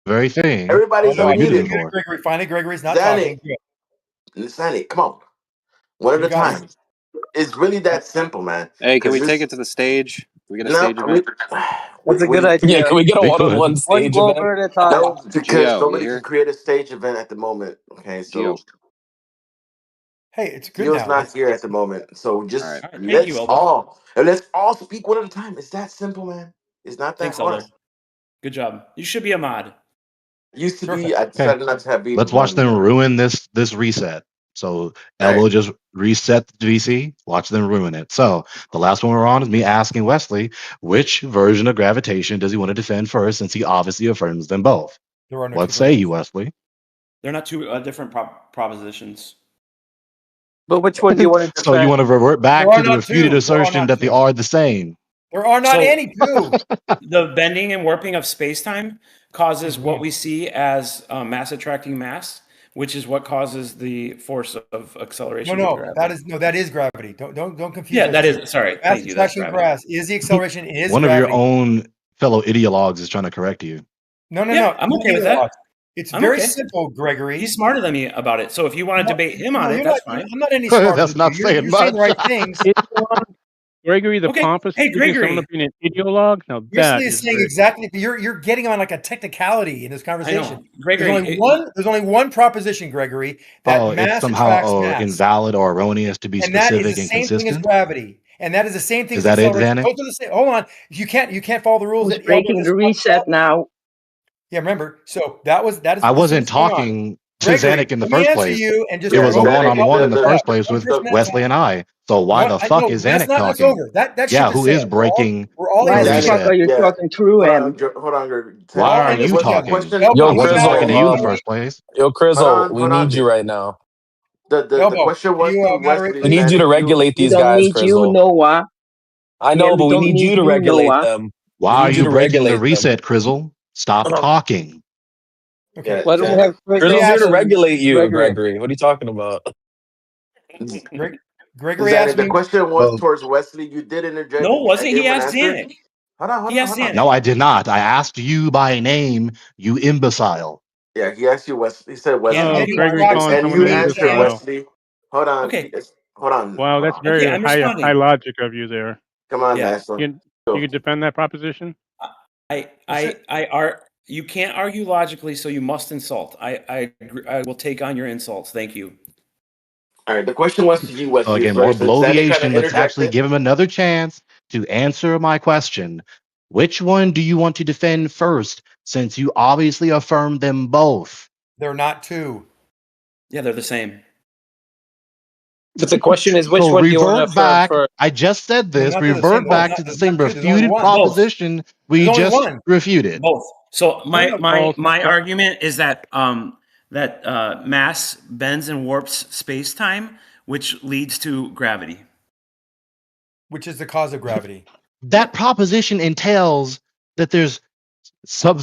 very thing Everybody's that we unmuted. muted for. Gregory, finally, Gregory's not Zanik. talking. Zanik, come on. One at a time. It's really that simple, man. Hey, can we take it to the stage? Can we get a stage event? That's a good idea. Yeah, can we get a We one-on-one could. stage One event? blower at a time. No, because Gio, nobody you can here? create a stage event at the moment. Okay, so Gio. Hey, it's good Gio's now. not here at the moment. So just All right. Thank you, Elbow. let's all speak one at a time. It's that simple, man. It's not that Thanks, hard. Elbow. Good job. You should be a mod. Used to Perfect. be. I decided not to have being. Let's watch them ruin this reset. So Elbow just reset the VC. Watch them ruin it. So the last one we're on is me asking Wesley which version of gravitation does he want to defend first, since he obviously affirms them both. There are no What two say you, versions. Wesley? They're not two different propositions. But which one do you want to So you want to revert back There are to the not refuted two. assertion There are not that they two. are the same? There are not So- any two. The bending and warping of space-time causes what we see as mass attracting mass, which is what causes the force of acceleration. No, of gravity. that is gravity. Don't confuse. Yeah, those that two. is. Sorry, Mass thank you. That's attraction gravity. grass is the acceleration is One gravity. of your own fellow ideologues is trying to correct you. No. Yeah, I'm okay with that. It's I'm very okay. simple, Gregory. He's smarter than me about it. So if you want to debate him on it, you're that's not, fine. I'm not any smarter. That's than not you. saying You're saying the much. right things. Gregory, the Okay. pompous Hey, figure, Gregory. someone being an ideologue. Now that Wesley is is saying very- exactly. You're getting on like a technicality in this I conversation. know, Gregory. There's only one proposition, Gregory, that It's mass somehow attracts mass, invalid or erroneous to be and that is specific the and same thing as consistent. gravity, and that is the same thing. Is as that it, acceleration. Zanik? Those are the same. Hold on, you can't follow the rules. Who's that breaking Elbow the just reset talked about. now? Yeah, remember. So that is. I wasn't what's going on. talking to Gregory, Zanik in the let me first answer place. you and just It was a go back. one-on-one in the the- first place One with person at a Wesley time. and I. So why the fuck is Zanik That's talking? over. That Yeah, ship is who is sailed. breaking We're all Why in the this fuck reset? are you talking through him? Hold on, Greg. Why are you What's the talking? question? Yo, I wasn't Crizzle, talking to you in the first place. Yo, Crizzle, we hold on. need you right now. The Elbow, question was you, to moderate Wesley. We need you to regulate We these don't guys, need you, Crizzle. Noah. I know, but we need you to regulate Noah. them. Why We are need you to breaking the regulate them. reset, Crizzle? Stop talking. Okay. Why don't we have Crizzle's here to ask regulate you, Gregory. Gregory. What are you talking about? Gregory asked The me. question was towards Weslly. You did interject. No, wasn't he? Everyone Asked answered? Zanik. Hold He asked on. Zanik. No, I did not. I asked you by name, you imbecile. Yeah, he asked you Wesley. He said Wesley. Oh, Maybe Gregory Fox calling and And someone you an answered imbecile. Wesley. Hold on. Okay. Hold on. Wow, that's very I'm high responding. logic of you there. Come on, Yeah. National. You can defend that proposition? You can't argue logically, so you must insult. I will take on your insults. Thank you. All right. The question was to you, Wesley. So again, more bloviation. Let's actually give him another chance to answer my question. Which one do you want to defend first, since you obviously affirmed them both? They're not two. Yeah, they're the same. But the question is, which So one do you want to revert affirm back. first? I just said this. They're not the Revert same. back to the same There's only refuted one. proposition we There's only just one. refuted. Both. So my False. argument is that mass bends and warps space-time, which leads to gravity. Which is the cause of gravity? That proposition entails that there's sub.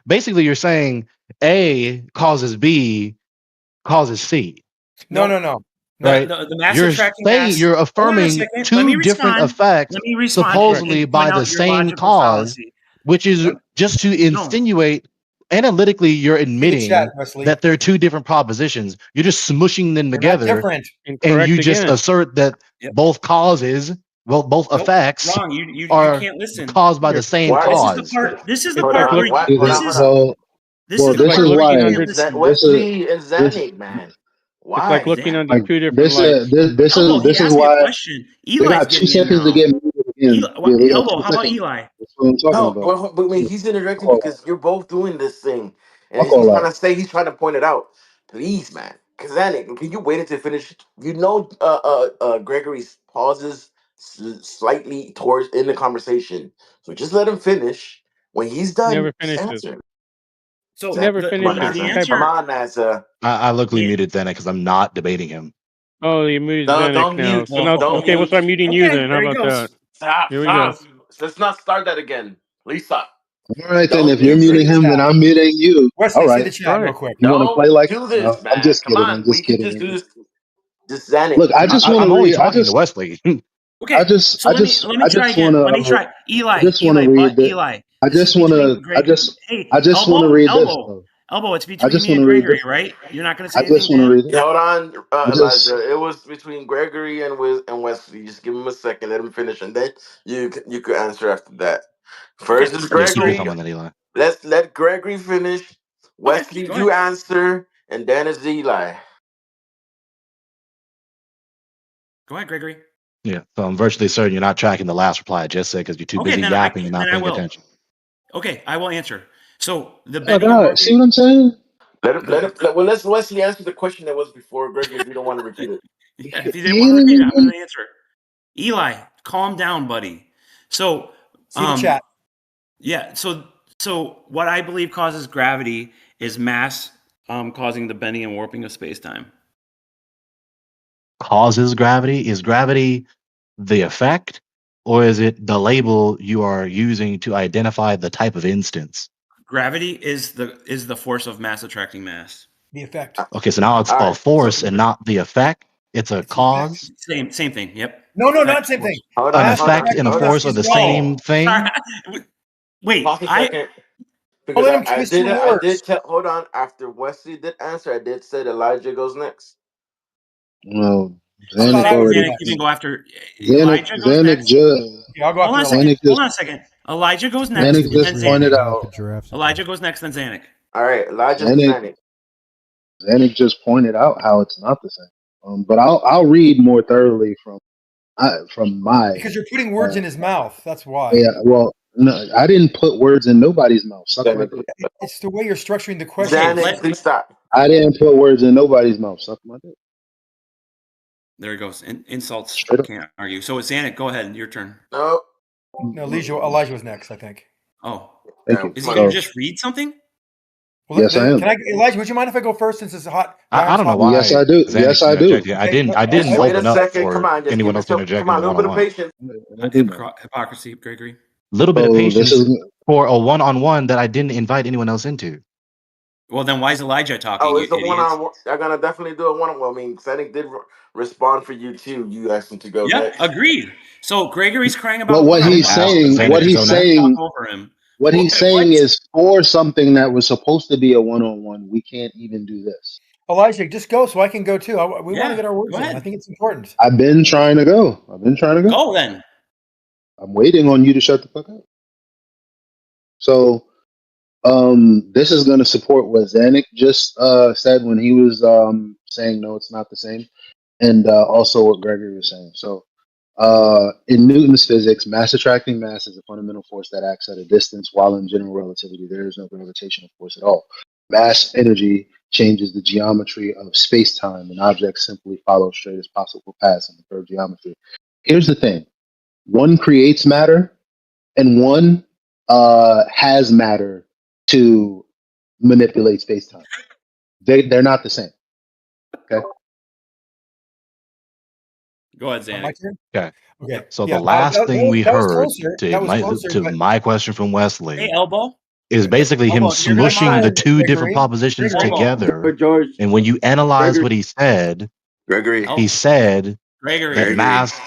Basically, you're saying A causes B causes C. No. Right? The mass You're attracting saying mass. you're Hold on a affirming second. Let two me different respond. effects, Let me respond supposedly and by point the out your same logical cause, fallacy. which is just to insinuate. Analytically, you're admitting chat, Wesley. that they're two different propositions. You're just smushing them They're not together, different. and you just again. assert that both causes, both Nope, effects, wrong. You are can't listen. caused by the same Why- cause. This is the Hold part on, where what- you, hold this on, is hold this Well, is the this part is where why- you can't under- listen. Wesley and Zanik, man. Why? It's like looking under Exactly. two different lights. This Elbow, he is asked me a why question. they Eli's got 2 getting in seconds to now. get muted again. Elbow, how about Eli? That's what I'm talking No, about. but wait, he's interjecting Oh. because you're both doing this thing, and I'll he's call he's trying to point it out. Please, man, Kazanik, can you wait until finish? You know, Gregory's pauses slightly towards in the conversation, so just let him finish. When he's done, Never just finishes. answer. So Never the, finishes the, some the type answer. Come on, NASA. I luckily Yeah. muted then because I'm not debating him. Oh, you muted No, Zanuck don't now. mute. So now, Don't okay, mute. what's I'm muting you Okay, then? How there he about goes. that? Stop. Here we Stop. Let's not start that again. Please stop. All right, then. Don't If you're mute muting him, then I'm muting you. Wesley, All see right. the chat real Right. quick. You want to Don't play like? do this, No, man. I'm just Come kidding. on, I'm just we can kidding. just do this. Just Zanik. Look, I just want I'm to only read. talking to Wesley. Okay. I just so let me try again. want to. Let me try. Eli. I just want to read Eli. I This is just want between to. Greg. Hey, I just want to elbow, read this elbow, though. elbow. It's I between just me want and to read Gregory, this. right? You're not going to I say anything, just want to Dan? read it. Yeah, hold on, I just. Elijah. It was between Gregory and Wesley. Just give him a second, let him finish, and then you could answer after that. First Okay. is Yeah, keep it Gregory. So, coming, then Eli. Let's let Gregory finish. okay, Wesley, go you ahead. answer, and then it's Eli. Go ahead, Gregory. Yeah. So I'm virtually certain you're not tracking the last reply I just said because you're too Okay, busy yapping and not then I paying will. attention. Okay, I will answer. So the Oh my bending and God! See warping. what I'm saying? Go ahead. Well, let's Wesley answer the question that was before Gregory if you don't want to repeat it. Yeah, if you didn't want He to didn't repeat it, I'm even. going to answer. Eli, calm down, buddy. So, See the chat. yeah. So what I believe causes gravity is mass causing the bending and warping of space time. Causes gravity? Is gravity the effect, or is it the label you are using to identify the type of instance? Gravity is the force of mass attracting mass. The effect. Okay, so now it's All a right. So force and not the effect. It's a It's the effect. cause. Same thing. Yep. No, Effect not same thing. force. hold An on, Mass hold on, effect and a attracting hold mass on. force are is the gravity. same Oh, sorry. thing. Wait, Pause a second. Oh, Because let him I twist your did I words. did tell hold on, after Wesley did answer, I did say Elijah goes next. Well, I thought Zanuck I was already. Zanik, you can next. go after. Zanuck. Elijah goes Zanuck next. just. Okay, I'll go Hold after on a Elijah. second. Zanuck Hold just. on a second. Elijah goes next, Zanuck and just then pointed Zanik. out. Elijah goes next, then Zanik. All right, Elijah Zanuck. Zanik. Zanuck just pointed out how it's not the same. But I'll read more thoroughly from my. Because you're putting words in his mouth. That's why. Yeah. Well, no, I didn't put words in nobody's mouth. Suck my dick. It's the way you're structuring the Okay, questions. Zanik, please stop. I didn't put words in nobody's mouth. Suck my dick. there he goes. Insults Straight up. can't argue. So it's Zanik. Go ahead. Your turn. No. No, Elijah was next, I think. Oh, Thank Yeah, you. is come he on. going to So just read something? Well, yes, I am. can I, Elijah? Would you mind if I go first since it's a hot? I Time's don't know hot. Yes, why I do. Xanax Yes, I do. interjected. Okay. I didn't Just wait a open up second. Come for on, just anyone give else to yourself interject come in on, the a little one bit on of one. patience. I do know. Hypocrisy, Gregory. Little bit of So this patience is for a one on one that I didn't invite anyone else into. Well, then why is Elijah talking, Oh, you it's a one idiots? on one. I'm gonna definitely do a one on one. I mean, Zanik did respond for you too. You asked him to go Yep, next. agreed. So Gregory's crying well. about What one I on didn't he's one. ask saying. Xanax What to he's go next. Talk saying. over him. What he's What? saying is for something that was supposed to be a one-on-one. We can't even do this. Elijah, just go so I can go too. We want to Yeah, get our go words in. I ahead. think it's important. I've been trying to go. I've been trying to go. Go then. I'm waiting on you to shut the fuck up. So, this is going to support what Zanuck just said when he was saying no, it's not the same, and also what Gregory was saying. So, in Newton's physics, mass attracting mass is a fundamental force that acts at a distance, while in general relativity, there is no gravitational force at all. Mass energy changes the geometry of space time, and objects simply follow straightest possible paths in the curved geometry. Here's the thing: one creates matter, and one has matter to manipulate space time. They're not the same. Okay. Go ahead, My Zanik. turn. Okay. Okay. So the Yeah. last thing we That was heard closer. to That was closer. But my question from Hey, Wesley Elbow. is basically him Elbow, if you're going to my smushing the mod. turn, two different Gregory. propositions Gregory. Elbow. together. George, And when you analyze Gregory, what he said Gregory, he El- said that Gregory. Gregory, mass.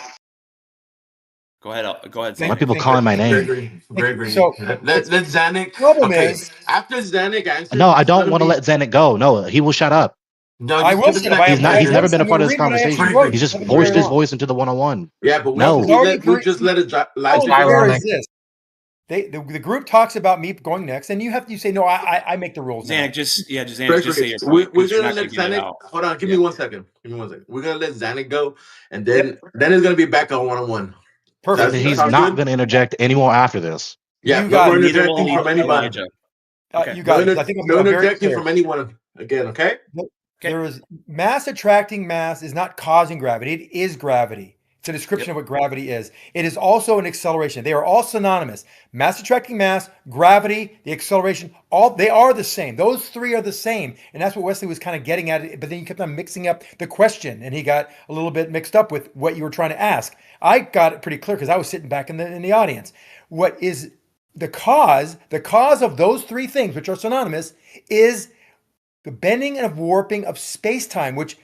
Go ahead. Go ahead, Why Thank, Zanik. people thank you. calling my name? Thank you. Gregory. So Let Zanik. problem Okay, is, after Zanik answers, No, I just let don't him want to be. let Zanuck go. No, he will shut up. No, I just will give it to shut up. next. I have He's never notes. been a I'm going part to of this read what I actually conversation. wrote. He It just hasn't been very voiced his long. voice into the one on one. Yeah, but He's No. already. just let All Elijah is go. fair Ironic. is this. The group talks about me going next, and you say no. I make the rules now. Zanik, just Zanik, just say Gregory, your point we're because you're gonna not going let to get it Zanik. out. Hold on, give Yeah. me 1 second. Give me 1 second. We're gonna let Zanik go, and Yep. then it's gonna be back on one. Perfect. That He's sounds not good. going to interject anymore after this. Yeah, You no got more it. Neither will interjecting from anyone. Elijah. Okay. You got it. Because I think No I'm very interjecting clear. from anyone again. Okay. Okay. There is mass attracting mass is not causing gravity. It is gravity. It's a description Yep. of what gravity is. It is also an acceleration. They are all synonymous. Mass attracting mass, gravity, the acceleration, all they are the same. Those three are the same. And that's what Wesley was kind of getting at. But then you kept on mixing up the question and he got a little bit mixed up with what you were trying to ask. I got it pretty clear because I was sitting back in the audience. What is the cause of those three things, which are synonymous, is the bending and warping of space-time, which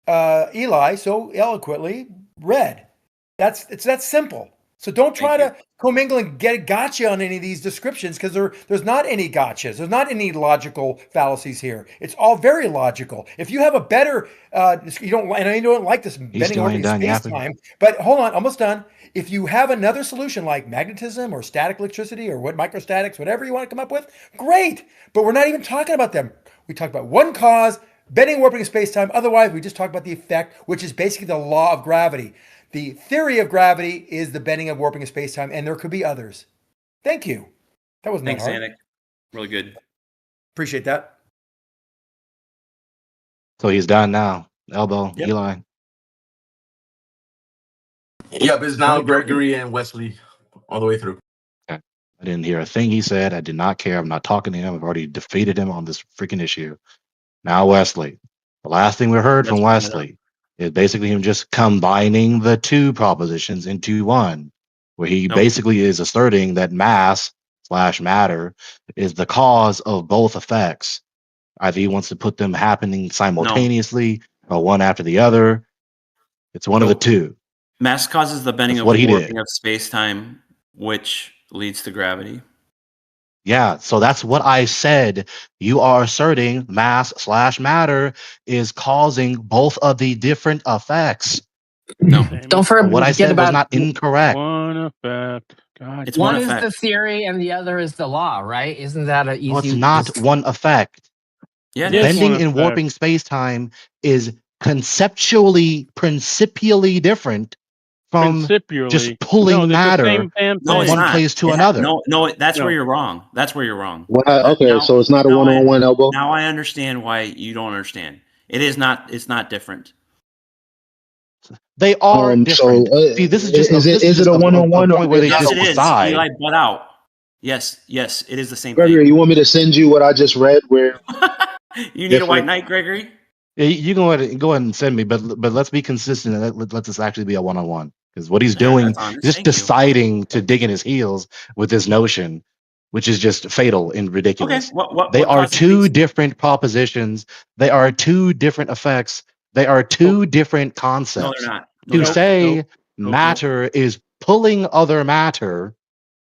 Eli so eloquently read. It's that simple. So don't try to commingle and get a gotcha on any of these descriptions because there's not any gotchas. There's not any logical fallacies here. It's all very logical. If you have a better, you don't, and I don't like this bending still over ain't done space yapping. time. But hold on, almost done. If you have another solution like magnetism or static electricity or what microstatics, whatever you want to come up with, great. But we're not even talking about them. We talk about one cause, bending, warping of space-time. Otherwise, we just talk about the effect, which is basically the law of gravity. The theory of gravity is the bending and warping of space-time, and there could be others. Thank you. That wasn't Thanks, that hard. Anik. Really good. Appreciate that. So he's done now. Elbow, Yep. Eli. Yep, it's now Gregory and Wesley all the way through. Okay. I didn't hear a thing he said. I did not care. I'm not talking to him. I've already defeated him on this freaking issue. Now Wesley. The last thing we heard from Wesley is basically him just combining the two propositions into one, where he basically is asserting that mass/matter is the cause of both effects. Either he wants to put them happening simultaneously or one after the other. It's one of the two. Mass causes the bending That's of what he warping did. of space-time, which leads to gravity. Yeah, so that's what I said. You are asserting mass/matter is causing both of the different effects. No. Don't forget What I said was about not incorrect. One effect. God. It's one one is effect. the theory and the other is the law, right? Isn't that an easy? No, it's not one effect. Yeah, it It is is. Bending one and effect. warping space-time is principially different from just pulling No, they're the matter same damn No, from it's thing. one not. place to another. No, that's No. where you're wrong. That's where you're wrong. Okay, so it's not a one-on-one elbow. Now I understand why you don't understand. It is not. It's not different. They are different. So See, this is just is it a one-on-one point where they Yes, just it is. decide. Eli, butt out. Yes, it is the same Gregory, thing. you want me to send you what I just read? Where You need a white knight, Gregory? Yeah, you go ahead and send me, but let's be consistent and let this actually be a one-on-one. Because what he's doing, that's honest. just Thank you. deciding to dig in his heels with this notion, which is just fatal and ridiculous. Okay. What They are causes two these? different propositions. They are two different effects. They are two different concepts. No, they're not. To say matter is pulling other matter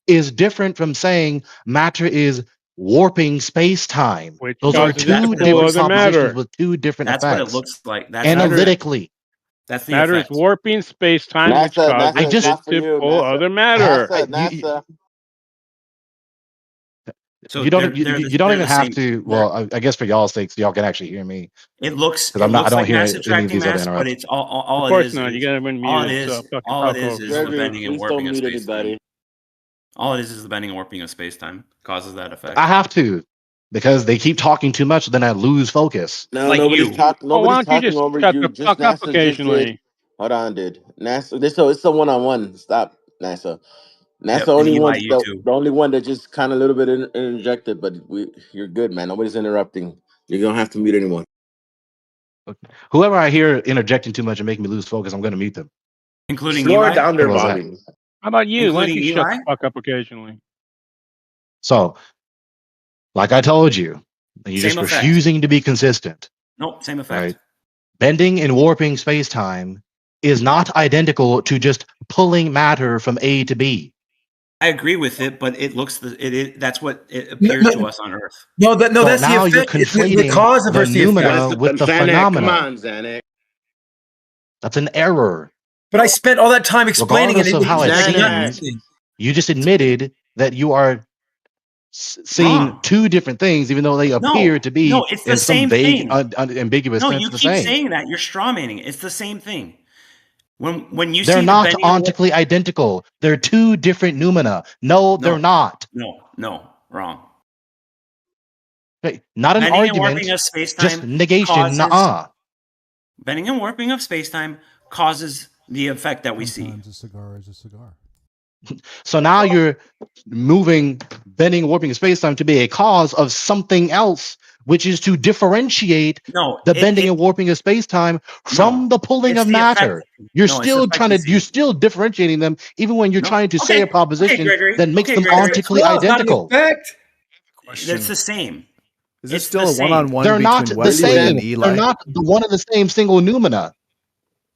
is different from saying matter is warping space-time. Those are two different propositions with two different That's effects. what it looks like. That's Analytically. That's the Matter effect. is warping space-time, which causes it to pull other matter. So you don't they're even the have same. to. Well, I guess for y'all's sakes, y'all can actually hear me. It looks. Because I don't like hear mass any of attracting these other mass, but interruptions. it's all Of it course is. not. You gotta unmute All it, it is. so fuck All your it is talk the bending and warping of space time. All it is the bending and warping of space time causes that effect. I have to, because they keep talking too much, then I lose focus. No, Like nobody's you. talking. Oh, why Nobody's don't you talking just over shut you. the Just fuck up NASA just did. occasionally? Hold on, dude. NASA. It's a one-on-one. Stop, NASA. NASA Yep, only and Eli, one. you The too. only one that just kind of a little bit interjected, but you're good, man. Nobody's interrupting. You don't have to mute anyone. Whoever I hear interjecting too much and making me lose focus, I'm going to mute them. Including Lower Eli. down their How was that? volume. How about you? Why don't Including you shut Eli? the fuck up occasionally? So, like I told you, you're Same just effect. refusing to be consistent. Nope, same effect. Right? Bending and warping space-time is not identical to just pulling matter from A to B. I agree with it, but it looks that's what it appears to us on Earth. No, that's the now effect. you're It's the conflating cause of the versus the noumena effect. with the Zanuck, phenomena. come on, Zanuck. That's an error. But I spent all that time explaining Regardless it. of how it Zanuck. seems, you just admitted that you are seeing Wrong. two different things, even though they appear to be it's the in some same vague, thing. ambiguous No, sense you the keep same. saying that. You're strawmanning it. It's the same thing. When you They're see not the bending ontically identical. They're two different noumena. No, they're not. No, wrong. Okay, not an Bending and argument, warping of space-time just negation. Nuh-uh. Bending and warping of space-time causes the effect that we Sometimes see. a cigar is a cigar. So now you're moving bending and warping of space-time to be a cause of something else, which is to differentiate the bending and warping of space-time from the pulling of matter. You're still differentiating them, even when you're trying to say a proposition Gregory. that makes them Gregory. ontically identical. It's the same. Is this still a one-on-one They're between not the Wesley same. and They're Eli? not one of the same single noumena.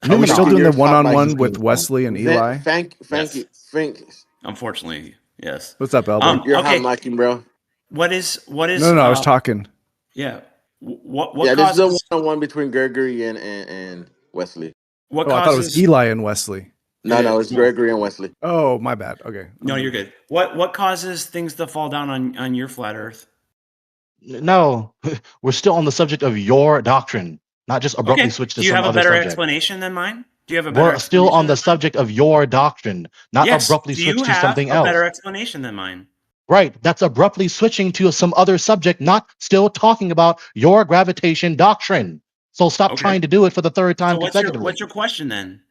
Are we still doing the one-on-one with Space-time. Wesley and Eli? Pfinky. Unfortunately, yes. What's up, Elbow? You're Okay. hot micing, bro. What is? No, I was talking. Yeah. What Yeah, causes? this is the one-on-one between Gregory and Wesley. What I causes? thought it was Eli and Wesley. No, it's Gregory and Wesley. Oh, my bad. Okay. No, you're good. What causes things to fall down on your flat Earth? No, we're still on the subject of your doctrine, not just abruptly switch to Do you some have a other better subject. explanation than mine? Do you have a better? We're still on the subject of your doctrine, not abruptly switch to something else. Do you have a better explanation than mine? Right, that's abruptly switching to some other subject, not still talking about your gravitation doctrine. So stop trying to do it for the third time consecutively. What's your question then?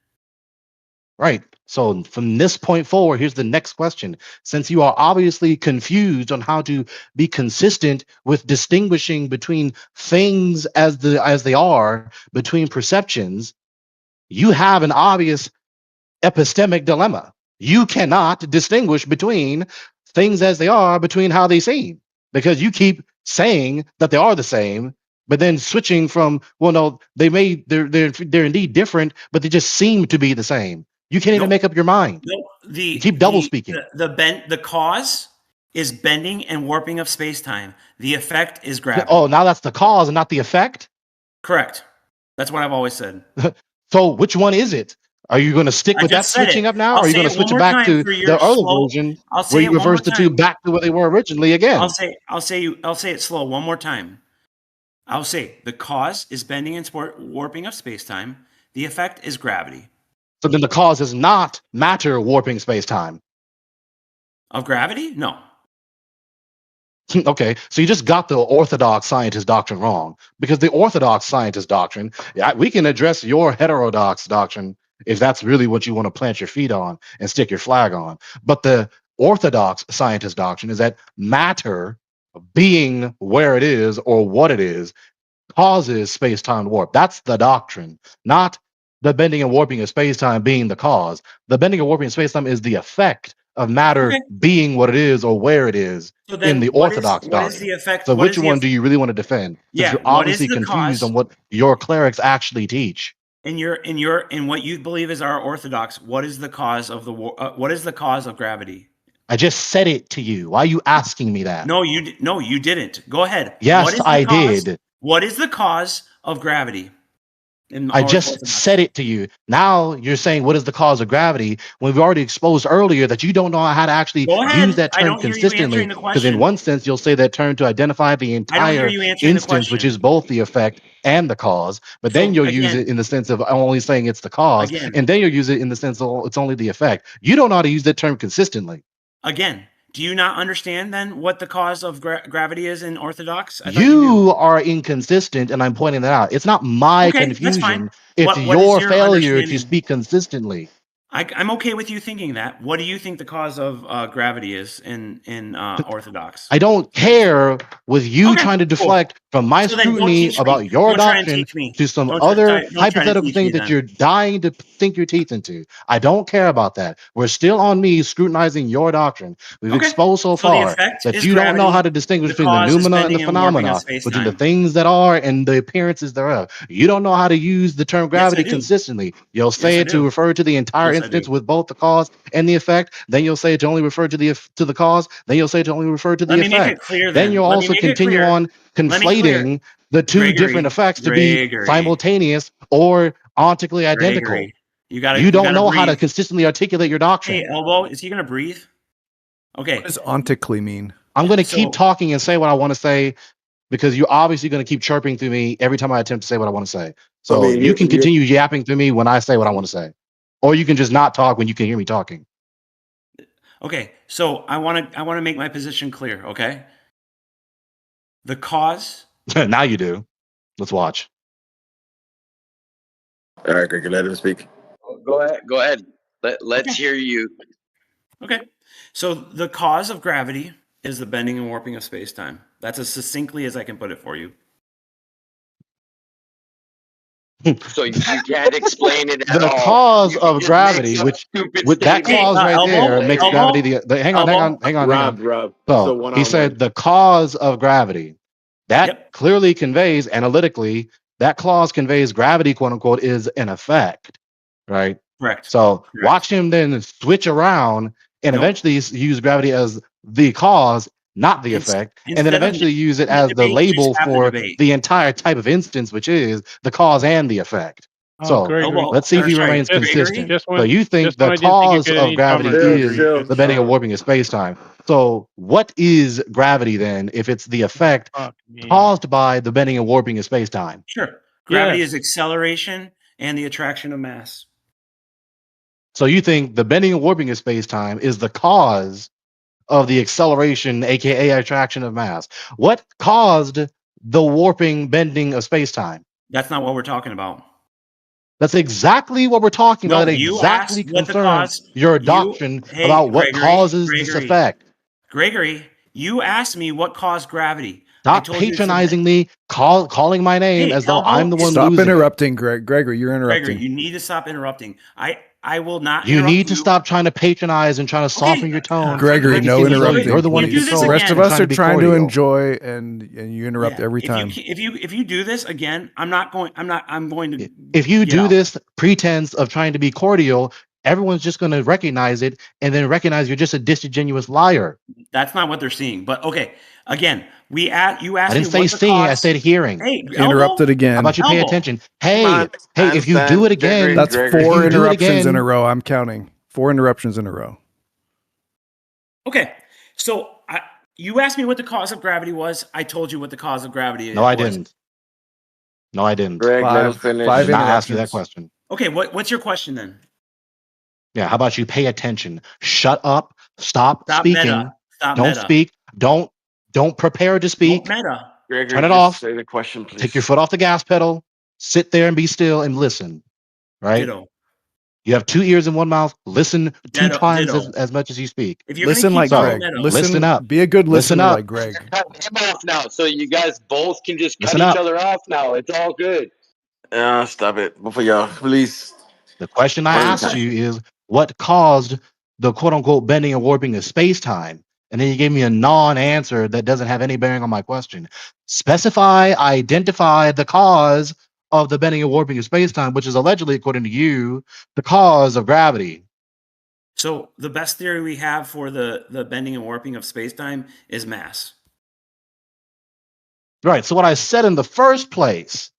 Right. So from this point forward, here's the next question. Since you are obviously confused on how to be consistent with distinguishing between things as they are, between perceptions, you have an obvious epistemic dilemma. You cannot distinguish between things as they are, between how they seem, because you keep saying that they are the same, but then switching from, well, no, they're indeed different, but they just seem to be the same. You can't even make up your mind. No, you keep double speaking. The cause is bending and warping of space-time. The effect is gravity. Oh, now that's the cause and not the effect? Correct. That's what I've always said. So which one is it? Are you going to stick with that switching up now? Or are you going to switch it back to the other version where you reverse the two back to where they were originally again? I'll say it slow one more time. I'll say the cause is bending and warping of space-time. The effect is gravity. So then the cause is not matter warping space-time. Of gravity? No. Okay, so you just got the orthodox scientist doctrine wrong. Because the orthodox scientist doctrine, we can address your heterodox doctrine if that's really what you want to plant your feet on and stick your flag on. But the orthodox scientist doctrine is that matter being where it is or what it is causes space-time warp. That's the doctrine, not the bending and warping of space-time being the cause. The bending and warping of space-time is the effect of matter being what it is or where it is in the orthodox doctrine. What is the effect? So which one do you really want to defend? Because you're obviously confused on what your clerics actually teach. In what you believe is our orthodox, what is the cause of what is the cause of gravity? I just said it to you. Why are you asking me that? No, you didn't. Go ahead. Yes, I did. What is the cause of gravity? I just said it to you. Now you're saying, what is the cause of gravity? When we've already exposed earlier that you don't know how to actually use that term consistently. Because in one sense, you'll say that term to identify the entire instance, which is both the effect and the cause. But then you'll use it in the sense of only saying it's the cause. And then you'll use it in the sense of it's only the effect. You don't know how to use that term consistently. Again, do you not understand then what the cause of gravity is in Orthodox? You are inconsistent, and I'm pointing that out. It's not my confusion. It's your failure to speak consistently. I'm okay with you thinking that. What do you think the cause of gravity is in Orthodox? I don't care with you trying to deflect from my scrutiny about your doctrine to some other hypothetical thing that you're dying to sink your teeth into. I don't care about that. We're still on me scrutinizing your doctrine. We've exposed so far that you don't know how to distinguish between the noumena and the phenomena, between the things that are and the appearances thereof. You don't know how to use the term gravity consistently. You'll say it to refer to the entire instance with both the cause and the effect. Then you'll say it to only refer to the cause. Then you'll say it to only refer to the effect. Then you'll also continue on conflating the two different effects to be simultaneous or ontically identical. You don't know how to consistently articulate your doctrine. Hey, Elbow, is he going to breathe? Okay. What does ontically mean? I'm going to keep talking and say what I want to say because you're obviously going to keep chirping through me every time I attempt to say what I want to say. So you can continue yapping through me when I say what I want to say. Or you can just not talk when you can hear me talking. Okay, so I want to make my position clear, okay? The cause... Now you do. Let's watch. All right, Gregory, let him speak. Go ahead. Let's hear you. Okay, so the cause of gravity is the bending and warping of space-time. That's as succinctly as I can put it for you. So you can't explain it at all. The cause of gravity, which with that cause right there makes gravity hang on. Rob. So he said the cause of gravity. That clearly conveys analytically, that clause conveys gravity, quote unquote, is an effect. right? Correct. So watch him then switch around and eventually use gravity as the cause, not the effect, and then eventually use it as the label for the entire type of instance, which is the cause and the effect. So Gregory, let's see if he remains consistent. So you think the cause of gravity is the bending and warping of space-time. So what is gravity then if it's the effect caused by the bending and warping of space-time? Sure. Gravity is acceleration and the attraction of mass. So you think the bending and warping of space-time is the cause of the acceleration, aka attraction of mass. What caused the warping, bending of space-time? That's not what we're talking about. That's exactly what we're talking about. That You exactly asked what the confirms cause. your doctrine about what causes this effect. Gregory, you asked me what caused gravity. Stop patronizing me, calling my name as though I'm the one Stop losing. interrupting, Gregory. You're interrupting. Gregory, you need to stop interrupting. I will not. You need to stop trying to patronize and trying to soften your tone. Gregory, no interrupting. You're the one in control. The rest of us are trying to enjoy, and you interrupt every time. If you do this again, I'm going to. If you do this pretense of trying to be cordial, everyone's just going to recognize it and then recognize you're just a disingenuous liar. That's not what they're seeing. But okay, again, you asked. I didn't say seeing. I said hearing. Hey, interrupted again. How about you pay attention? Hey, if you do it again, that's 4 interruptions in a row. I'm counting 4 interruptions in a row. Okay, so you asked me what the cause of gravity was. I told you what the cause of gravity is. No, I didn't. No, I didn't. Greg, let him finish. I did not ask you that question. Okay, what's your question then? Yeah, how about you pay attention? Shut up. Stop speaking. Meta. Don't speak. Don't prepare to speak. Meta. Gregory, turn it off. Say the question, please. Take your foot off the gas pedal. Sit there and be still and listen. Right? Ditto. You have 2 ears and 1 mouth. Listen 2 times as much as you speak. If you're listen like Greg. Listen up. Be a good listener like Greg. Cut him off now, so you guys both can just cut each other off now. It's all good. Stop it. Both of y'all, please. The question I asked you is what caused the quote unquote bending and warping of space-time? And then you gave me a non-answer that doesn't have any bearing on my question. Specify, identify the cause of the bending and warping of space-time, which is allegedly, according to you, the cause of gravity. So the best theory we have for the bending and warping of space-time is mass. Right. So what I said in the first place,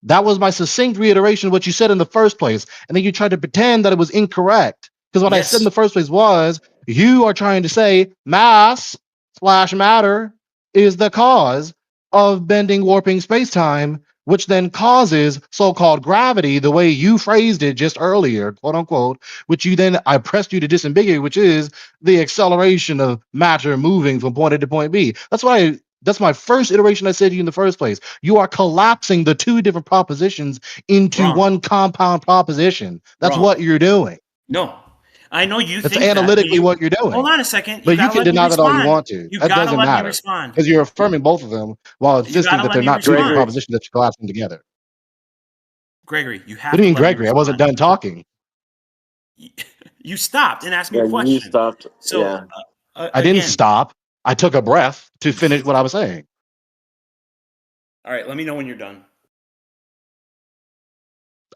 that was my succinct reiteration of what you said in the first place. And then you tried to pretend that it was incorrect. Because what I said in the first place was, you are trying to say mass/matter is the cause of bending, warping space-time, which then causes so-called gravity, the way you phrased it just earlier, quote unquote, which you then, I pressed you to disambiguate, which is the acceleration of matter moving from point A to point B. That's my first iteration I said to you in the first place. You are collapsing the 2 different propositions into one compound proposition. That's what you're doing. No. I know you That's think analytically what you're doing. Hold on a second. But you can deny that all you want to. You that gotta doesn't let matter. me respond. Because you're affirming both of them while insisting that they're not 2 different propositions that you're collapsing together. Gregory, you have What do you mean, Gregory? I wasn't done talking. You stopped and asked me a question. You stopped. So I didn't stop. I took a breath to finish what I was saying. All right, let me know when you're done.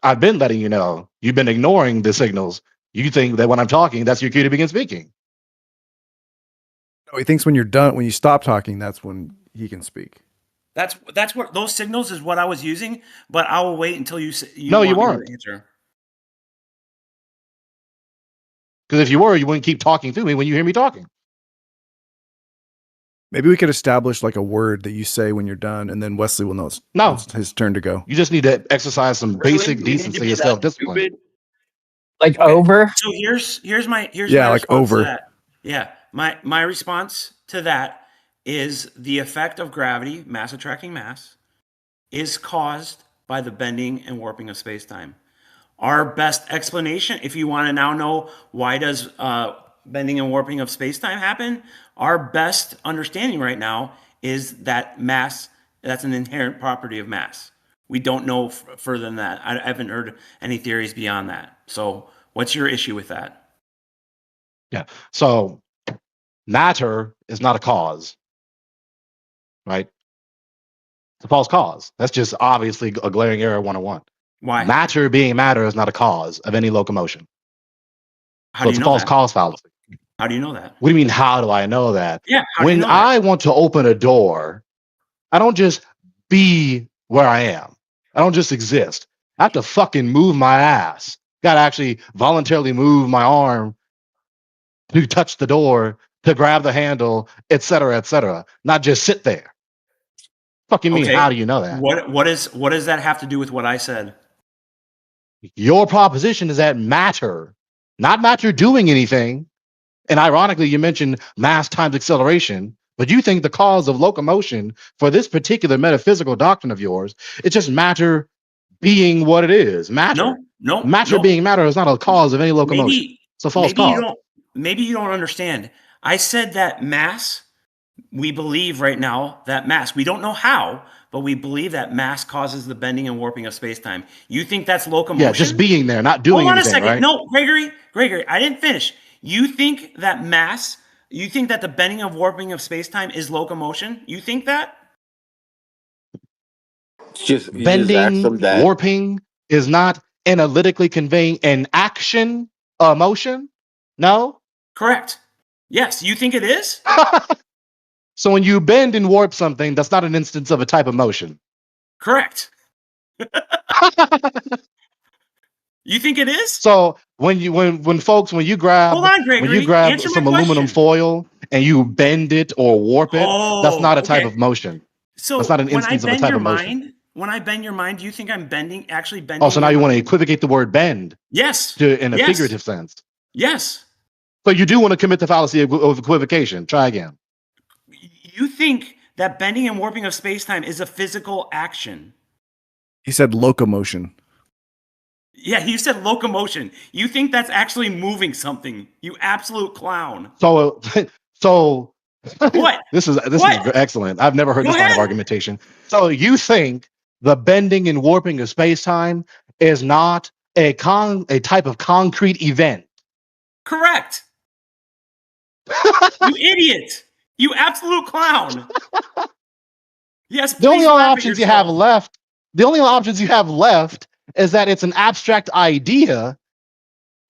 I've been letting you know. You've been ignoring the signals. You think that when I'm talking, that's your cue to begin speaking. No, he thinks when you're done, when you stop talking, that's when he can speak. That's what those signals is what I was using, but I will wait until you No, you weren't. Answer. Because if you were, you wouldn't keep talking through me when you hear me talking. Maybe we could establish like a word that you say when you're done, and then Wesley will know it's his turn to go. You just need to exercise some basic decency and self-discipline. Like over. So here's my like over. To that. Yeah, my response to that is the effect of gravity, mass attracting mass, is caused by the bending and warping of space-time. Our best explanation, if you want to now know why does bending and warping of space-time happen, our best understanding right now is that mass, that's an inherent property of mass. We don't know further than that. I haven't heard any theories beyond that. So what's your issue with that? Yeah. So matter is not a cause, right? It's a false cause. That's just obviously a glaring error 101. Why? Matter being matter is not a cause of any locomotion. How So do it's you a know false that? cause fallacy. How do you know that? What do you mean, how do I know that? Yeah, how do you When know that? I want to open a door, I don't just be where I am. I don't just exist. I have to fucking move my ass. Got to actually voluntarily move my arm to touch the door, to grab the handle, etc., not just sit there. Fucking mean, Okay. how do you know that? What does that have to do with what I said? Your proposition is that matter, not matter doing anything, and ironically, you mentioned mass times acceleration, but you think the cause of locomotion for this particular metaphysical doctrine of yours, it's just matter being what it is. Matter. No. Matter being matter is not a cause of any locomotion. It's a false cause. Maybe you don't understand. I said that mass, we believe right now that mass, we don't know how, but we believe that mass causes the bending and warping of space-time. You think that's locomotion? Yeah, just being there, not doing anything, Hold on a second. right? No, Gregory, I didn't finish. You think that mass, you think that the bending and warping of space-time is locomotion? You think that? Bending, warping is not analytically conveying an action, a motion? No? Correct. Yes, you think it is? So when you bend and warp something, that's not an instance of a type of motion. Correct. You think it is? So when you grab Hold on, Gregory. when you grab Answer some my aluminum question. foil and you bend it or warp it, that's not a type of motion. So that's not an when I instance of a bend type your of motion. mind, when I bend your mind, do you think I'm actually bending? Oh, so now you want to equivocate the word bend? Yes. In a figurative sense. Yes. So you do want to commit the fallacy of equivocation. Try again. You think that bending and warping of space-time is a physical action? He said locomotion. Yeah, you said locomotion. You think that's actually moving something? You absolute clown. So what? This is excellent. I've never heard this kind of argumentation. So you think the bending and warping of space-time is not a type of concrete event? Correct. You idiot. You absolute clown. Yes, The only options you have left is that it's an abstract idea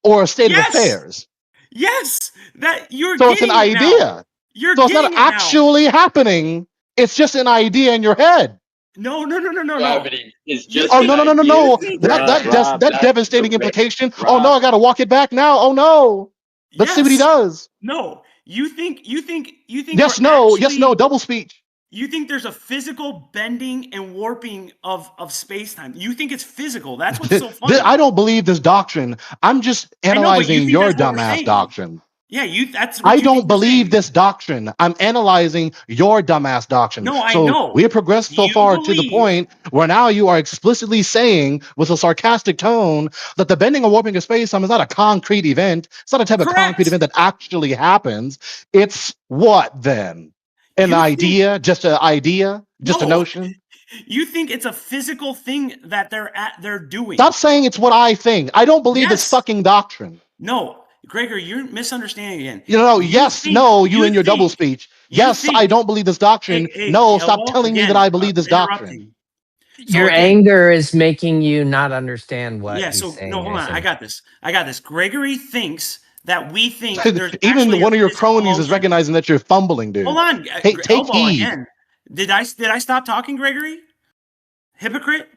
or a state of affairs. Yes, that you're so it's an idea. So it's not actually happening. It's just an idea in your head. No. Gravity is just. Oh no! That devastating implication. Oh no! I got to walk it back now. Oh no! Let's see what he does. No, you think. Yes, no. Yes, no. Double speech. You think there's a physical bending and warping of space-time. You think it's physical. That's what's so funny. I don't believe this doctrine. I'm just analyzing your dumbass doctrine. Yeah, that's what I don't believe this doctrine. I'm analyzing your dumbass doctrine. No, I know. We have progressed so far to the point where now you are explicitly saying with a sarcastic tone that the bending or warping of space-time is not a concrete event. It's not a type of concrete event that actually happens. It's what then? An idea? Just an idea? Just a notion? You think it's a physical thing that they're doing. Stop saying it's what I think. I don't believe this fucking doctrine. No. Gregory, you're misunderstanding again. You and your double speech. Yes, I don't believe this doctrine. Stop telling me that I believe this doctrine. Your anger is making you not understand what he's saying. No, hold on. I got this. Gregory thinks that we think there's even one of your cronies is recognizing that you're fumbling, dude. Hold on. Take heed. Again. Did I stop talking, Gregory? Hypocrite?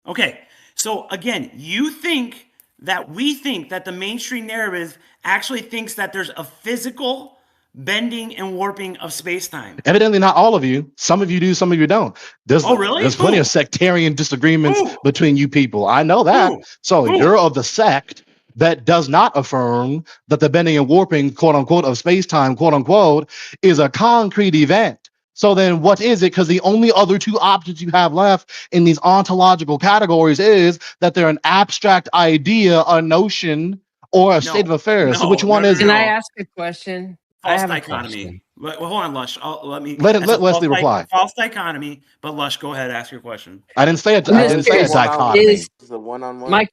Okay. So again, you think that we think that the mainstream narrative actually thinks that there's a physical bending and warping of space-time. Evidently not all of you. Some of you do, some of you don't. Really? There's plenty of sectarian disagreements between you people. I know that. You're of the sect that does not affirm that the bending and warping, quote unquote, of space-time, quote unquote, is a concrete event. So then what is it? Because the only other two options you have left in these ontological categories is that they're an abstract idea, a notion, or a state of affairs. So which one is it? Can I ask a question? False dichotomy. Well, hold on, Lush. Let Wesley reply. False dichotomy, but Lush, go ahead, ask your question. I didn't say a dichotomy. It's a one-on-one.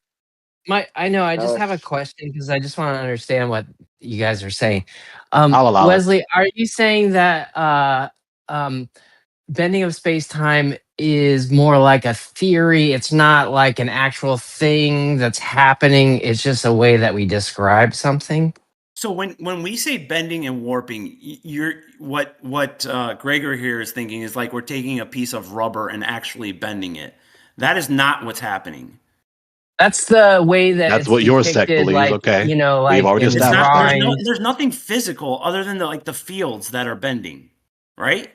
I know. I just have a question because I just want to understand what you guys are saying. I'll allow Wesley, are you saying that bending of space-time is more like a theory. It's not like an actual thing that's happening. It's just a way that we describe something. So when we say bending and warping, you're what Gregory here is thinking is like we're taking a piece of rubber and actually bending it. That is not what's happening. That's the way that That's it's what your sect depicted, believes. like, Okay, you know, we've like already in the It's not. established that. There's nothing physical other than the fields that are bending, right?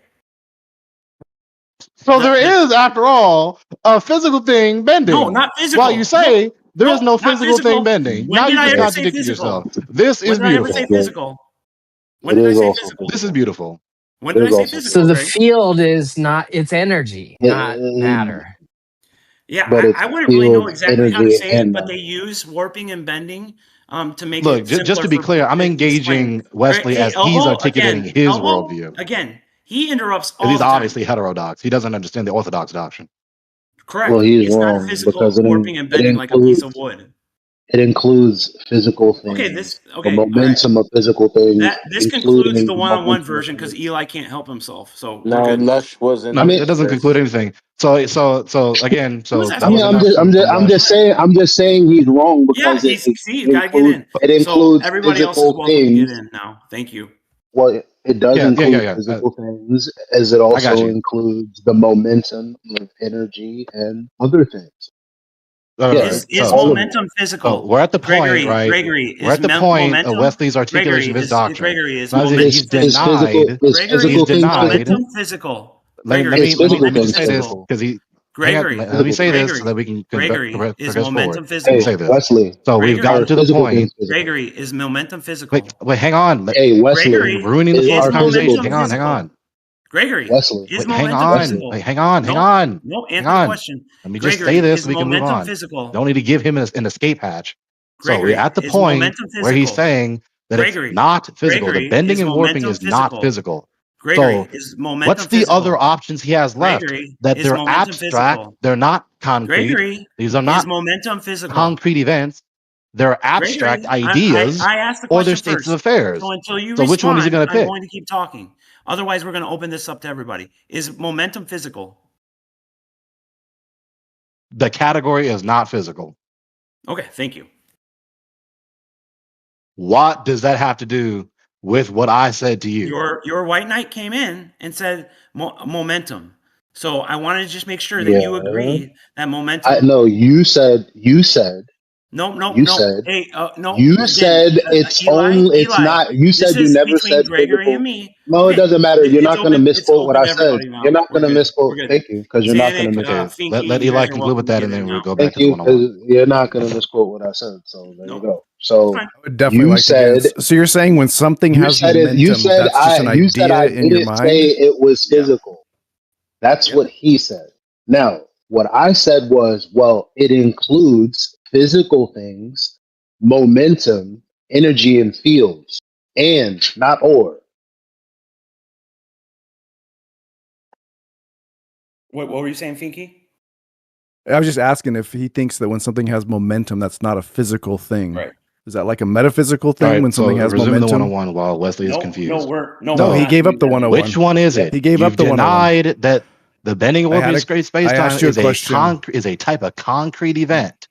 So there is, after all, a physical thing bending. No, not physical. While you say there is no physical thing bending. When Now did you I just ever say contradicted physical? yourself. This is When did I ever beautiful. say physical? When It did I is say also physical? This is beautiful. When did I say physical? So the Greg? field is not, it's energy, not matter. Yeah, But it's I wouldn't really know field, exactly how to energy, say it, and but they matter. use warping and bending to make Look, it just simpler to be for clear, I'm to explain. engaging Wesley Hey, as he's Elbow, articulating again, his Elbow, worldview. again, he interrupts Because all he's the time. obviously heterodox. He doesn't understand the orthodox doctrine. Well, Correct. he's It's not wrong physical because warping and it bending like a piece of includes wood. it includes physical Okay, things, the all right. momentum of physical things, This concludes including the the one-on-one momentum of version because energy. Eli can't help himself. So we're No, good. Lush wasn't. No, I mean, it doesn't conclude anything. So again, He was so that asking was a enough question. I'm from just saying he's wrong Yeah, because you got to get in. it So includes everybody else is physical welcome to get things. in now. Thank you. Well, it does include yeah. physical things, as it I got also you. includes the momentum of energy and other things. Is all of it. momentum physical? So we're at the point, right? Gregory, We're at the point of Wesley's articulation of his doctrine. Gregory, is It's not as if he's momentum denied. Gregory, he's is denied. momentum physical? Let Gregory, is me momentum just say this physical? because he. Hang on. Gregory, Let me say this so that we can Gregory, is progress forward. momentum Let me physical? say this. Wesley, So we've gotten Gregory, to the point. Gregory, is momentum physical? Wait, hang on. Hey, Wesley, You're Gregory, ruining the flow of is the conversation. momentum Hang on. physical? Gregory, Wesley, is Hang momentum on. physical? Hang on. No, Hang answer the on. question. Let me just say Gregory, this is so we can move momentum on. physical? Don't need to give him an escape hatch. So we're Gregory, at the is point momentum where he's physical? saying that it's Gregory, not physical. The bending is and warping momentum is not physical? physical. Gregory, So is momentum what's the other physical? options he has left? Gregory, That is they're momentum abstract. physical? They're not concrete. Gregory, These are is not momentum physical? concrete events. They're abstract Gregory, ideas I asked the or they're question states of first. affairs. So until you So which one is he respond, going to I'm pick? going to keep talking. Otherwise, we're going to open this up to everybody. Is momentum physical? The category is not physical. Okay, thank you. What does that have to do with what I said to you? Your white knight came in and said momentum. So I wanted to just make sure that yeah. you agree that momentum. No, you said. No. You said. Hey, no. You Again, said it's Eli. only. It's not. You This said you is never between said Gregory and physical. me. No, it Okay, doesn't matter. You're it's not going to open. It's misquote what open I to said. everybody You're now. not We're going to good. misquote. We're good. Thank you, because you're not going Zanuck, to misquote. Okay, Pfinky, let you Eli guys are conclude with welcome to that, get and in then we'll now. go back Thank to the you, one-on-one. because you're not going to misquote what I said. So there you Nope. go. So Fine. I would definitely you like to get in. said. So you're saying when something You has said it. You momentum, said that's just an You said idea I in your didn't say mind? it was Yeah. physical. That's Yep. what he said. Now, what I said was, well, it includes physical things, momentum, energy, and fields, and not or. What were you saying, Pfinky? I was just asking if he thinks that when something has momentum, that's not a physical thing. Right. Is that like a metaphysical thing All right, when something so has resuming the momentum? one-on-one while Wesley is No, confused. we're No, he not gave doing up the that anymore. 101. Which one is it? He gave You've up the 101. denied that the bending I orbiting asked space-time you a is question. is a type of concrete event.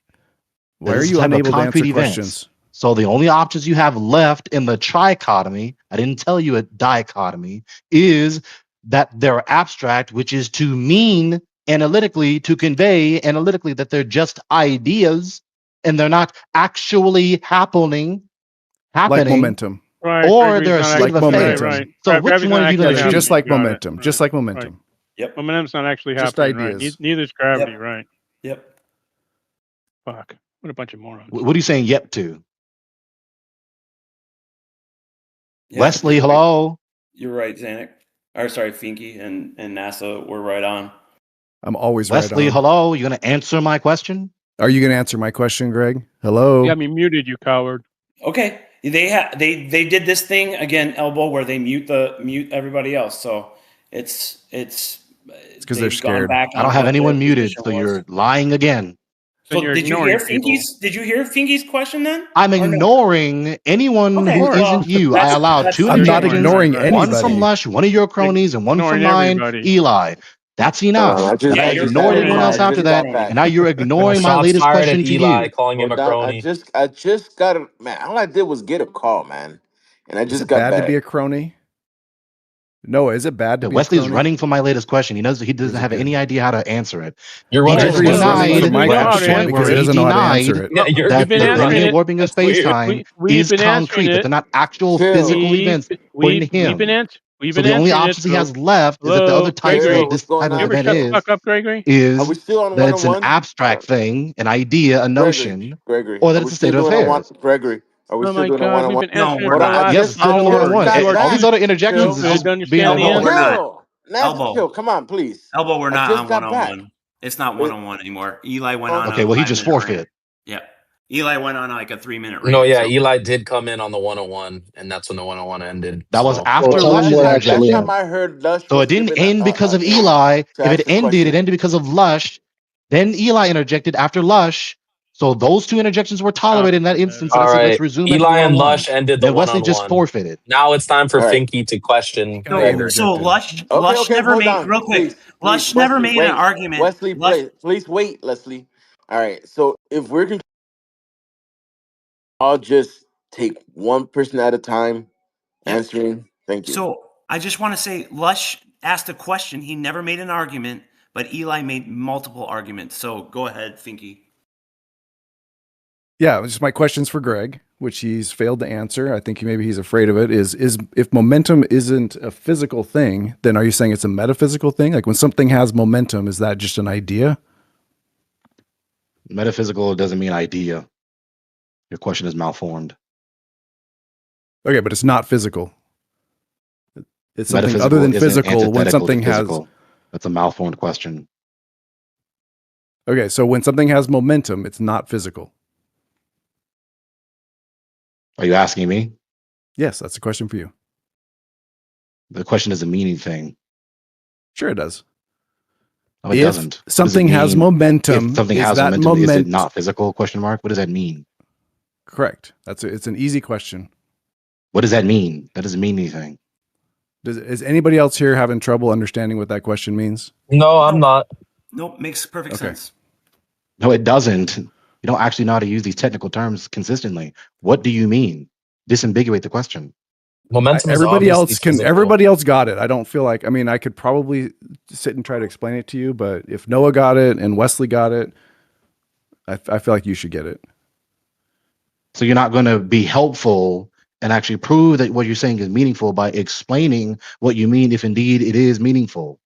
Why This are is a you type of unable to concrete answer events. questions? So the only options you have left in the trichotomy, I didn't tell you a dichotomy, is that they're abstract, which is to mean analytically, to convey analytically that they're just ideas and they're not actually happening, Like momentum. Right, or Gregory's they're a not state of like actually, affairs. momentum. So which Gravity's one not are you actually going to Yeah, choose? just happening. like Got it. momentum. Right. Just like momentum. Yep. Momentum's not actually Just happening, ideas. right? Neither's gravity, Yep. right? Yep. Fuck. What a bunch of morons. What are you saying yep to? Yeah, Wesley, you're right. hello? You're right, Zanuck. Or sorry, Pfinky and NASA were right on. I'm always Wesley, right on. hello? You going to answer my question? Are you going to answer my question, Greg? Hello? You got me muted, you coward. Okay. They did this thing again, Elbow, where they mute everybody else. So it's because they're they've gone scared. back I don't on have what their anyone muted, position so was. you're lying again. So did you hear Pfinky's question then? I'm ignoring anyone who isn't you. I allowed two I'm not interjections, ignoring one anybody. from Lush, one of your cronies, and one from mine, Eli. That's enough. And I ignored everyone else after that. And now you're ignoring my Shots latest fired question at to Eli, you. calling him a crony. I just got a man. All I did was get a call, man, and I Is just it got bad back. to be a crony? Noah, is it bad to be Wesley a is crony? running from my latest question. He doesn't Is it have good? any idea how to answer it. You're He running just from Gregory's running denied to my we're at the question point because where he he doesn't know how to answer denied it. Yeah, you're that been the answering bending it. and warping of That's weird. space-time We've is been answering concrete, that it. they're not actual Chill, physical events, according to We've been him. So the only answering it. options he So, has left is that the hello, other types of Gregory. what chill. this What's going type of You on, ever event shut the chill? fuck up, Gregory? Are is we still on that it's an 101? abstract thing, an idea, a notion, Gregory, or that are it's we a still state of doing on one? affairs. Gregory, are we Oh still my doing a God, we've one-on-one? been No, answering it we're Hold for the on, I not. last Yes, it's just still doing the just one-on-one. hour. got You are All these back. other interjections you is just don't being understand the Elbow, we're annoying. answer. not. Chill, Nasty, Elbow, chill. Come on, please. Elbow, we're I not just on got back. 101. It's not 101 anymore. Eli went on Okay, a well, he just 5-minute rant. forfeit. Yeah. Eli went on like a 3-minute rant. No, yeah, So Eli did come in on the 101, and that's when the 101 ended. That was So Well, after tell him Lush's what Last actually time interjection. I heard Lush So was it didn't given end because of in Eli. to If ask it his ended, it question. ended because of Lush. Then Eli interjected after Lush. So those two interjections were tolerated in that instance. And I all said, let's right, resume at the Eli and one-on-one. Lush ended the Then Wesley just one-on-one. forfeited. Now it's time for All right. Pfinky to question Guy so Gregory. so interjected. Lush Okay, never hold made on. real quick. Please, Lush never Wesley, made an wait. argument. Wesley, Lush please wait, Leslie. All right. So if we're going I'll just take one person at a time Yep. answering. Thank you. So I just want to say Lush asked a question. He never made an argument, but Eli made multiple arguments. So go ahead, Pfinky. Yeah, just my questions for Greg, which he's failed to answer. I think maybe he's afraid of it. Is if momentum isn't a physical thing, then are you saying it's a metaphysical thing? Like when something has momentum, is that just an idea? Metaphysical doesn't mean idea. Your question is malformed. Okay, but it's not physical. It's something Metaphysical other than isn't physical when antithetical something to has. physical. That's a malformed question. Okay, so when something has momentum, it's not physical. Are you asking me? Yes, that's a question for you. The question is a meaning thing. Sure, it does. No, it If doesn't. What does it something has mean? momentum, If something is has that momentum, is it not physical? Question mark. What does that mean? Correct. It's an easy question. What does that mean? That doesn't mean anything. Is anybody else here having trouble understanding what that question means? No, I'm not. Nope, makes perfect sense. No, it doesn't. You don't actually know how to use these technical terms consistently. What do you mean? Disambiguate the question. Momentum is Everybody obviously else can. physical. Everybody else got it. I don't feel like. I mean, I could probably sit and try to explain it to you, but if Noah got it and Wesley got it, I feel like you should get it. So you're not going to be helpful and actually prove that what you're saying is meaningful by explaining what you mean, if indeed it is meaningful.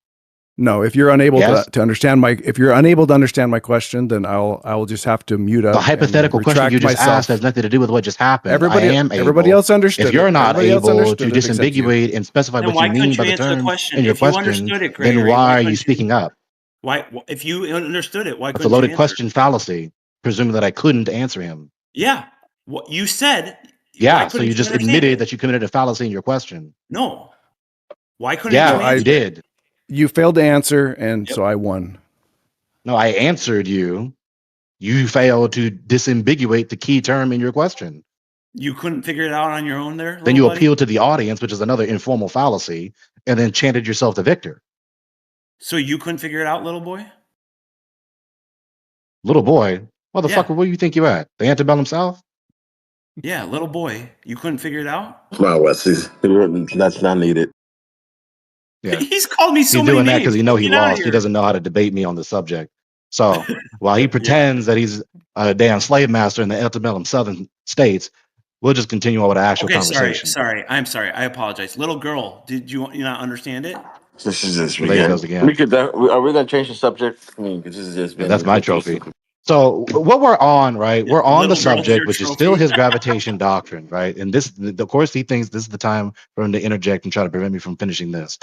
No, if you're unable Yes? to understand if you're unable to understand my question, then I will just have to mute up. The hypothetical and question you just myself. asked has nothing to do with what just happened. Everybody else understood. If you're not able to except you. disambiguate and specify Then what why you couldn't mean by you the answer the terms question? in your If you question, understood it, then Gregory, why are couldn't you speaking up? Why, if you understood it, why That's a couldn't you loaded answer? question fallacy, presuming that I couldn't answer him. Yeah. What you said. Yeah, Why so couldn't you you just understand admitted it? that you committed a fallacy in your question. No. Why couldn't Yeah, you answer you did. You failed to answer, and so I won. No, I answered you. You failed to disambiguate the key term in your question. You couldn't figure it out on your own there? Then you buddy? appealed to the audience, which is another informal fallacy, and then chanted yourself the victor. So you couldn't figure it out, little boy? Little boy? Motherfucker, where do you think you're at? The antebellum South? Yeah, little boy. You couldn't figure it out? No, Wesley, that's not needed. Yeah. He's called me so He's many doing that names. because he know he Get outta lost. He here. doesn't know how to debate me on the subject. So while he pretends that he's a damn slave master in the antebellum Southern states, we'll just continue on with the actual conversation. Sorry. I'm sorry. I apologize. Little girl, did you not understand it? This is just Well, there he goes again. Are we gonna change the subject? I mean, this is just That's my trophy. So what we're on, right? We're on the Little girl's subject, your which is trophy. still his gravitation doctrine, right? And this, of course, he thinks this is the time for him to interject and try to prevent me from finishing this.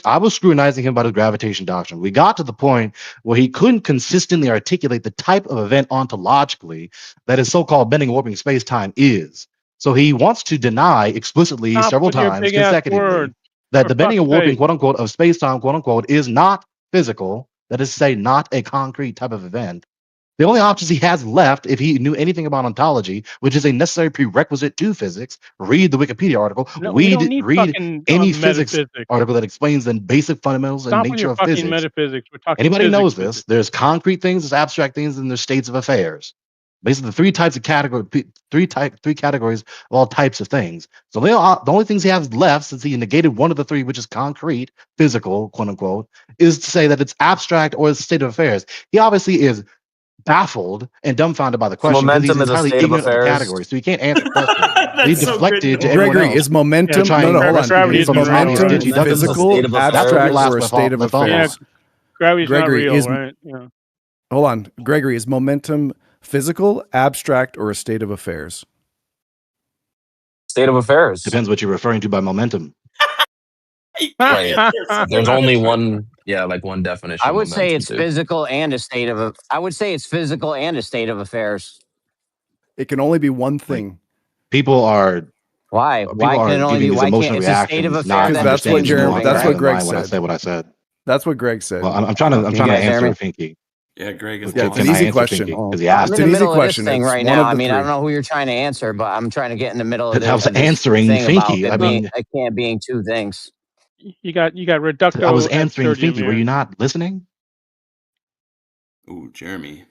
I was scrutinizing him about his gravitation doctrine. We got to the point where he couldn't consistently articulate the type of event ontologically that his so-called bending and warping space-time is. So he wants to deny explicitly several times consecutively that the bending and warping, quote unquote, of space-time, quote unquote, is not physical. That is to say, not a concrete type of event. The only options he has left, if he knew anything about ontology, which is a necessary prerequisite to physics, read the Wikipedia article, No, we don't need read fucking any physics metaphysics. article that explains the basic fundamentals and Stop with nature your of fucking physics. metaphysics. We're talking Anybody physics. knows this. There's concrete things, there's abstract things, and there's states of affairs. Basically, three categories of all types of things. So the only things he has left, since he negated one of the three, which is concrete, physical, quote unquote, is to say that it's abstract or it's a state of affairs. He obviously is baffled and dumbfounded by the question because he's Momentum is a entirely state of ignorant of the affairs. category, so he can't answer the question. That's He so deflected good. to everyone Gregory, else. is momentum? to try No, and no, hold rescue on. him Gravity's Is from his not real, obvious right? momentum ditch. He doesn't physical, State of affairs. abstract, last or a with state of all- Yeah, affairs? gravity's Gregory, not real, is right? Yeah. hold on. Gregory, is momentum physical, abstract, or a state of affairs? State of affairs. Depends what you're referring to by momentum. Right. There's only one, like one definition. I of would say momentum, it's too. physical and a state of. I would say it's physical and a state of affairs. It can only be one thing. People are Why? people Why can are it only giving be? these Why can't emotional it's a state of reactions, affair not Because that that's what understanding keeps the Jeremy. moving, nuance I That's have what in right? Greg mind when I said. say what I said. That's what Greg said. Well, I'm trying to You guys hear answer me? Finky. Yeah, Greg is Yeah, it's an Can I easy answer question. Finky? Because he I'm asked It's in an the it. easy middle of this question. thing It's right one now. of I the mean, I three. don't know who you're trying to answer, but I'm trying to get in the middle of I this was this answering thing about Finky. it I being mean, it can't being two things. You got I was reducto ad answering absurdum Finky. Were here. you not listening? Ooh, Jeremy.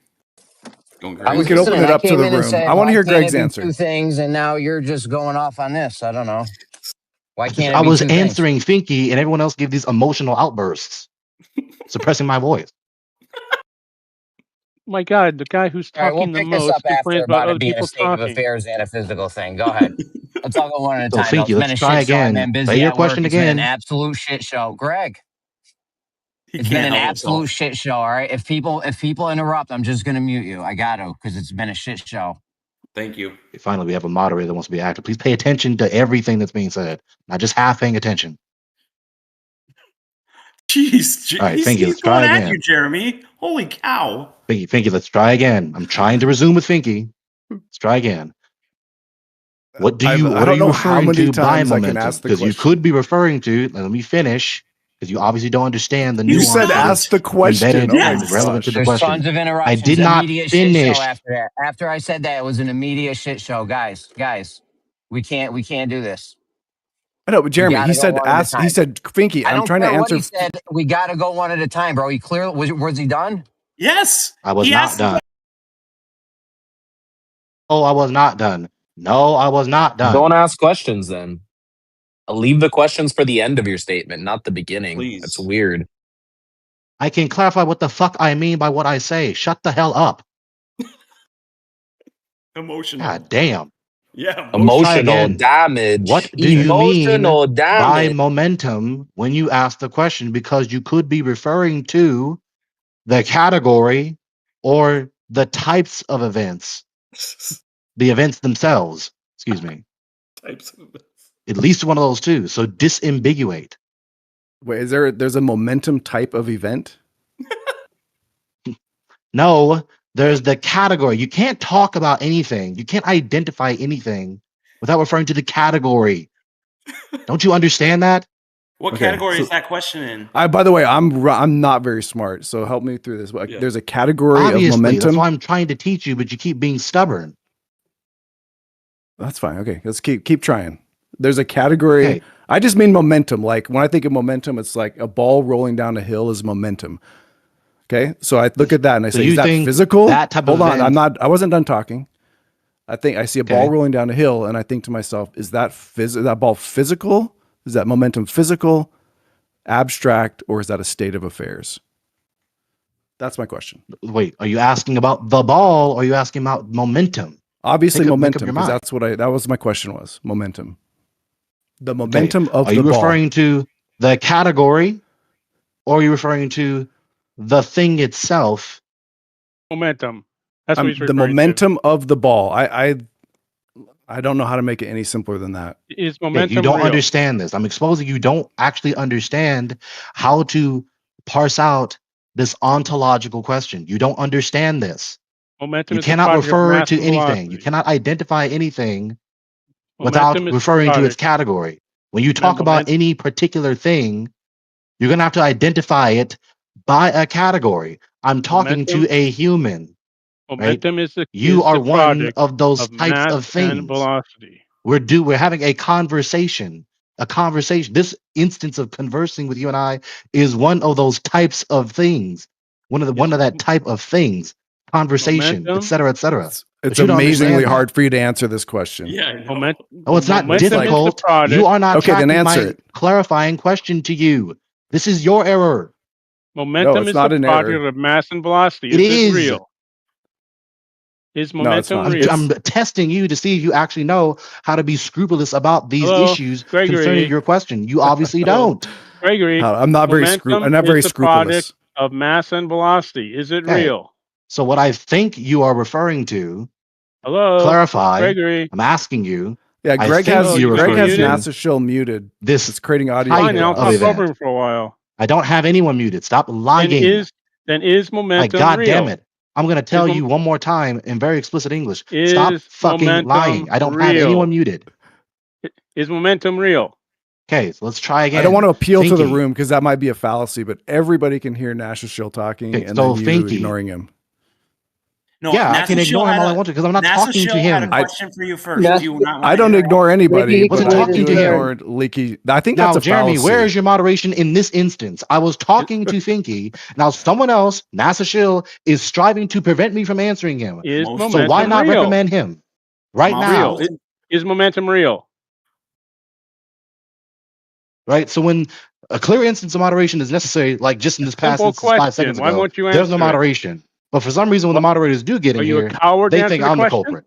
Going I We was could crazy. open listening. it I up to came the in and room. said, I want to "Why hear can't Greg's it be answer. two things?" And now you're just going off on this. I don't know. Why can't I it be was two things? answering Finky, and everyone else gave these emotional outbursts, suppressing my voice. My God, the guy who's All right, we'll talking the pick this up most after complains about about it other being a people state of talking. affairs and a physical thing. Go ahead. Let's all go one at a So time. Though Finky, it's been let's a try shit show. I've again. been Say busy your at work. question It's been an again. absolute shit show. Greg, He it's been can't an help absolute himself. shit show. All right. If people interrupt, I'm just gonna mute you. I got to because it's been a shit show. Thank you. Finally, we have a moderator that wants to be active. Please pay attention to everything that's being said, not just half paying attention. Jeez, All right, he's Finky, let's try going at you, again. Jeremy. Holy cow. Finky, let's try again. I'm trying to resume with Finky. Let's try again. What I are don't you know how referring many to by times I can momentum? ask the Because you question. could be referring to, let me finish, because you obviously don't understand the You He's said nuance that not. is ask the question. embedded Oh my and Yes. relevant to the gosh. There's question. tons of I interruptions. did not Immediate shit show finish. after that. After I said that, it was an immediate shit show, guys. We can't do this. I know, but We Jeremy, he gotta go said one at a ask. He time. said Finky. I I'm don't trying to care what answer. he said. We gotta go one at a time, bro. He clearly was he done? Yes. I was He not asked done. Oh, I was not done. No, I was not done. Don't ask questions then. Leave the questions for the end of your statement, not the beginning. Please. That's weird. I can clarify what the fuck I mean by what I say. Shut the hell up. emotional. God damn. Yeah. Emotional again. damage. What do you Emotional mean by damage. momentum when you ask the question? Because you could be referring to the category or the types of events, the events themselves. Excuse me. Types of events. At least one of those two. So disambiguate. Wait, there's a momentum type of event? No, there's the category. You can't talk about anything. You can't identify anything without referring to the category. Don't you understand that? What Okay, category so- is that question in? By the way, I'm not very smart, so help me through this. Yeah. There's a category Obviously, of momentum. that's why I'm trying to teach you, but you keep being stubborn. That's fine. Okay, let's keep trying. There's a category. Okay. I just mean momentum. Like when I think of momentum, it's like a ball rolling down a hill is momentum. Okay, so I look at that and I So say, you is that think physical? that type of Hold on, event- I wasn't done talking. I think I see a ball Okay. rolling down a hill, and I think to myself, is that ball physical? Is that momentum physical, abstract, or is that a state of affairs? That's my question. Wait, are you asking about the ball or are you asking about momentum? Obviously, Make up momentum, your because mind. that was my question was momentum. The momentum of Are the you ball. referring to the category or are you referring to the thing itself? Momentum. That's what he's The referring momentum of the ball. I don't know how to make it any simpler than that. to. Is Okay, momentum you don't real? understand this. I'm exposing you don't actually understand how to parse out this ontological question. You don't understand this. Momentum You is a cannot product of refer mass to and anything. You velocity. cannot identify anything without Momentum is a referring to its product. category. When you Man, talk about any particular thing, you're going to have to identify it by a category. I'm talking to Momentum? a human. Momentum is You are the one product of those of types mass of and things. velocity. We're having a conversation. A conversation. This instance of conversing with you and I is one of those types of things. One of that type of things. Conversation, Momentum. etc., etc. It's you don't amazingly understand that. hard for you to answer this question. Yeah, I know. Oh, it's not Momentum is the difficult. product. You are not Okay, then tracking answer my it. clarifying question to you. This is your error. Momentum it's is not the an product error. of mass and velocity. It Is it is. real? Is No, it's momentum not. real? I'm testing you to see if you actually know how to be scrupulous about these Hello, issues Gregory. concerning your question. You obviously Hello. don't. Gregory, I'm not very momentum I'm not very is the product scrupulous. of mass and velocity. Is it Okay. real? So what I think you are referring to, Hello, clarify. Gregory. I'm asking you. Yeah, I Greg think has you're Greg referring has to NASA Shill muted. this It's creating audio type Fine, then I'll of talk chaos. over event. him for a while. I don't have anyone muted. Stop lying. Then is Like, momentum God real? damn it. I'm going to tell you one more time in very explicit English. Stop Is fucking momentum lying. I don't have anyone real? muted. Is momentum real? Okay, so let's try again. I don't want to appeal to the Pfinky. room because that might be a fallacy, but everybody can hear NASA Shill talking Okay, and so then you Pfinky. ignoring him. No, Yeah, I NASA can Shill ignore him had all I a- want to because I'm not NASA talking to Shill had a him. question for you first. Do you not want I to don't interrupt? ignore anybody, Ricky, but wasn't I talking do to him. ignore Leaky. I think Now, that's a Jeremy, fallacy. where is your moderation in this instance? I was talking to Pfinky. Now, someone else, NASA Shill, is striving to prevent me from answering him. Is Most- So why momentum not real? reprimand him right Mouth now? real. Is momentum real? Right? So when a clear instance of moderation is necessary, like just in this past Simple instance 5 question. seconds Why ago, won't you there's no answer it? moderation. But for some reason, when the moderators do get in Are you a here, coward to they answer think the I'm the question? culprit.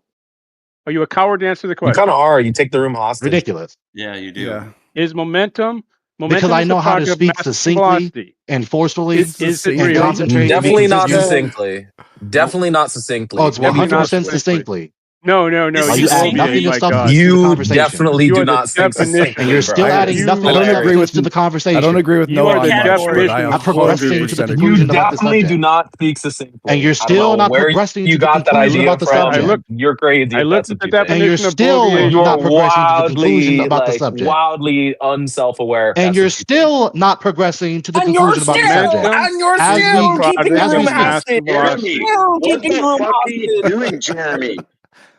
Are you a coward to answer the You question? kind of are. You take the room hostage. Ridiculous. Yeah, you do. Yeah. Is momentum Because I is know the how to product of speak mass and succinctly velocity. and forcefully Is it and real? concentrate and Definitely not confuse. succinctly. Definitely not succinctly. Oh, it's Maybe you 100% succinctly. succinctly. No. Is You add succinctly? nothing of My God. substance to the You conversation. definitely You do are the not think definition. And succinctly, you're bro. still I- adding you nothing I don't of are- agree substance with to the conversation. I don't agree with You are Noah the on much, but definition I am of I'm progressing bullshit. to the 100% agree You with conclusion you. about the definitely do subject. not speak succinctly. And you're I don't still know not where progressing you to the got that conclusion idea about the from. I subject. looked You're crazy. I If looked that's at what the you think. And you're definition of still bloviation. not You're progressing to the conclusion about the subject. wildly unself-aware. If And that's you're what you think. still not progressing to the And you're conclusion about the subject. Momentum As is the we keeping the product as we room of speak. mass hostage. and You're velocity. Jeremy, still what keeping the the room fuck are you hostage. doing, Jeremy?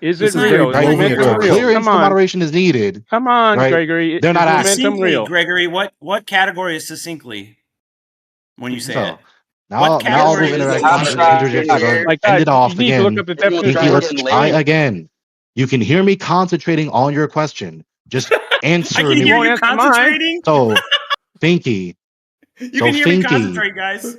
Is This it is very real? Is Right? blovy When a momentum attempt. real? clear Come instance of on. moderation is needed, Come on, right? Gregory. They're Is not acting. momentum Succinctly, real? Gregory. What category is succinctly when you say So it? now What all those category There's a Abstract. interjections are here. My God, ended you off need to look again. up the People definition Pinky, of let's driving try lame. again. You can hear me concentrating on your question. Just I answer can You hear me. won't you answer mine. concentrating. So, Pinky. You can hear me concentrate, guys.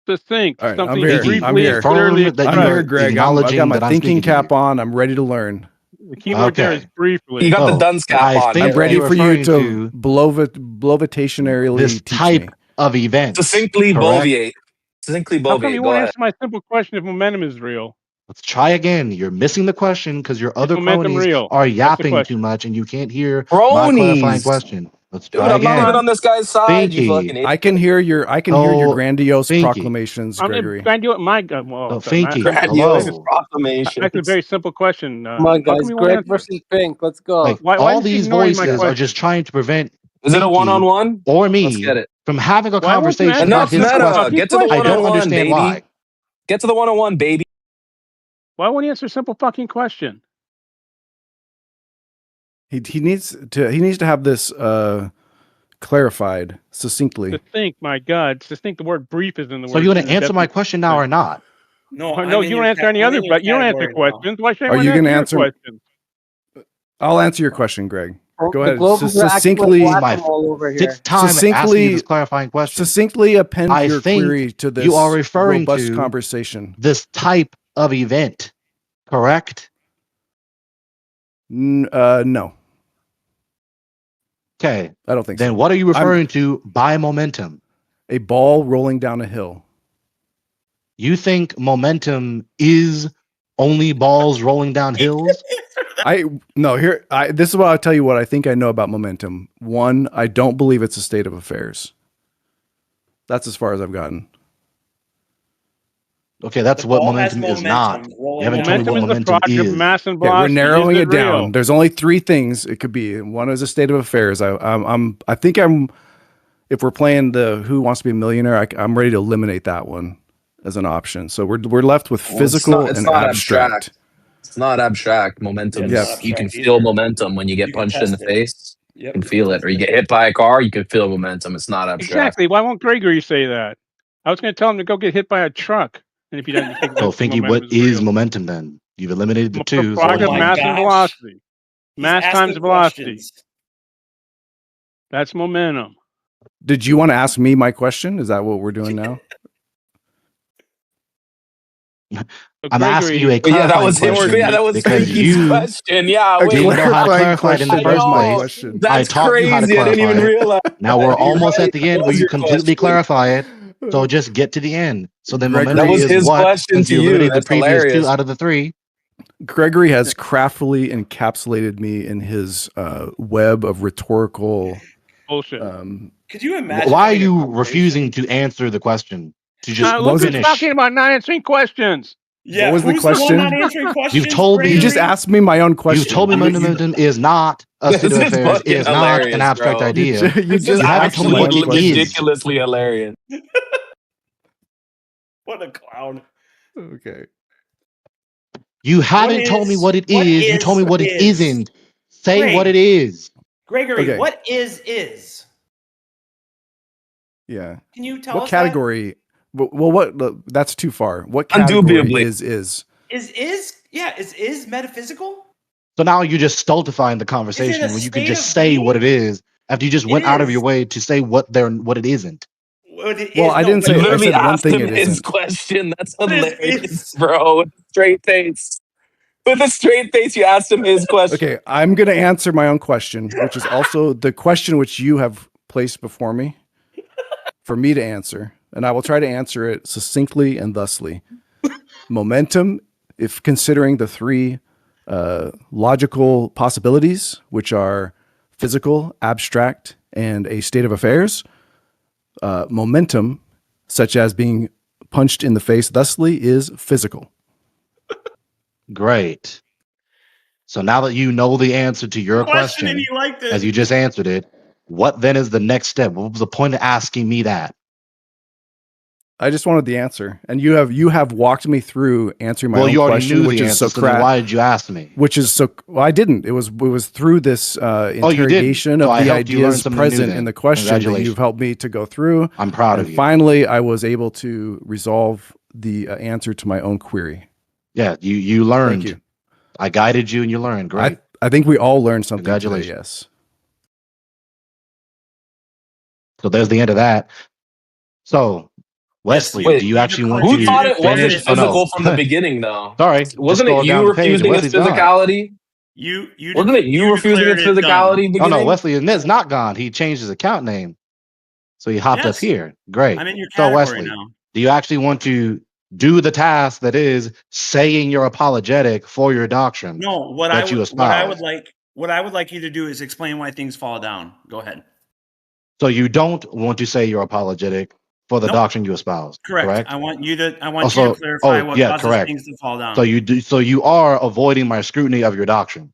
Succinct. All right, I'm Something here. Pinky, I'm briefly and here. clearly confirm that I'm you expressed. here, are Greg. I got acknowledging my that I'm thinking speaking to cap you. on. I'm ready to learn. The keyword there is Okay. You briefly. got the So, dunce cap I on. think I'm ready you're for you referring to to blovitationarily this teach me. type of event, Succinctly correct? boviate. Succinctly How come you boviate. Go won't ahead. answer my simple question if momentum is real? Let's try again. You're missing the question because your Is other momentum cronies real? are That's the yapping too question. much and you can't hear my clarifying Cronies. question. Let's Dude, try I'm not Come even again. on this guy's side, you Finky. fucking idiot. I can hear your So, grandiose Finky. proclamations, I'm Gregory. trying to do it. My God. Well, So, Finky. Grandiose Hello. that's a proclamations. very simple question. Come on, How come guys. you won't Greg answer? versus Pink. Let's go. Like, Why all is he these ignoring my voices are question? just trying to prevent Is it a Finky one-on-one? or Let's get me it. from having a Why won't you conversation answer about Enough a his simple meta. question. fucking Get to the I question? don't one-on-one, understand baby. why. Get to the one-on-one, baby. Why won't he answer a simple fucking question? He needs to have this clarified succinctly. Succinct, my God. Succinct, the word brief is in the So, word. you want in to the answer my definition. question now or not? No, No, you don't answer any I'm other, in your but you don't answer category now. questions. Why should I Are want you to going to answer your answer? questions? I'll answer your question, Greg. Go The ahead. Globals are acting like Succinctly, My whack-a-mole over here. sixth time asking you this clarifying question. succinctly append I your think query to you are this referring robust to conversation. this type of event, correct? No, Okay. I don't think Then so. what are you referring to by momentum? A ball rolling down a hill. You think momentum is only balls rolling down hills? This is what I'll tell you what I think I know about momentum. One, I don't believe it's a state of affairs. That's as far as I've gotten. Okay, that's what momentum is not. You haven't told me Momentum what is the momentum product of is. mass and Okay, velocity. we're narrowing Is it real? down. There's only three things it could be. One is a state of affairs. I think if we're playing the Who Wants to Be a Millionaire, I'm ready to eliminate that one. as an option. So we're left with Well, physical it's and not abstract. It's not abstract. Momentum Yeah, is you can feel momentum when you get You can punched in the test it. face. Yep, You can feel it. Or you get hit by a car, you can feel momentum. It's not abstract. Exactly. Why won't Gregory say that? I was going to tell him to go get hit by a truck, and if he doesn't think So, that Pfinky, momentum what is is real. momentum then? You've eliminated the two. So, what Product is of my mass momentum? and gosh. velocity. He's Mass times asking velocity. questions. That's momentum. Did you want to ask me my question? Is that what we're doing now? I'm asking you a Yeah, that clarifying was him. question Yeah, that was because Pfinky's you question. Yeah, A wait. didn't know how to clarifying clarify it in the question first was my place. question. I That's taught you how to crazy. I didn't even clarify it. realize. Now we're You're almost right. at the end That where was you your completely question. clarify it. So just get to the end. So then Gregory, momentum That was is his what? question Since to you you. eliminated the That's previous two hilarious. out of the three. Gregory has craftily encapsulated me in his web of rhetorical Bullshit. Could you imagine? Why are having a you conversation? refusing to answer the question? To just Look who's finish? talking about not answering questions. Yeah, What was the who's the one not question? answering questions? You've told me. You just asked me my own question. You've told me momentum is not a state This of is affairs, fucking is not an hilarious, abstract bro. idea. You This is just haven't asked told me one what it question. is. ridiculously hilarious. What a clown. Okay. You haven't told me what it is. You told me what it isn't. Say what it is. Gregory, Okay. what is? Yeah. Can you tell What us category? Well, what? That's too far. What category Indubitably. is? Is metaphysical? So now you're just stultifying the conversation when you could just say what it is after you just went out of your way to say what it isn't. Well, I didn't You say. I literally said one asked thing him it his isn't. question. That's hilarious, bro. With a straight face. With a straight face, you asked him his question. Okay, I'm going to answer my own question, which is also the question which you have placed before me for me to answer, and I will try to answer it succinctly and thusly. Momentum, if considering the three logical possibilities, which are physical, abstract, and a state of affairs, momentum, such as being punched in the face thusly, is physical. Great. So now that you know the answer to your question, as you just answered it, what then is the next step? What was the point of asking me that? I just wanted the answer, and you have walked me through answering my own you already question, knew which the is answer. So then why did you ask me? Which is so. Well, I didn't. It was through this interrogation So of I the helped you learn ideas something present new then. in the question that Congratulations. you've helped me to go through. I'm proud and of you. Finally, I was able to resolve the answer to my own query. Yeah, you learned. Thank you. I guided you, and you learned. Great. I think we all learned something today. Congratulations. Yes. So there's the end of that. So, Wesley, Wait, do you actually want who to thought it wasn't finish? physical from the beginning, though? Sorry, Wasn't it you refusing its physicality? Wasn't it you refusing its physicality? Oh no, Wesley is not gone. He changed his account name, so he hopped up here. Great. I'm in your So category Wesley, now. do you actually want to do the task that is saying you're apologetic for your doctrine? No, what I would like you to do is explain why things fall down. Go ahead. So you don't want to say you're apologetic for the doctrine you espouse, correct? I want you to clarify what causes things to fall down. So you are avoiding my scrutiny of your doctrine.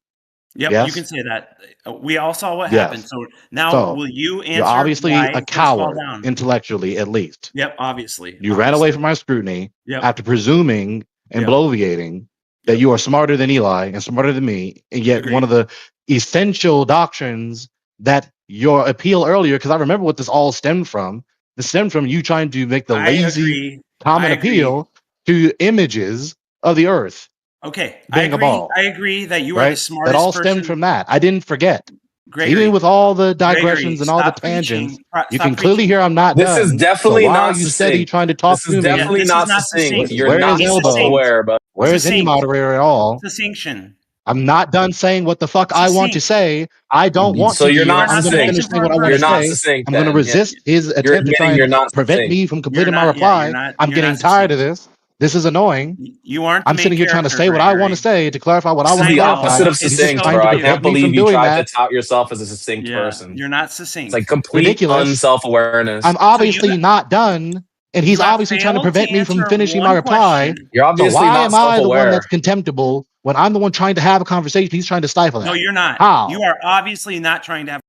Yep, yes? You can say that. We all saw what happened. So now will you answer? You're obviously why a things fall coward, down? intellectually at least. Yep, obviously. You ran away from my scrutiny after presuming and Yep. bloviating that you are smarter than Eli and smarter than me, and yet one of the essential doctrines that your appeal earlier, because I remember what this all stemmed from. This stemmed from you trying to make the lazy common appeal to images of the earth. Okay, being a ball. I agree that you are the smartest That all person. stemmed from that. I didn't forget. Gregory, Even with all the digressions Gregory, and all the stop tangents, preaching. you Stop can clearly preaching. hear I'm not This done. is definitely so why not are you steady succinct. trying to talk This is to me? definitely This not is not succinct. succinct. You're Where not is Elbow? self-aware, but Where is any moderator at all? Succinction. I'm not done saying what the fuck I want to say. I don't want so to you're be here. not I'm going to succinct. finish saying what I want You're to not say. succinct. I'm going to then. resist his You're attempt to try admitting you're and not prevent succinct. me from completing my reply. I'm getting tired of this. This is annoying. You aren't the I'm main sitting here trying to character, say what I Gregory. want to say to clarify what I This is want to the clarify. opposite of and he's just succinct, trying bro. to I prevent can't me believe from you doing tried that. to tout yourself as a succinct person. You're not succinct. It's like complete Ridiculous. unself-awareness. I'm obviously not done, and he's obviously trying to prevent me from finishing my reply. You're obviously so why not am I the one self-aware. that's contemptible when I'm the one trying to have a conversation? He's trying to stifle that. No, you're not. How? You are obviously not trying to have.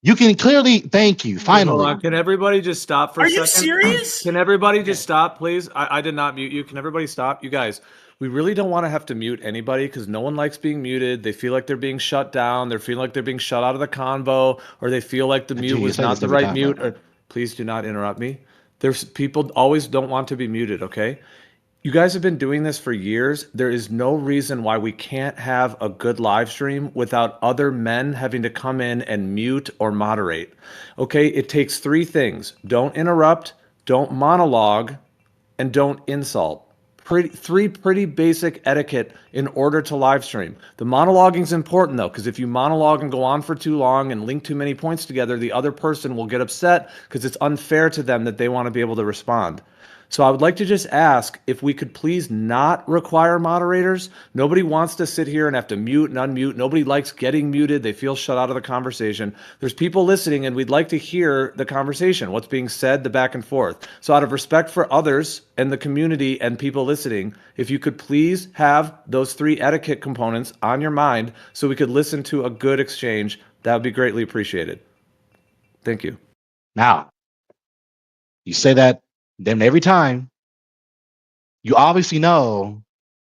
You can clearly thank you. Hold Finally. on. Can everybody just stop for a Are second? you serious? Can everybody just stop, please? I did not mute you. Can everybody stop? You guys, we really don't want to have to mute anybody because no one likes being muted. They feel like they're being shut down. They're feeling like they're being shut out of the convo, or they feel like the mute You was say not this the every right time, mute. bro. Or please do not interrupt me. There's people always don't want to be muted, okay? You guys have been doing this for years. There is no reason why we can't have a good live stream without other men having to come in and mute or moderate. Okay, it takes three things. Don't interrupt, don't monologue, and don't insult. Three pretty basic etiquette in order to live stream. The monologuing is important though, because if you monologue and go on for too long and link too many points together, the other person will get upset because it's unfair to them that they want to be able to respond. So I would like to just ask if we could please not require moderators. Nobody wants to sit here and have to mute and unmute. Nobody likes getting muted. They feel shut out of the conversation. There's people listening and we'd like to hear the conversation, what's being said, the back and forth. So out of respect for others and the community and people listening, if you could please have those three etiquette components on your mind so we could listen to a good exchange, that would be greatly appreciated. Thank you. Now, you say that then every time, you obviously know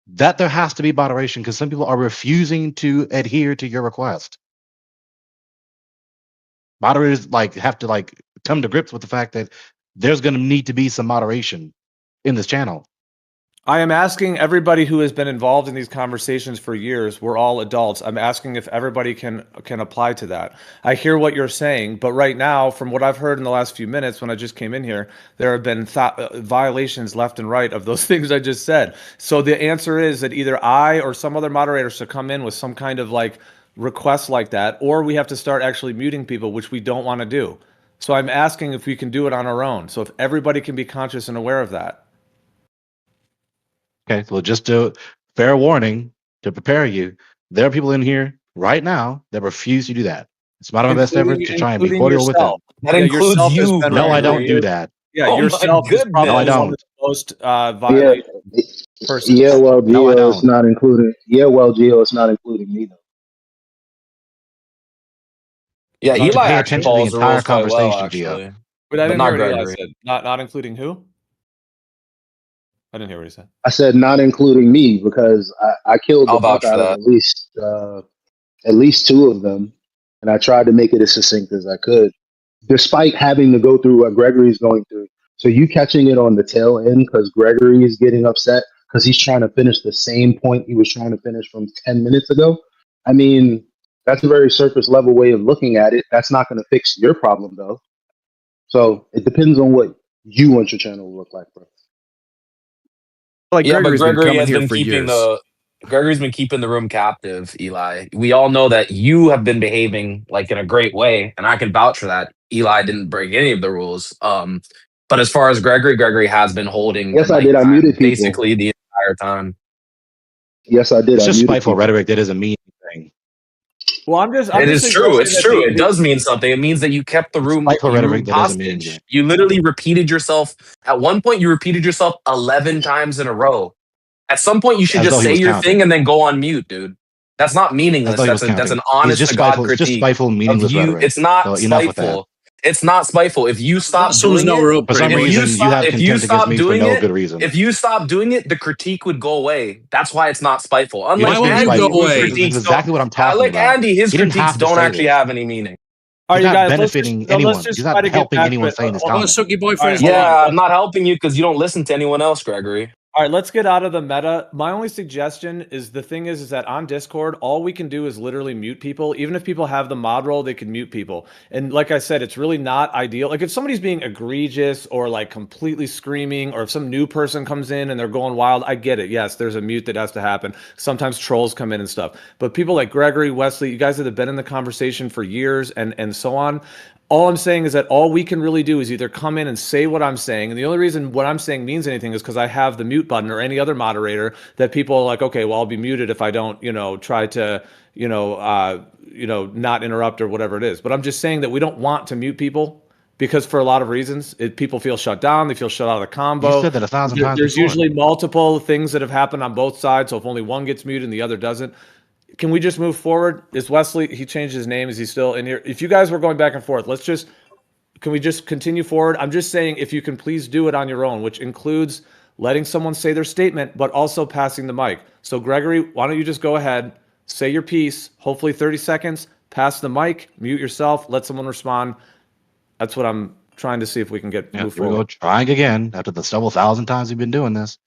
that there has to be moderation because some people are refusing to adhere to your request. Moderators have to come to grips with the fact that there's going to need to be some moderation in this channel. I am asking everybody who has been involved in these conversations for years, we're all adults. I'm asking if everybody can apply to that. I hear what you're saying, but right now, from what I've heard in the last few minutes when I just came in here, there have been violations left and right of those things I just said. So the answer is that either I or some other moderator should come in with some kind of request like that, or we have to start actually muting people, which we don't want to do. So I'm asking if we can do it on our own. So if everybody can be conscious and aware of that. Okay, so just to fair warning to prepare you, there are people in here right now that refuse to do that. It's not my best effort to try and be cordial with them. That includes yourself has you, been No, I don't Gregory. do that. Yeah, Oh my yourself is probably No, I goodness. one of don't. the most Yeah, violent persons. yeah. Well, No, I Gio, it's don't. not including. Yeah, well, Gio, it's not including me though. Yeah, You need to Eli pay actually attention to the follows the rules entire quite well, conversation, Gio. actually. But I But didn't not hear what Eli Gregory. said. Not including who? I didn't hear what he said. I said not including me because I killed the I'll fuck vouch for out of that. at least two of them, and I tried to make it as succinct as I could, despite having to go through what Gregory's going through. So you catching it on the tail end because Gregory is getting upset because he's trying to finish the same point he was trying to finish from 10 minutes ago. I mean, that's a very surface level way of looking at it. That's not going to fix your problem though. So it depends on what you want your channel to look like, bro. Like Yeah, but Gregory's been Gregory coming has here been for keeping years. Gregory's been keeping the room captive, Eli. We all know that you have been behaving in a great way, and I can vouch for that. Eli didn't break any of the rules. But as far as Gregory has been holding the Yes, I did. I nighttime muted people. basically the entire time. Yes, I did. It's I just muted spiteful people. rhetoric that doesn't mean anything. Well, I'm just It is true. suggesting It's that true. It does mean something. It means that you kept the It's room spiteful rhetoric that doesn't mean hostage. anything. You literally repeated yourself. At one point, you repeated yourself 11 times in a row. At some point, you should As though just he say was your thing counting. and then go on mute, dude. That's not As though meaningless. he was That's an counting. He's honest just to God spiteful. It's just critique spiteful, of meaningless you. rhetoric. It's not So enough with that. spiteful. It's not spiteful. If you stop This was doing no it, real For some pretty much. reason, you have if you contempt against stop me for doing no it, good reason. if you stop doing it, the critique would go away. That's why it's not spiteful. You're Unlike Why just being won't you Andy, go spiteful. whose This away? is critiques don't. exactly what I'm talking Like about. Andy, his He didn't critiques have to don't say actually this. have any meaning. All He's right, you not guys, benefiting let's anyone. just He's try not to get helping back to anyone it. saying this Oh, comment. so your All boyfriend's right, hold on. Yeah, I'm not helping you because you don't listen to anyone else, Gregory. All right, let's get out of the meta. My only suggestion is the thing is that on Discord, all we can do is literally mute people. Even if people have the mod role, they can mute people. And like I said, it's really not ideal. Like if somebody's being egregious or completely screaming, or if some new person comes in and they're going wild, I get it. Yes, there's a mute that has to happen. Sometimes trolls come in and stuff. But people like Gregory, Wesley, you guys that have been in the conversation for years and so on. All I'm saying is that all we can really do is either come in and say what I'm saying. And the only reason what I'm saying means anything is because I have the mute button, or any other moderator that people are like, okay, well, I'll be muted if I don't, try to, not interrupt or whatever it is. But I'm just saying that we don't want to mute people because for a lot of reasons, people feel shut down. They feel shut out of the You combo. said that 1,000 times There's before. usually multiple things that have happened on both sides. So if only one gets muted and the other doesn't, can we just move forward? Is Wesley, he changed his name, is he still in here? If you guys were going back and forth, can we just continue forward? I'm just saying if you can please do it on your own, which includes letting someone say their statement, but also passing the mic. So Gregory, why don't you just go ahead, say your piece, hopefully 30 seconds, pass the mic, mute yourself, let someone respond. That's what I'm trying to see if we can move Here we forward. go, trying again after the several thousand times we've been doing this.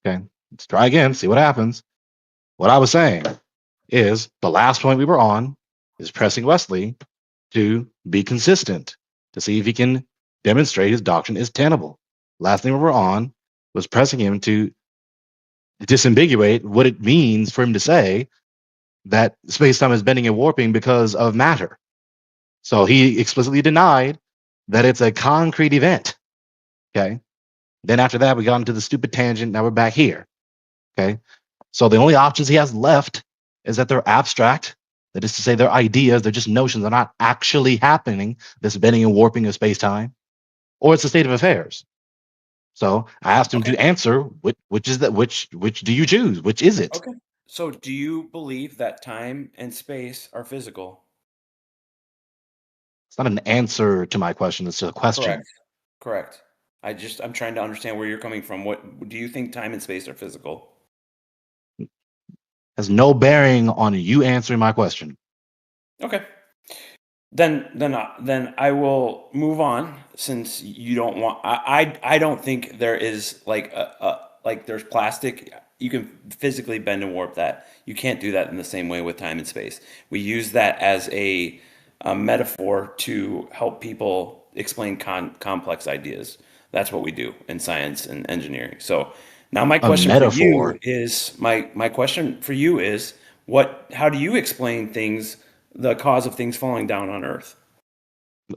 Okay, let's try again, see what happens. What I was saying is the last point we were on is pressing Wesley to be consistent, to see if he can demonstrate his doctrine is tenable. Last thing we were on was pressing him to disambiguate what it means for him to say that space-time is bending and warping because of matter. So he explicitly denied that it's a concrete event. Okay. Then after that, we got into the stupid tangent. Now we're back here. Okay. So the only options he has left is that they're abstract. That is to say, they're ideas. They're just notions. They're not actually happening. This bending and warping of space-time, or it's a state of affairs. So I asked him to answer which is that which do you choose? Which is it? Okay. So do you believe that time and space are physical? It's not an answer to my question. It's a question. Correct. I'm trying to understand where you're coming from. What do you think time and space are physical? Has no bearing on you answering my question. Okay. Then I will move on, since you don't want. I don't think there is like there's plastic. You can physically bend and warp that. You can't do that in the same way with time and space. We use that as a metaphor to help people explain complex ideas. That's what we do in science and engineering. So now my question for you is my question for you is how do you explain things, the cause of things falling down on Earth?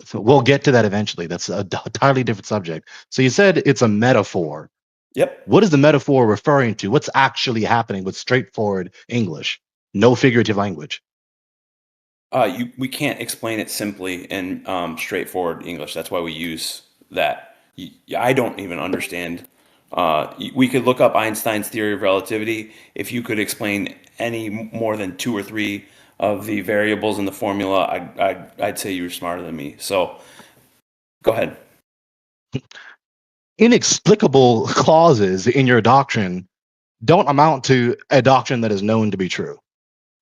So we'll get to that eventually. That's a entirely different subject. So you said it's a metaphor. Yep. What is the metaphor referring to? What's actually happening with straightforward English? No figurative language. We can't explain it simply in straightforward English. That's why we use that. I don't even understand. We could look up Einstein's theory of relativity. If you could explain any more than 2 or 3 of the variables in the formula, I'd say you were smarter than me. So, go ahead. Inexplicable clauses in your doctrine don't amount to a doctrine that is known to be true.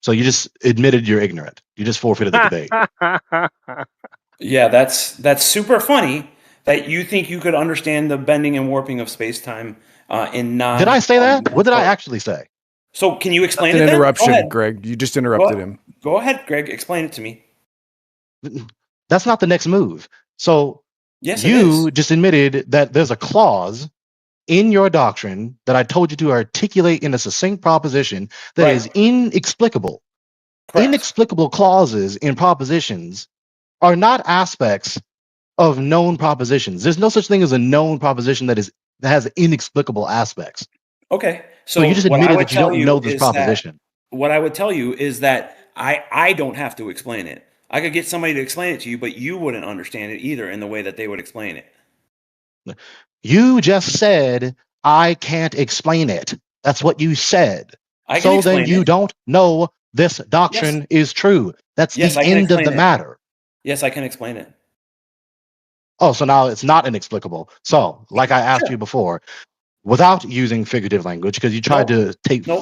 So you just admitted you're ignorant. You just forfeited the debate. Yeah, that's super funny that you think you could understand the bending and warping of space-time in non. Did I say that? What did I actually say? So can you explain That's it? an interruption, Go ahead. Greg. You just interrupted him. Go ahead, Greg. Explain it to me. That's not the next move. So yes, you just admitted that there's a clause in your doctrine that I told you to articulate in a succinct proposition that is inexplicable. Correct. Inexplicable clauses in propositions are not aspects of known propositions. There's no such thing as a known proposition that has inexplicable aspects. Okay. So you just admitted that you don't know this proposition. What I would tell you is that I don't have to explain it. I could get somebody to explain it to you, but you wouldn't understand it either in the way that they would explain it. You just said, I can't explain it. That's what you said. So then you don't know this doctrine is true. That's the end of the matter. Yes, I can explain it. Oh, so now it's not inexplicable. So, like I asked you before, without using figurative language, because you tried to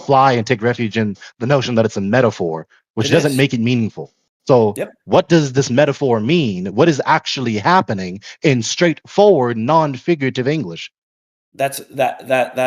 fly and take refuge in the notion that it's a metaphor, which doesn't make it meaningful. So what does this metaphor mean? What is actually happening in straightforward, non-figurative English? That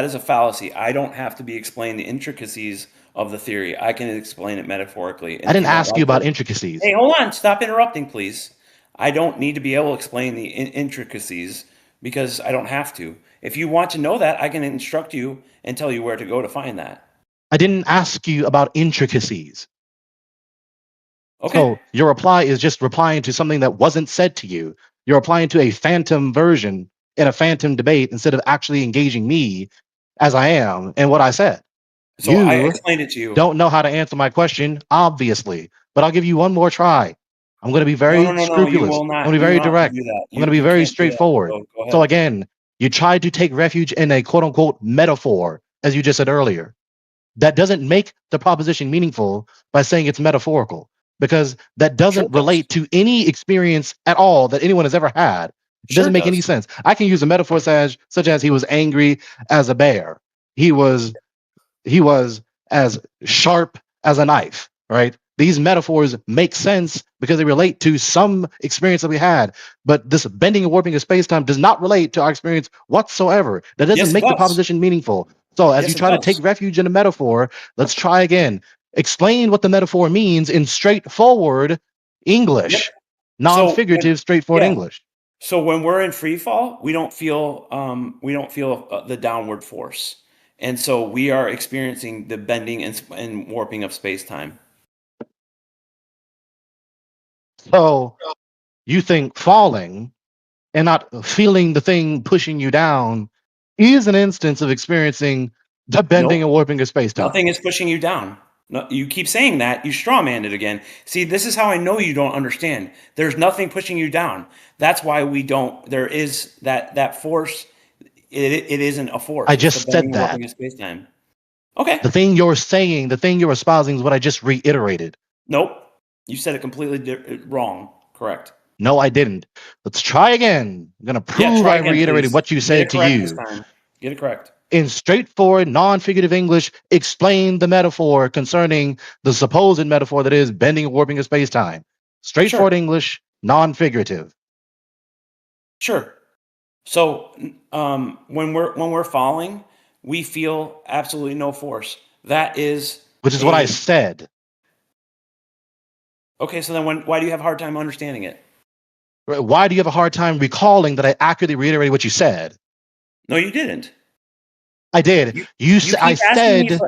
is a fallacy. I don't have to be explained the intricacies of the theory. I can explain it metaphorically. I didn't ask you about intricacies. Hey, hold on. Stop interrupting, please. I don't need to be able to explain the intricacies because I don't have to. If you want to know that, I can instruct you and tell you where to go to find that. I didn't ask you about intricacies. Okay. So your reply is just replying to something that wasn't said to you. You're replying to a phantom version in a phantom debate instead of actually engaging me as I am and what I said. So I explained it to you. Don't know how to answer my question, obviously, but I'll give you one more try. I'm going to be very scrupulous. You will not. I'm going to be very direct. I'm going to be very straightforward. So again, you tried to take refuge in a quote unquote metaphor, as you just said earlier. that doesn't make the proposition meaningful by saying it's metaphorical, because that doesn't relate to any experience at all that anyone has ever had. It doesn't make any sense. I can use a metaphor such as he was angry as a bear. He was as sharp as a knife, right? These metaphors make sense because they relate to some experience that we had, but this bending and warping of space-time does not relate to our experience whatsoever. That doesn't Yes, it make the does. proposition meaningful. So as Yes, you it try to does. take refuge in a metaphor, let's try again. Explain what the metaphor means in straightforward English, non-figurative, straightforward English. So when we're in free fall, we don't feel the downward force, and so we are experiencing the bending and warping of space time. So you think falling and not feeling the thing pushing you down is an instance of experiencing the bending and warping of space-time. Nothing is pushing you down. No, you keep saying that. You strawmanned it again. See, this is how I know you don't understand. There's nothing pushing you down. That's why we don't. There is that force. It isn't a force. I It's just the said bending that. warping of space-time. Okay. The thing you're saying, the thing you're espousing is what I just reiterated. Nope. You said it completely wrong. Correct. No, I didn't. Let's try again. I'm going to prove try I again, reiterated please. what you Get said it to correct you. this time. Get it correct. In straightforward, non-figurative English, explain the metaphor concerning the supposed metaphor that is bending and warping of space-time. Straightforward English, non-figurative. Sure. So when we're falling, we feel absolutely no force. That is, which is what I said. Okay, so then why do you have a hard time understanding it? Why do you have a hard time recalling that I accurately reiterated what you said? No, you didn't. I did. I said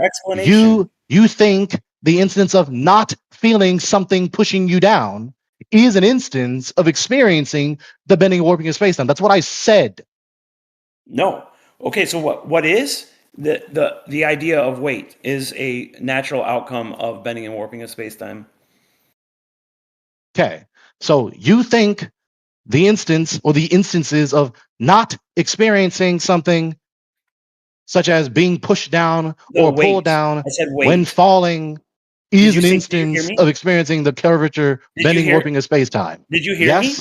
you think the instance of not feeling something pushing you down is an instance of experiencing the bending and warping of space-time. That's what I said. No. Okay, so what is the idea of weight is a natural outcome of bending and warping of space-time. Okay. So you think the instance or the instances of not experiencing something such as being pushed down or pulled down when falling is an instance of experiencing the curvature, bending, warping of space-time. Did you hear me?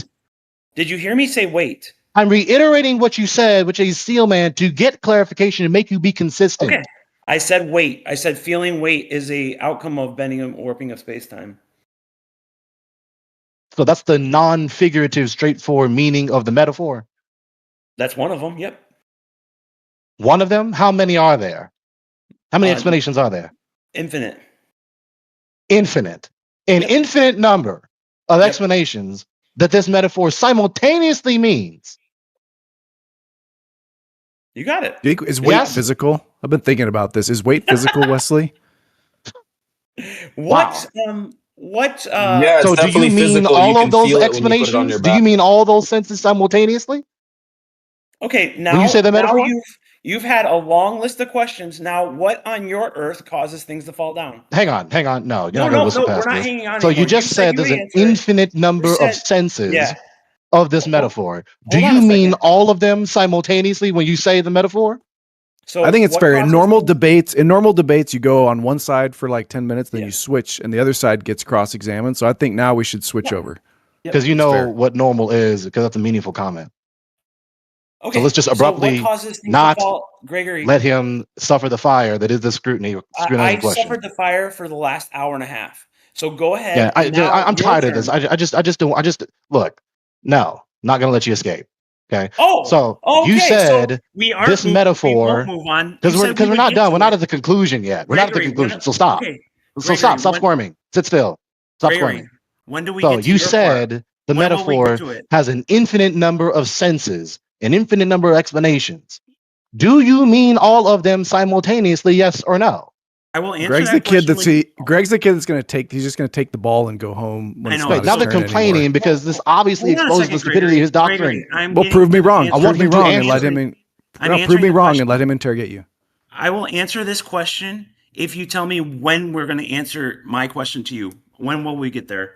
Did you hear me say wait? I'm reiterating what you said, which is Steel Man, to get clarification and make you be consistent. Okay. I said wait. I said feeling weight is a outcome of bending and warping of space-time. So that's the non-figurative, straightforward meaning of the metaphor. That's one of them. Yep. One of them? How many are there? How many explanations are there? Infinite. Infinite. An infinite number of explanations that this metaphor simultaneously means. You got it. Is weight physical? I've been thinking about this. Is weight physical, Wesley? What? Wow. Yeah, so do you mean all of those explanations? Do you mean all those senses simultaneously? Okay, now when you say the metaphor, you've had a long list of questions. Now, what on your earth causes things to fall down? Hang on. No, you're not going to whistle past we're not this. hanging on So anymore. you just said there's an infinite number of senses of this metaphor. Do you mean all of them simultaneously when you say the metaphor? So I think it's fair. In normal debates, you go on one side for like 10 minutes, then you switch, and the other side gets cross-examined. So I think now we should switch over. Because you know what normal is, because that's a meaningful comment. Okay, so let's just abruptly not Gregory, let him suffer the fire that is the scrutiny. I suffered the fire for the last hour and a half. So go ahead. Yeah, I'm tired of this. I just don't. Look. No, not gonna let you escape. Okay. So you said this metaphor because we're not done. We're not at the conclusion yet. We're not at the conclusion. So stop. So stop squirming. Sit still. Stop squirming. When do we? So you said the metaphor has an infinite number of senses, an infinite number of explanations. Do you mean all of them simultaneously? Yes or no? I will answer. Greg's the kid that's going to take. He's just going to take the ball and go home. When it's not now they're complaining anymore. because this obviously exposes the stupidity of his doctrine. Well, prove me wrong. I want me wrong and let him in. Prove me wrong and let him interrogate you. I will answer this question if you tell me when we're going to answer my question to you. When will we get there?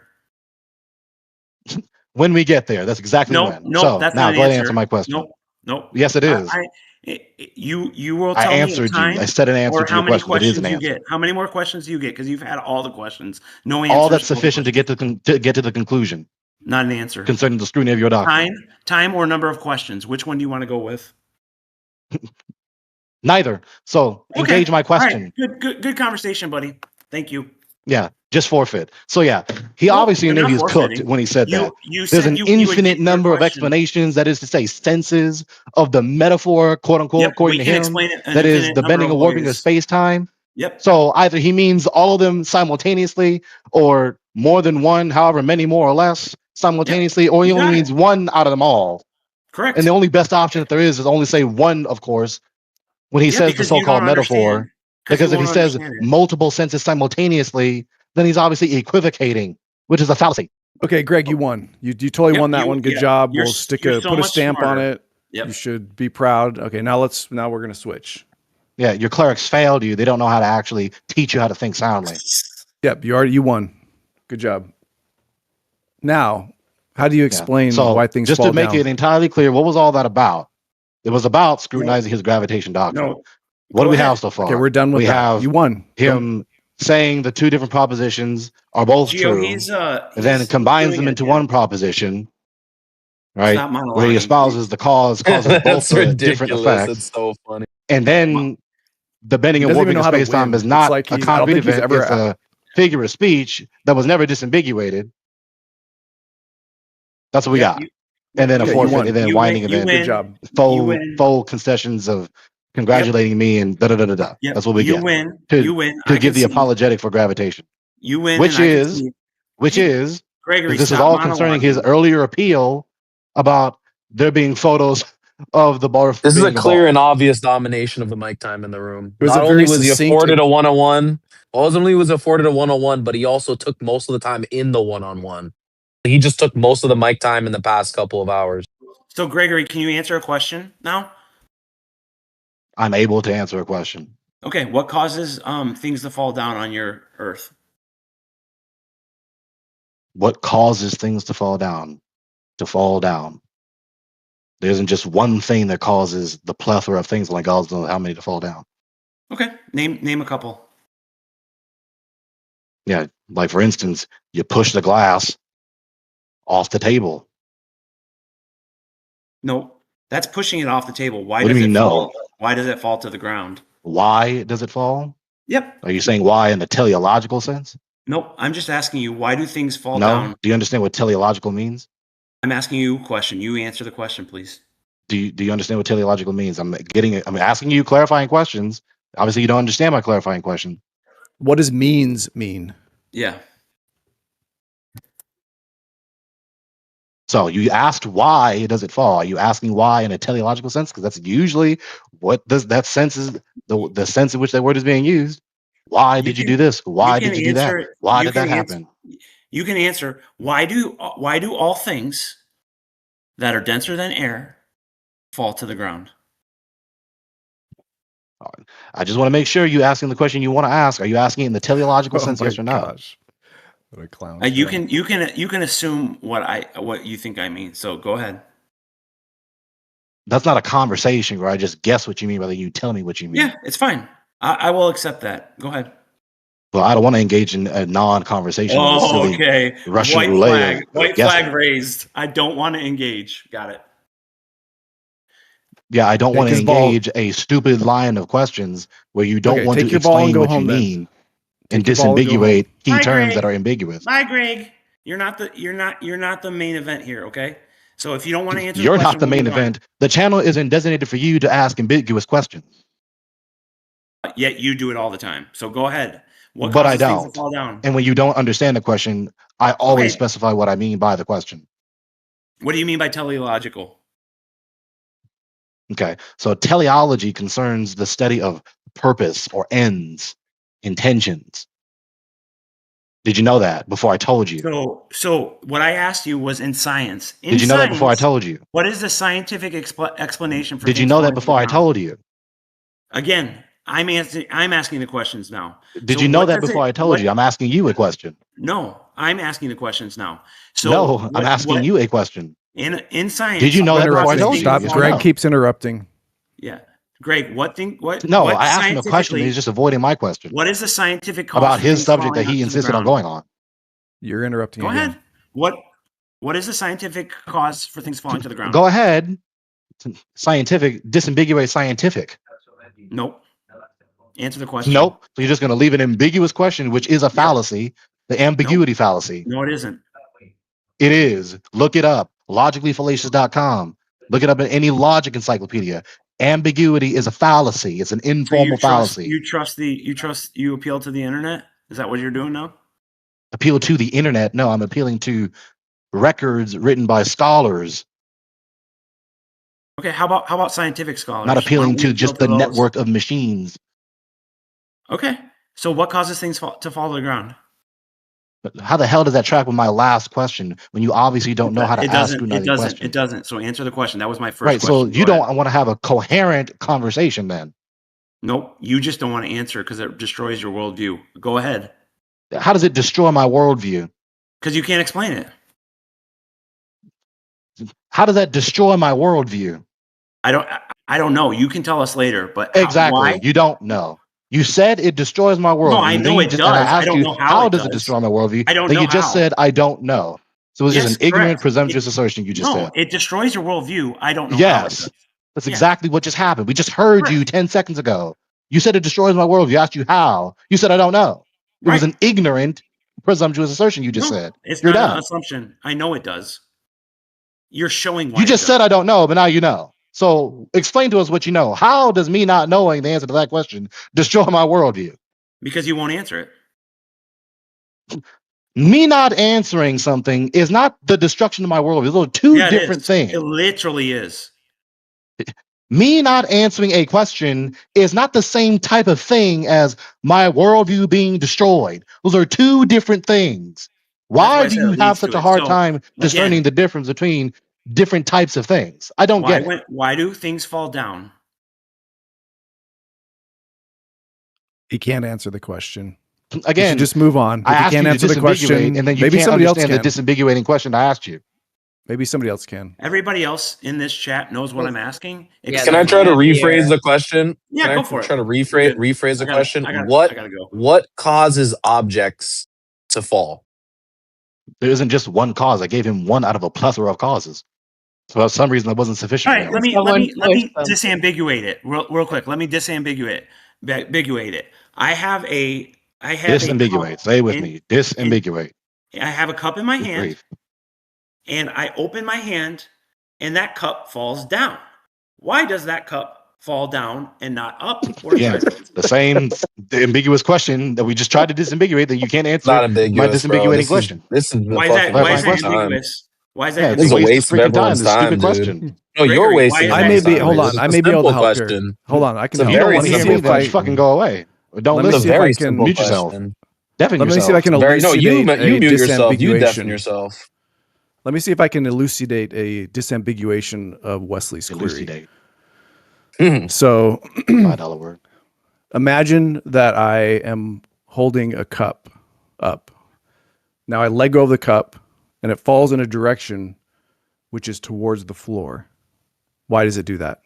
When we get there. That's exactly when. No, that's now not go ahead and answer. answer my question. Nope. Yes, it is. You will I tell me a answered you. time I said an answer or to how your many question. It is an questions you answer. get. How many more questions do you get? Because you've had all the questions. No All answers. that's sufficient to get to the conclusion Not an answer. concerning the scrutiny of your doctrine. Time or number of questions. Which one do you want to go with? Neither. So engage my All right. question. Good conversation, buddy. Thank you. Yeah, just forfeit. So yeah, he Nope, obviously you're knew not he was cooked forfeiting. when he said that. You There's said an you would infinite give your number of question. explanations, that is to say, senses of the metaphor, quote unquote, Yep, according we to can him, explain it an that is infinite the number bending of and warping of ways. space time. Yep. So either he means all of them simultaneously, or more than one, however many more or less simultaneously, or he You only got means it. one out of them all. Correct. And the only best option that there is only say one, of course, when he says the because you so-called don't understand. metaphor. Because you Because if he won't says understand it. multiple senses simultaneously, then he's obviously equivocating, which is a fallacy. Okay, Greg, you won. You totally won that one. Good job. You're We'll you're so put a much stamp on smarter. it. Yep. You should be proud. Okay, now we're gonna switch. Yeah, your clerics failed you. They don't know how to actually teach you how to think soundly. Yep, you won. Good job. Now, how do you explain So why things just fall to make down? it entirely clear, what was all that about? It was about scrutinizing his gravitation doctrine. No. What do Go we ahead. have so far? Okay, we're done with we that. have You won. him saying the two different propositions are both Gio, true, and then combines doing them it into again. one proposition, right? Stop Where he monologuing, espouses please. the causes both That's the different ridiculous. effects, It's so funny. and then the bending He and doesn't even warping know of how to space time win. is It's not like a I don't concrete think he's event; ever. it's a figure of speech that was never disambiguated. That's what we got. And then a Okay, you forfeit, won. and then You whining, win. and You then Good win. job. You win. faux concessions of congratulating me and da da da da da. Yep. That's what we You get win. to You win. to I give can the see. apologetic for gravitation, You win, which and I can is see. which Hey, is Gregory, because this is stop all concerning his monologuing. earlier appeal about there being photos of the bar This is a being clear and involved. obvious domination of the mic time in the room. It was a Not only very was he succinct. afforded a one-on-one, ultimately was afforded a one-on-one, but he also took most of the time in the one-on-one. He just took most of the mic time in the past couple of hours. So, Gregory, can you answer a question now? I'm able to answer a question. Okay. What causes things to fall down on your Earth? What causes things to fall down? To fall down. There isn't just one thing that causes the plethora of things like causes how many to fall down. Okay. Name a couple. Yeah, like for instance, you push the glass off the table. No, that's pushing it off the table. Why What do does you it mean, fall? no? Why does it fall to the ground? Why does it fall? Yep. Are you saying why in the teleological sense? Nope. I'm just asking you, why do things fall No. down? Do you understand what teleological means? I'm asking you a question. You answer the question, please. Do you understand what teleological means? I'm asking you clarifying questions. Obviously, you don't understand my clarifying question. What does means mean? Yeah. So you asked why does it fall? Are you asking why in a teleological sense? Because that's usually what does that sense is the sense in which that word is being used. Why did you do this? Why did you do that? Why did that happen? You can answer why do all things that are denser than air fall to the ground? I just want to make sure you asking the question you want to ask. Are you asking it in the teleological sense, yes or no? Gosh. What a clown. You can assume what you think I mean. So go ahead. That's not a conversation where I just guess what you mean, rather you tell me what you mean. Yeah, it's fine. I will accept that. Go ahead. Well, I don't want to engage in a non-conversation with this silly okay. Russian roulette of White guessing. flag raised. I don't want to engage. Got it. Yeah, I don't want to engage a stupid line of questions where you don't want to explain what you mean and disambiguate key terms that are ambiguous. Bye, Greg. You're not the main event here, okay? So if you don't want to answer You're the question, not the main event. The channel isn't designated for you to ask ambiguous questions. Yet you do it all the time. So go ahead. What but I causes things to don't. fall down? And when you don't understand the question, I always specify what I mean by the question. What do you mean by teleological? Okay, so teleology concerns the study of purpose or ends, intentions. Did you know that before I told you? So what I asked you was in science. Did you know that before I told you? What is the scientific explanation for? Did you know that before I told you? Again, I'm asking the questions now. Did you know that before I told you? I'm asking you a question. No, I'm asking the questions now. So no, I'm asking you a question. In science, did you know that before I told you? Stop. Yes, Greg no? keeps interrupting. Yeah. Greg, what No, what I asked him a question, and he's just avoiding my question. What is the scientific cause about for his things subject that falling he to the insisted on ground? going on? You're interrupting Go again. ahead. What is the scientific cause for things falling to the ground? Go ahead. Scientific, disambiguate scientific. Nope. Answer the question. Nope. So you're just going to leave an ambiguous question, which is a fallacy, the ambiguity fallacy. No, it isn't. It is. Look it up. Logicallyfallacious.com. Look it up in any logic encyclopedia. Ambiguity is a fallacy. It's an informal fallacy. You appeal to the internet? Is that what you're doing now? Appeal to the internet? No, I'm appealing to records written by scholars. Okay, how about scientific scholars? Not appealing to just the network of machines. Okay, so what causes things to fall to the ground? How the hell does that track with my last question when you obviously don't know how to ask another question? It doesn't. So answer the question. That was my first right, question. so you don't want to have a coherent conversation then. Nope, you just don't want to answer because it destroys your worldview. Go ahead. How does it destroy my worldview? Because you can't explain it. How does that destroy my worldview? I don't know. You can tell us later, but exactly, why? You don't know. You said it destroys my worldview. No, I know it does. And I asked I don't know how does it destroy my worldview? I don't know you just said I don't know. So it was just an ignorant, presumptuous assertion you just said. No, it destroys your worldview. I don't know. Yes, that's exactly what just happened. We just heard you 10 seconds ago. You said it destroys my worldview. I asked you how. You said I don't know. It was an ignorant, presumptuous assertion you just said. It's You're not done. an assumption. I know it does. You're showing why you just said I don't know, but now you know. So explain to us what you know. How does me not knowing the answer to that question destroy my worldview? Because you won't answer it. Me not answering something is not the destruction of my worldview. Those are two different things. It literally is. Me not answering a question is not the same type of thing as my worldview being destroyed. Those are two different things. Why do you have such a hard time discerning the difference between different types of things? I don't get it. Why do things fall down? He can't answer the question. Again, just move on. If I you asked can't you answer to the question, and then you maybe can't somebody else understand can. the disambiguating question I asked you. Maybe somebody else can. Everybody else in this chat knows what I'm asking. Can I try to rephrase the question? Yeah, Can go I for it. try to rephrase the question? I gotta go. What causes objects to fall? There isn't just one cause. I gave him one out of a plethora of causes. So for some reason that wasn't sufficient. All right, let me disambiguate it real quick. Let me disambiguate it. I have disambiguate. Say it with me. Disambiguate. I have a cup in my hand, and I open my hand, and that cup falls down. Why does that cup fall down and not up? Again, the ambiguous question that we just tried to disambiguate that you can't answer. Not ambiguous, my disambiguating bro. question. This is why is that ambiguous? Why is that? This is a waste of everyone's time, dude. Question. No, you're wasting. I may be. Hold on. I may be able to help here. Hold on. I can. It's a help. very Let me see simple if I fucking go away. Don't let me listen. see if I can mute yourself. Deafen Let me see if I can No, you elucidate mute a yourself. You deafen disambiguation. yourself. Let me see if I can elucidate a disambiguation of Wesley's query. So, $5 word. Imagine that I am holding a cup up. Now I let go of the cup, and it falls in a direction which is towards the floor. Why does it do that?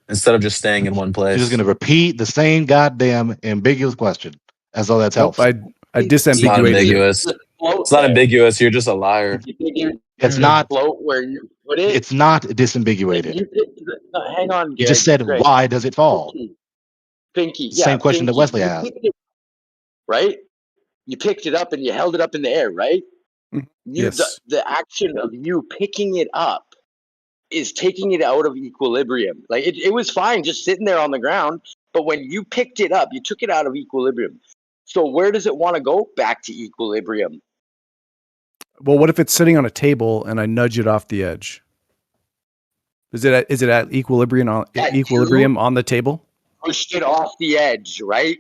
Instead of just staying in one place. You're just going to repeat the same goddamn ambiguous question as though that's helpful. I disambiguated it. It's not ambiguous. You're just a liar. It's not. Float where you put it. It's not disambiguated. Hang on, You just said, Greg. why does it fall? Pfinky. Same question that Wesley asked. Right? You picked it up and you held it up in the air, right? Yes. The action of you picking it up is taking it out of equilibrium. Like it was fine just sitting there on the ground, but when you picked it up, you took it out of equilibrium. So where does it want to go? Back to equilibrium. Well, what if it's sitting on a table and I nudge it off the edge? Is it at equilibrium on the table? Pushed it off the edge, right?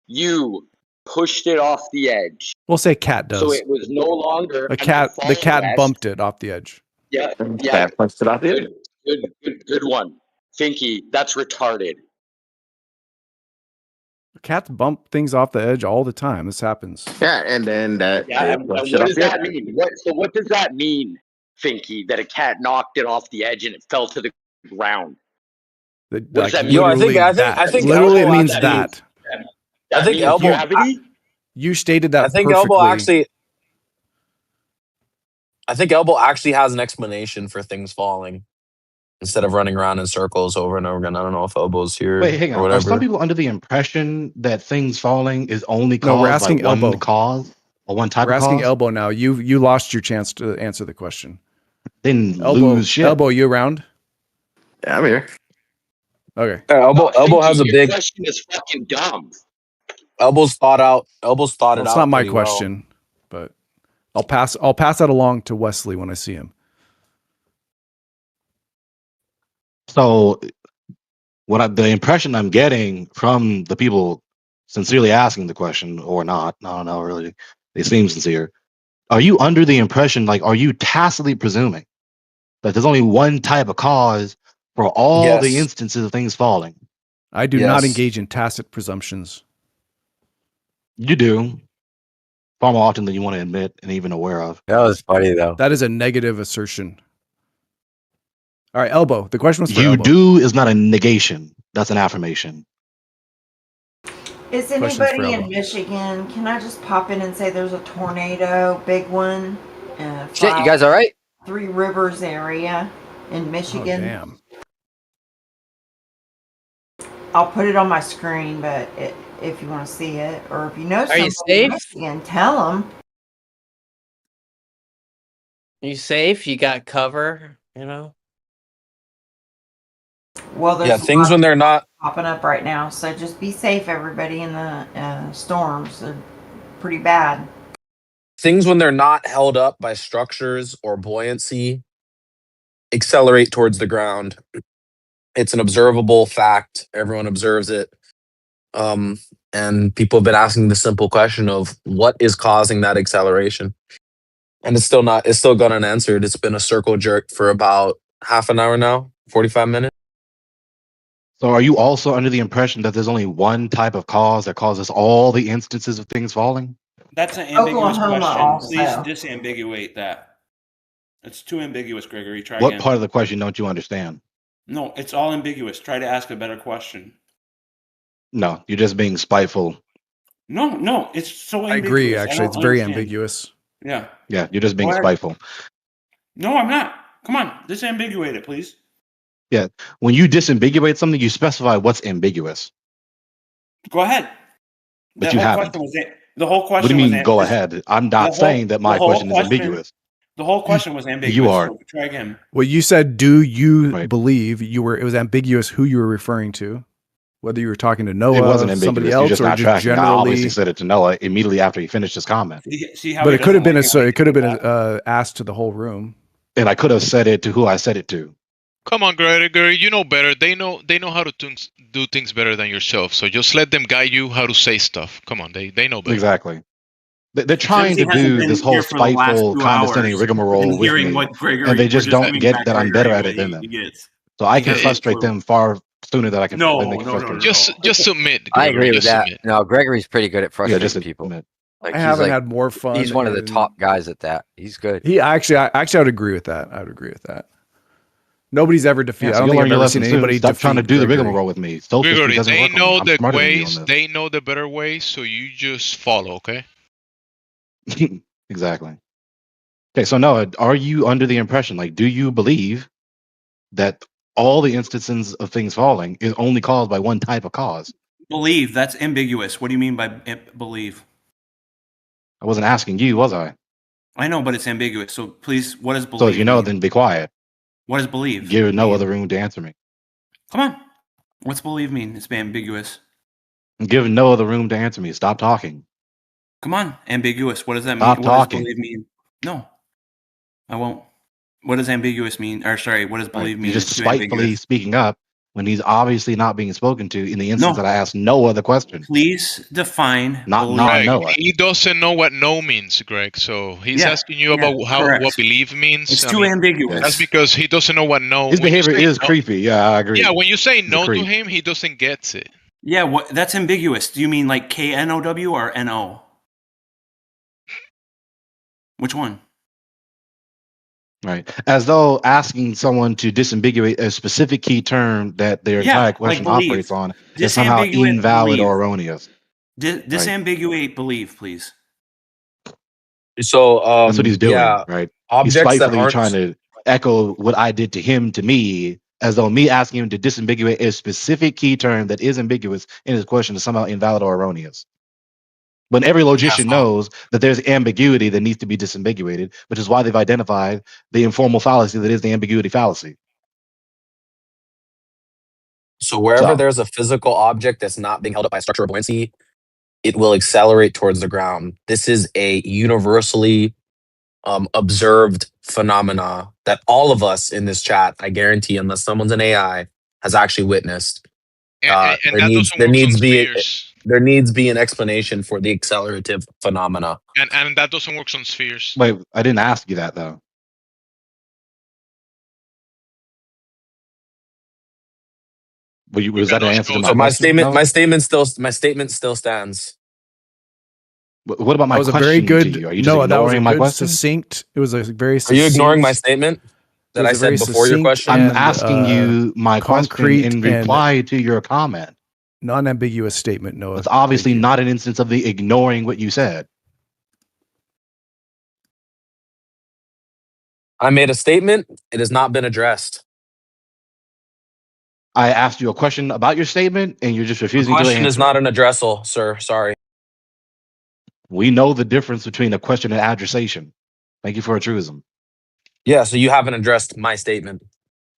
You pushed it off the edge. We'll say cat does. So it was no longer the cat bumped it off the edge. Yeah. Punched it off the edge. Good one. Pfinky, that's retarded. Cats bump things off the edge all the time. This happens. Yeah, and then that. Yeah, and what does that mean? What does that mean, Pfinky? That a cat knocked it off the edge and it fell to the ground? What does that mean? Yo, I think Literally, it elbow means actually. that. That I think means elbow. gravity? You stated that I think perfectly. elbow actually. I think elbow actually has an explanation for things falling instead of running around in circles over and over again. I don't know if elbow's here Wait, hang or on. Are some whatever. people under the impression that things falling is only No, we're caused by asking one elbow. cause or one type We're of asking cause? elbow now. You lost your chance to answer the question. Then Elbow, lose shit. elbow, you around? Yeah, I'm here. Okay. Elbow has a your big. question is fucking dumb. Elbow's thought out. Elbow's thought Well, it it's out not my pretty well. question, but I'll pass that along to Wesley when I see him. So the impression I'm getting from the people sincerely asking the question or not, I don't know really, they seem sincere. Are you under the impression, like, are you tacitly presuming that there's only one type of cause for all the Yes. instances of things falling? I do not engage in tacit presumptions. You do. Far more often than you want to admit and even aware of. That was funny though. That is a negative assertion. All right, elbow. The question was for You elbow. do is not a negation. That's an affirmation. Is Questions for anybody in elbow. Michigan? Can I just pop in and say there's a tornado, big one? Shit, you guys all right? Three Rivers area in Michigan. Oh, damn. I'll put it on my screen, but if you want to see it, or if you know somebody you safe? in Michigan, tell them. You safe? You got cover? You know. Well, there's Yeah, things when they're not popping up right now, so just be safe, everybody, in the storms. They're pretty bad. things when they're not held up by structures or buoyancy accelerate towards the ground. It's an observable fact. Everyone observes it. And people have been asking the simple question of what is causing that acceleration. And it's still gone unanswered. It's been a circle jerk for about half an hour now, 45 minutes. So are you also under the impression that there's only one type of cause that causes all the instances of things falling? That's an ambiguous Oklahoma question. also. Please disambiguate that. It's too ambiguous, Gregory. Try What again. part of the question don't you understand? No, it's all ambiguous. Try to ask a better question. No, you're just being spiteful. No, it's so ambiguous. I agree, actually. It's very understand. ambiguous. Yeah. Yeah, you're just being Go ahead. spiteful. No, I'm not. Come on, disambiguate it, please. Yeah, when you disambiguate something, you specify what's ambiguous. Go ahead. But you haven't. The whole question. What do you was mean, go ahead? I'm not saying that my question is ambiguous. The whole question was ambiguous. You are. So try again. Well, you said, do you believe it was ambiguous who you were referring to? Whether you were talking to Noah, It wasn't ambiguous. somebody You're else, just or not just tracking. I generally. obviously said it to Noah immediately after he finished his comment. See how But he it could have doesn't been like it could have been asked to the whole room. And I could have said it to who I said it to. Come on, Gregory, you know better. They know how to do things better than yourself. So just let them guide you how to say stuff. Come on, they know better. Exactly. They're trying Pfinky to hasn't do been this whole here for the last spiteful, 2 condescending hours rigmarole and with hearing me, what Gregory. and they we're just don't doing get back that I'm Gregory better at it what than them. he gets. So I He can gets it frustrate too. them far sooner than they can No. frustrate. Just submit. I Gregory, agree with just that. submit. No, Gregory's pretty good at frustrating just people. admit. Like I he's haven't like, had more fun. he's one of the in- top guys at that. He's good. I would agree with that. I would agree with that. Nobody's ever defeated. Yeah, so I don't you'll think learn I've your ever lesson seen soon. anybody Stop trying to defeat do the Gregory. rigmarole with me. Sophistry Gregory, doesn't they work on me. know I'm the smarter than you ways. on They know the better way. So you just follow. Okay. this. Exactly. Okay, so Noah, are you under the impression, like, do you believe that all the instances of things falling is only caused by one type of cause? Believe, that's ambiguous. What do you mean by believe? I wasn't asking you, was I? I know, but it's ambiguous. So please, what does believe So if you know, mean? then be quiet. What does believe Give no mean? other room to answer me. Come on. What's believe mean? It's ambiguous. Give no other room to answer me. Stop talking. Come on. Ambiguous. What does that Stop mean? What talking. does believe mean? No. I won't. What does ambiguous mean? Or sorry, what does believe mean? You're just It's too spitefully ambiguous. speaking up when he's obviously not being spoken to in the instance that I asked no other question. Please define Not believe. non-Noah. He doesn't know what no means, Greg. So he's asking you about correct. what believe means. It's too ambiguous. That's because he doesn't know what no. His when you behavior say is no- creepy. Yeah, I agree. Yeah, when you say He's a no to creep. him, he doesn't get it. Yeah, what? That's ambiguous. Do you mean like KNOW or NO? Which one? Right. As though asking someone to disambiguate a specific key term that their Yeah, entire like question believe. operates on is somehow Disambiguate invalid believe. or erroneous. Disambiguate believe, please. So That's what he's doing, right? He's objects that spitefully trying aren't. to echo what I did to him to me, as though me asking him to disambiguate a specific key term that is ambiguous in his question is somehow invalid or erroneous. When every logician knows that there's ambiguity that needs to be disambiguated, which is why they've identified the informal fallacy that is the ambiguity fallacy. So wherever there's a physical object that's not being held up by a structure or buoyancy, it will accelerate towards the ground. This is a universally observed phenomena that all of us in this chat, I guarantee, unless someone's an AI, has actually witnessed. And there that needs doesn't there work on needs be spheres. there needs be an explanation for the accelerative phenomena. And that doesn't work on spheres. Wait, I didn't ask you that though. Was that an answer to my So question? my statement still stands. What about my That was question a very good. to you? Are you just That was a ignoring my good, question? succinct. It was a very. Are you ignoring my statement that I said before your question? I'm asking you my question in reply to your comment. Non-ambiguous statement, Noah. It's obviously not an instance of the ignoring what you said. I made a statement. It has not been addressed. I asked you a question about your statement, and you're just The refusing to question answer. is not an addressal, sir. Sorry. We know the difference between a question and addressation. Thank you for a truism. Yeah, so you haven't addressed my statement.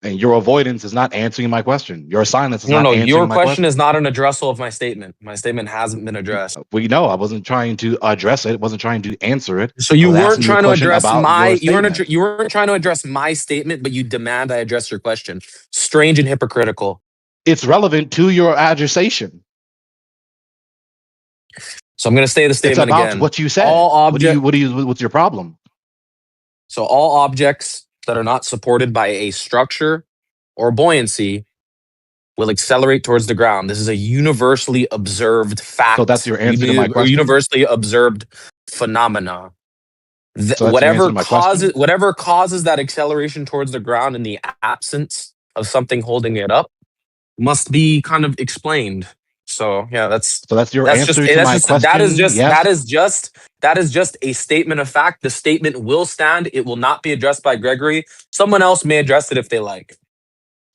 And your avoidance is not answering my question. Your silence is not No, answering your my question is not an addressal of my statement. My statement hasn't been addressed. We know I wasn't trying to address it. Wasn't trying to answer it. So you I was weren't asking you a trying to question address about my your you weren't statement. you weren't trying to address my statement, but you demand I address your question. Strange and hypocritical. It's relevant to your addressation. So I'm going to say the statement It's about again. what you said. All what's your problem? So all objects that are not supported by a structure or buoyancy will accelerate towards the ground. This is a universally observed fact. So that's your answer to my question? Universally observed phenomena. So that's your answer to my question? Whatever causes that acceleration towards the ground in the absence of something holding it up must be kind of explained. So yeah, that's your answer to my question. That is Yes? just a statement of fact. The statement will stand. It will not be addressed by Gregory. Someone else may address it if they like.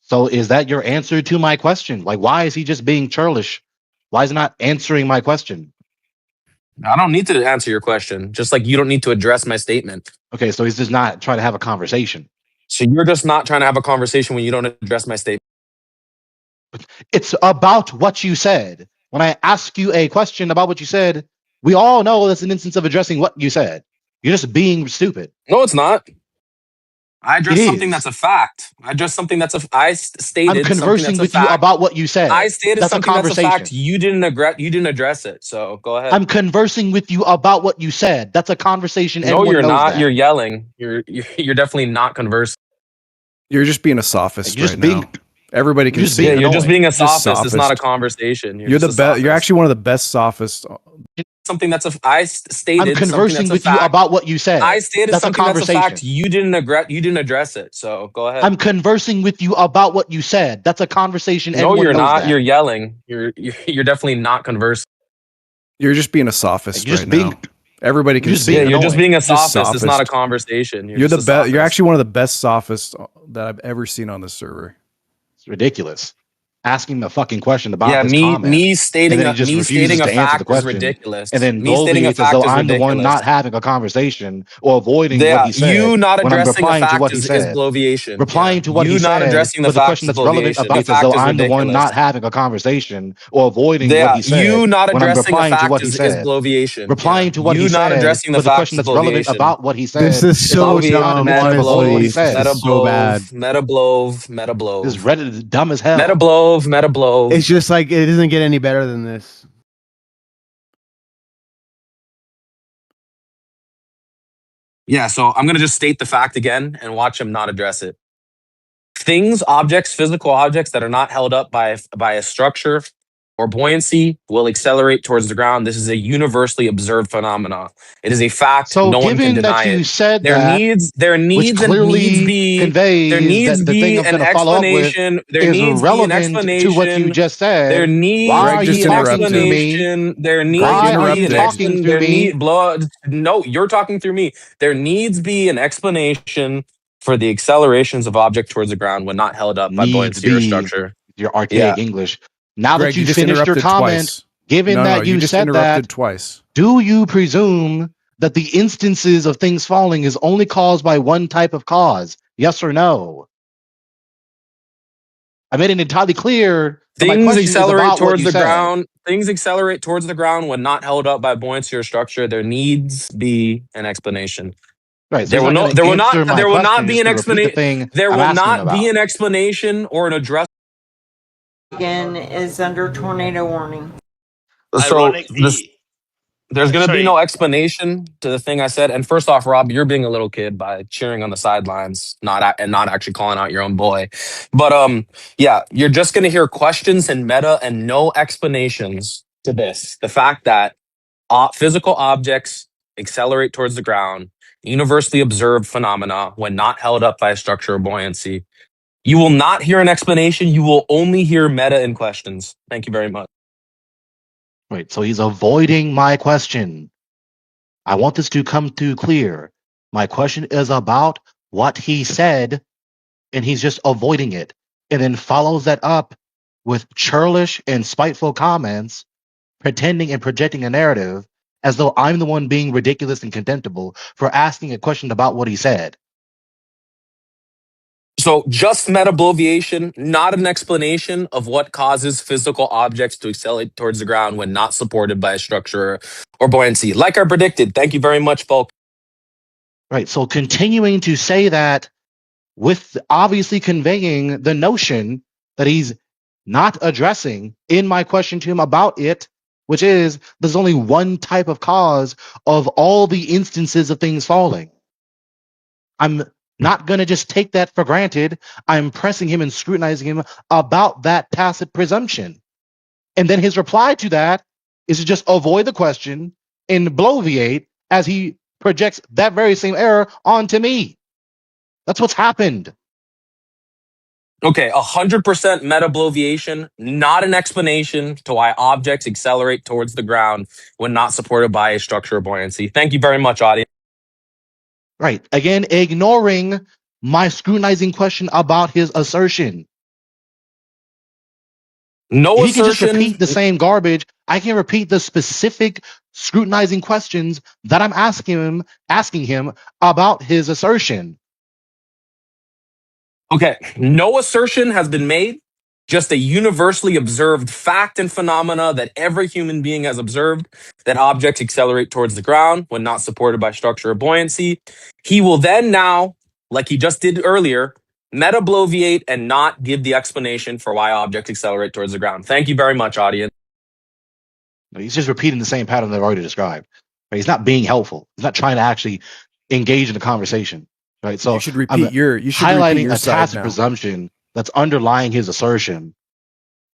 So is that your answer to my question? Like, why is he just being churlish? Why is he not answering my question? I don't need to answer your question, just like you don't need to address my statement. Okay, so he's just not trying to have a conversation. So you're just not trying to have a conversation when you don't address my statement. It's about what you said. When I ask you a question about what you said, we all know that's an instance of addressing what you said. You're just being stupid. No, it's not. I addressed something that's a fact. I addressed something that's I stated. I'm conversing with you about what you said. I stated that's something a that's a fact. You didn't address it. So go ahead. I'm conversing with you about what you said. That's a conversation. No, you're not. That. You're yelling. You're definitely not conversing. You're just being a sophist you're just right being, now. Everybody can see. You're just being a sophist. It's not a conversation. You're the best. You're actually one of the best sophists. Something that's I stated. I'm conversing with you about what you said. I stated that's something that's a fact. You didn't address it. So go ahead. I'm conversing with you about what you said. That's a conversation. No, you're not. You're yelling. You're definitely not conversing. You're just being a sophist you're just right being, now. Everybody can see. You're just being a sophist. It's not a conversation. You're the best. You're actually one of the best sophists that I've ever seen on this server. It's ridiculous. Asking a fucking question about his comment. me stating a fact is ridiculous. And then bloviates as though I'm the one not having a conversation or avoiding what he said. You not when I'm addressing replying a fact to what he said. is bloviation. Replying to what he said. You not addressing the fact question that's relevant about as though I'm the one not having a conversation or avoiding what he said. You not when I'm addressing replying a to fact what he is said. bloviation. Replying to what he said. You not addressing the question that's relevant about what he said. This is so dumb. Honestly, he said. it's so bad. Meta blove. This Reddit is dumb as hell. Meta blove. It's just like it doesn't get any better than this. Yeah, so I'm gonna just state the fact again and watch him not address it. Things, objects, physical objects that are not held up by a structure or buoyancy will accelerate towards the ground. This is a universally observed phenomenon. It is a fact. So No one can given that deny you it. said There that, needs which clearly conveys that the thing I'm an going to follow up with explanation. There is needs be an relevant to what you explanation. just There said, why needs are Greg you just be an talking to interrupted. me? explanation. There Greg needs Why are be you an interrupted. talking explanation. through There me? need blood. No, you're talking through me. There needs be an explanation for the accelerations of object towards the ground when not held up by Needs buoyancy or be structure. your Yeah. archaic English. Now that Greg, you you just finished your interrupted comment, twice. given No, that you you just said that, interrupted twice. do you presume that the instances of things falling is only caused by one type of cause? Yes or no? I made it entirely clear that my Things question is accelerate about what towards you the said. ground. Things accelerate towards the ground when not held up by buoyancy or structure. There needs be an explanation. Right. So he's not going to answer my There will question. not He's be just an going to repeat the explanation. thing There I'm will asking him not be about. an explanation or an address. Again, is under tornado warning. So this, Ironically, there's going to be sorry. no explanation to the thing I said. And first off, Rob, you're being a little kid by cheering on the sidelines, not actually calling out your own boy. But yeah, you're just going to hear questions and meta and no explanations to this. The fact that physical objects accelerate towards the ground, universally observed phenomena when not held up by a structure or buoyancy. You will not hear an explanation. You will only hear meta and questions. Thank you very much. Right. So he's avoiding my question. I want this to come through clear. My question is about what he said, and he's just avoiding it, and then follows that up with churlish and spiteful comments, pretending and projecting a narrative as though I'm the one being ridiculous and contemptible for asking a question about what he said. So just metabloviation, not an explanation of what causes physical objects to accelerate towards the ground when not supported by a structure or buoyancy. Like I predicted. Thank you very much, folks. Right. So continuing to say that with obviously conveying the notion that he's not addressing in my question to him about it, which is there's only one type of cause of all the instances of things falling. I'm not going to just take that for granted. I'm pressing him and scrutinizing him about that tacit presumption. And then his reply to that is to just avoid the question and bloviate as he projects that very same error onto me. That's what's happened. Okay, 100% metabloviation, not an explanation to why objects accelerate towards the ground when not supported by a structure or buoyancy. Thank you very much, audience. Right. Again, ignoring my scrutinizing question about his assertion. No He can just assertion. repeat the same garbage. I can repeat the specific scrutinizing questions that I'm asking him about his assertion. Okay, no assertion has been made. Just a universally observed fact and phenomena that every human being has observed that objects accelerate towards the ground when not supported by structure or buoyancy. He will then now, like he just did earlier, metabloviate and not give the explanation for why objects accelerate towards the ground. Thank you very much, audience. He's just repeating the same pattern that I've already described. Right? He's not being helpful. He's not trying to actually engage in the conversation. Right. So you should repeat your highlighting a side tacit now. presumption that's underlying his assertion,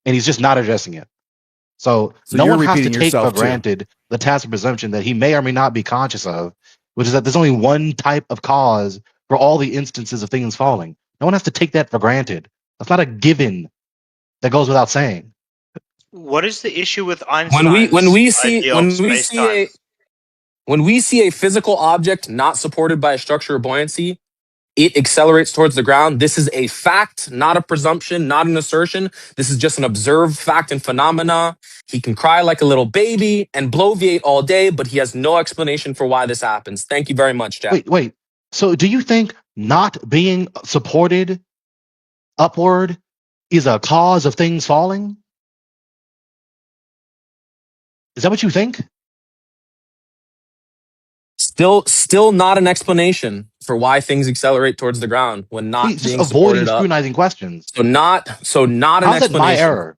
and he's just not addressing it. So no one has to take for granted the tacit presumption that he may or may not be conscious of, which is that there's only one type of cause for all the instances of things falling. No one has to take that for granted. That's not a given that goes without saying. What is the issue with Einstein's idea of space-time? When we see a physical object not supported by a structure or buoyancy, it accelerates towards the ground. This is a fact, not a presumption, not an assertion. This is just an observed fact and phenomena. He can cry like a little baby and bloviate all day, but he has no explanation for why this happens. Thank you very much, Jeff. Wait. So do you think not being supported upward is a cause of things falling? Is that what you think? Still not an explanation for why things accelerate towards the ground when not He's being just avoiding supported up. scrutinizing questions. So not an How's that my explanation. error?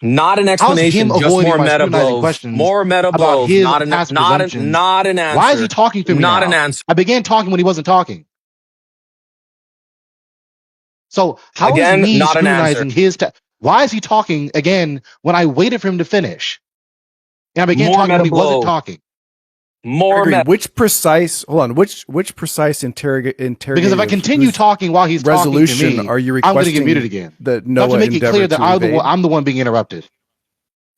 Not an How's explanation, him just avoiding more my meta scrutinizing blove. questions More meta about blove. his past presumptions? Not an answer. Why is he talking to me Not now? an answer. I began talking when he wasn't talking. So how is Again, me not an answer. scrutinizing his Why is he talking again when I waited for him to finish? And I began More talking meta when he wasn't blow. talking. More Gregory, meta. which precise interrogative Because if I continue talking while he's talking to resolution me, are you I'm going to get requesting muted again. that So I have to Noah make it clear endeavor that to evade? I'm the one being interrupted.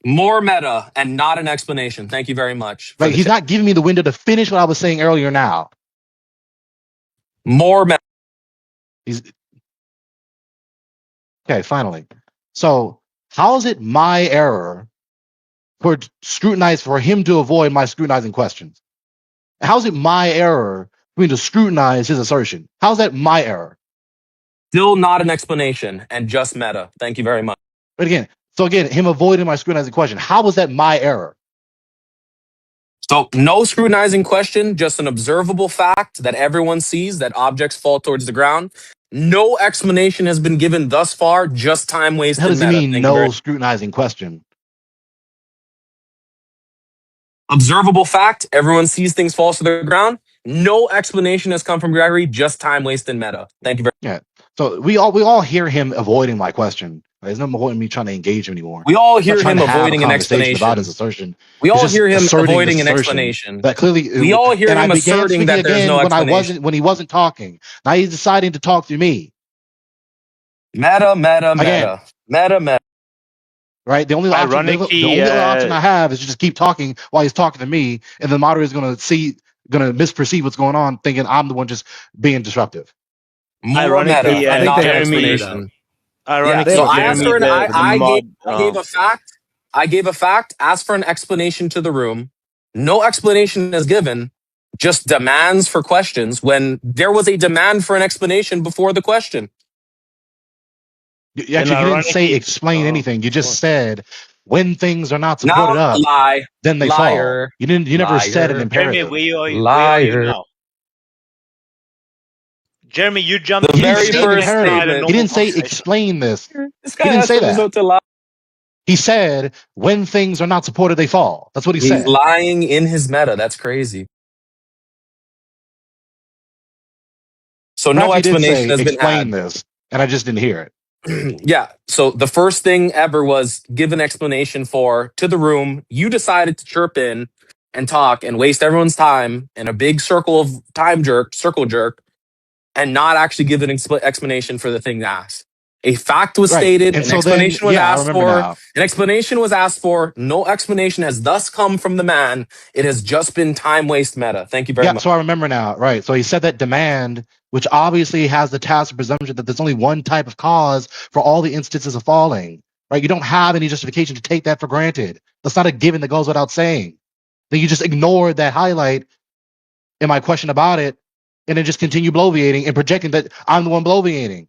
More meta and not an explanation. Thank you very much. Right? He's not giving me the window to finish what I was saying earlier now. More meta. Okay, finally. So how is it my error for him to avoid my scrutinizing questions? How is it my error for me to scrutinize his assertion? How's that my error? Still not an explanation and just meta. Thank you very much. But again, him avoiding my scrutinizing question. How was that my error? So no scrutinizing question, just an observable fact that everyone sees that objects fall towards the ground. No explanation has been given thus far, just time wasted. How does he meta. mean no scrutinizing question? Observable fact, everyone sees things fall to the ground. No explanation has come from Gregory, just time wasted meta. Thank you very much. Yeah. So we all hear him avoiding my question. There's no point in me trying to engage him anymore. We all hear him avoiding an explanation about his assertion. We all hear him avoiding an explanation. That clearly, we all hear him asserting that there's no explanation. When he wasn't talking. Now he's deciding to talk through me. Meta. Right. The only option, I have is to just keep talking while he's talking to me, and the moderator is going to misperceive what's going on, thinking I'm the one just being disruptive. More meta and not an explanation. Ironically, so I gave a fact. I gave a fact, asked for an explanation to the room. No explanation is given, just demands for questions when there was a demand for an explanation before the question. You didn't say explain anything. You just said when things are not supported up, then they fall. You never said an imperative. Jeremy, where are you now? Jeremy, you jumped. He didn't say explain this. He didn't say that. He said when things are not supported, they fall. That's what he said. He's lying in his meta. That's crazy. So no explanation has been had. This, and I just didn't hear it. Yeah. So the first thing ever was give an explanation to the room. You decided to chirp in and talk and waste everyone's time in a big circle jerk, and not actually give an explanation for the thing asked. A fact was stated, an explanation was asked for. An explanation was asked for. No explanation has thus come from the man. It has just been time waste meta. Thank you very much. So I remember now. Right. So he said that demand, which obviously has the tacit presumption that there's only one type of cause for all the instances of falling. Right. You don't have any justification to take that for granted. That's not a given that goes without saying. Then you just ignored that highlight in my question about it, and then just continue bloviating and projecting that I'm the one bloviating.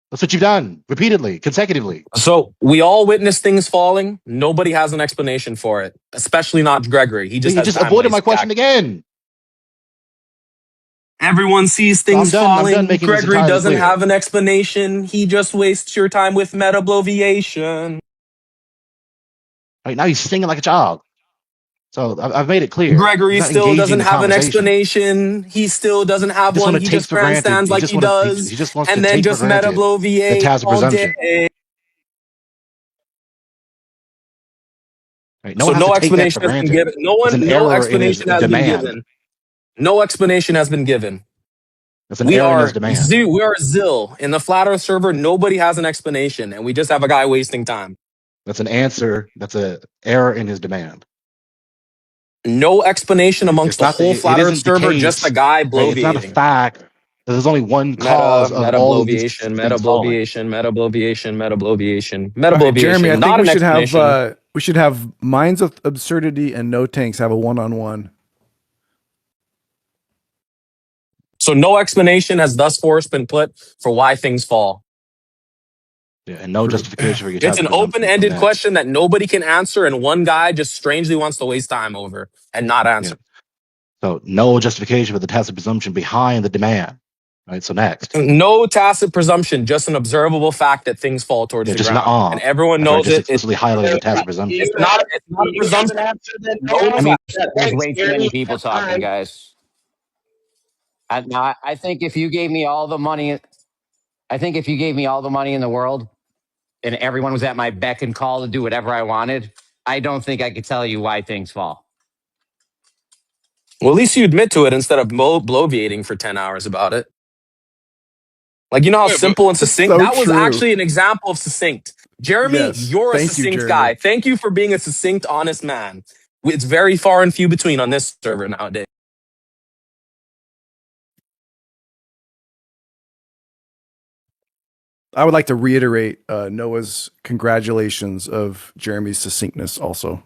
That's what you've done repeatedly, consecutively. So we all witness things falling. Nobody has an explanation for it, especially not Gregory. He just avoided my question again. Everyone sees things falling. Gregory doesn't have an explanation. He just wastes your time with meta bloviation. Right now he's singing like a child. So I've made it clear. Gregory still doesn't have an explanation. He still doesn't have one. He just grandstands like he does. He just wants and to then take just for meta bloviate all day. Right, so no explanation has been given. No explanation has been given. No explanation has been given. We are Zill. In the flat earth server, nobody has an explanation, and we just have a guy wasting time. That's an answer. That's an error in his demand. No explanation amongst the whole flat earth server, just a guy bloviating. It's not a fact that there's only one cause of all bloviation, meta bloviation. Jeremy, I think we should have Minds of Absurdity and No Tanks have a one-on-one. So no explanation has thus far been put for why things fall. Yeah, and no justification for your It's an open-ended question that nobody can answer, and one guy just strangely wants to waste time over and not answer. Yeah. So no justification for the tacit presumption behind the demand. Right. So next. No tacit presumption, just an observable fact that things fall towards the ground. And everyone knows it. It's highlighted the tacit presumption. It's not a presumption. I mean, there's way too many people talking, guys. I think if you gave me all the money, in the world, and everyone was at my beck and call to do whatever I wanted, I don't think I could tell you why things fall. Well, at least you admit to it instead of bloviating for 10 hours about it. Like, you know how simple and succinct? So that was true. actually an example of succinct. Jeremy, Yes. you're a Thank you, succinct Jeremy. guy. Thank you for being a succinct, honest man. It's very far and few between on this server nowadays. I would like to reiterate Noah's congratulations of Jeremy's succinctness also.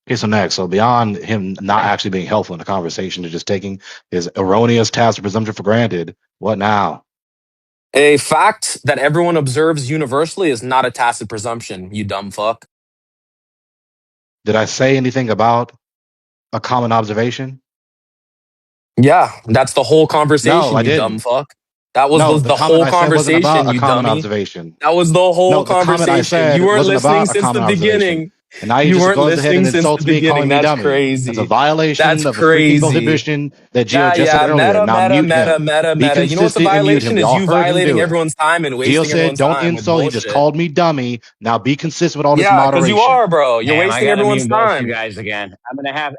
Okay, so next, so beyond him not actually being helpful in the conversation and just taking his erroneous tacit presumption for granted, what now? A fact that everyone observes universally is not a tacit presumption, you dumb fuck. Did I say anything about a common observation? Yeah, that's the whole conversation, No, I you didn't. dumb fuck. That was No, the comment whole I said wasn't about conversation, a you common dummy. observation. That was the whole No, the comment I conversation. said You weren't wasn't listening about a since the common observation. beginning. And now you You just weren't goes ahead and listening since insults the me, calling beginning. me That's dummy. crazy. That's a violation That's of a freaking crazy. prohibition that Gio Yeah, just said yeah. earlier. Meta, Now meta, mute meta, him. meta, Be meta. You know what's a consistent and mute him. violation is Y'all you heard him violating do it. everyone's time and Gio wasting said, everyone's don't time with insult. He just bullshit. called me dummy. Now be consistent with all this Yeah, because you moderation. are, bro. You're Damn, I wasting gotta everyone's mute both you time. guys again.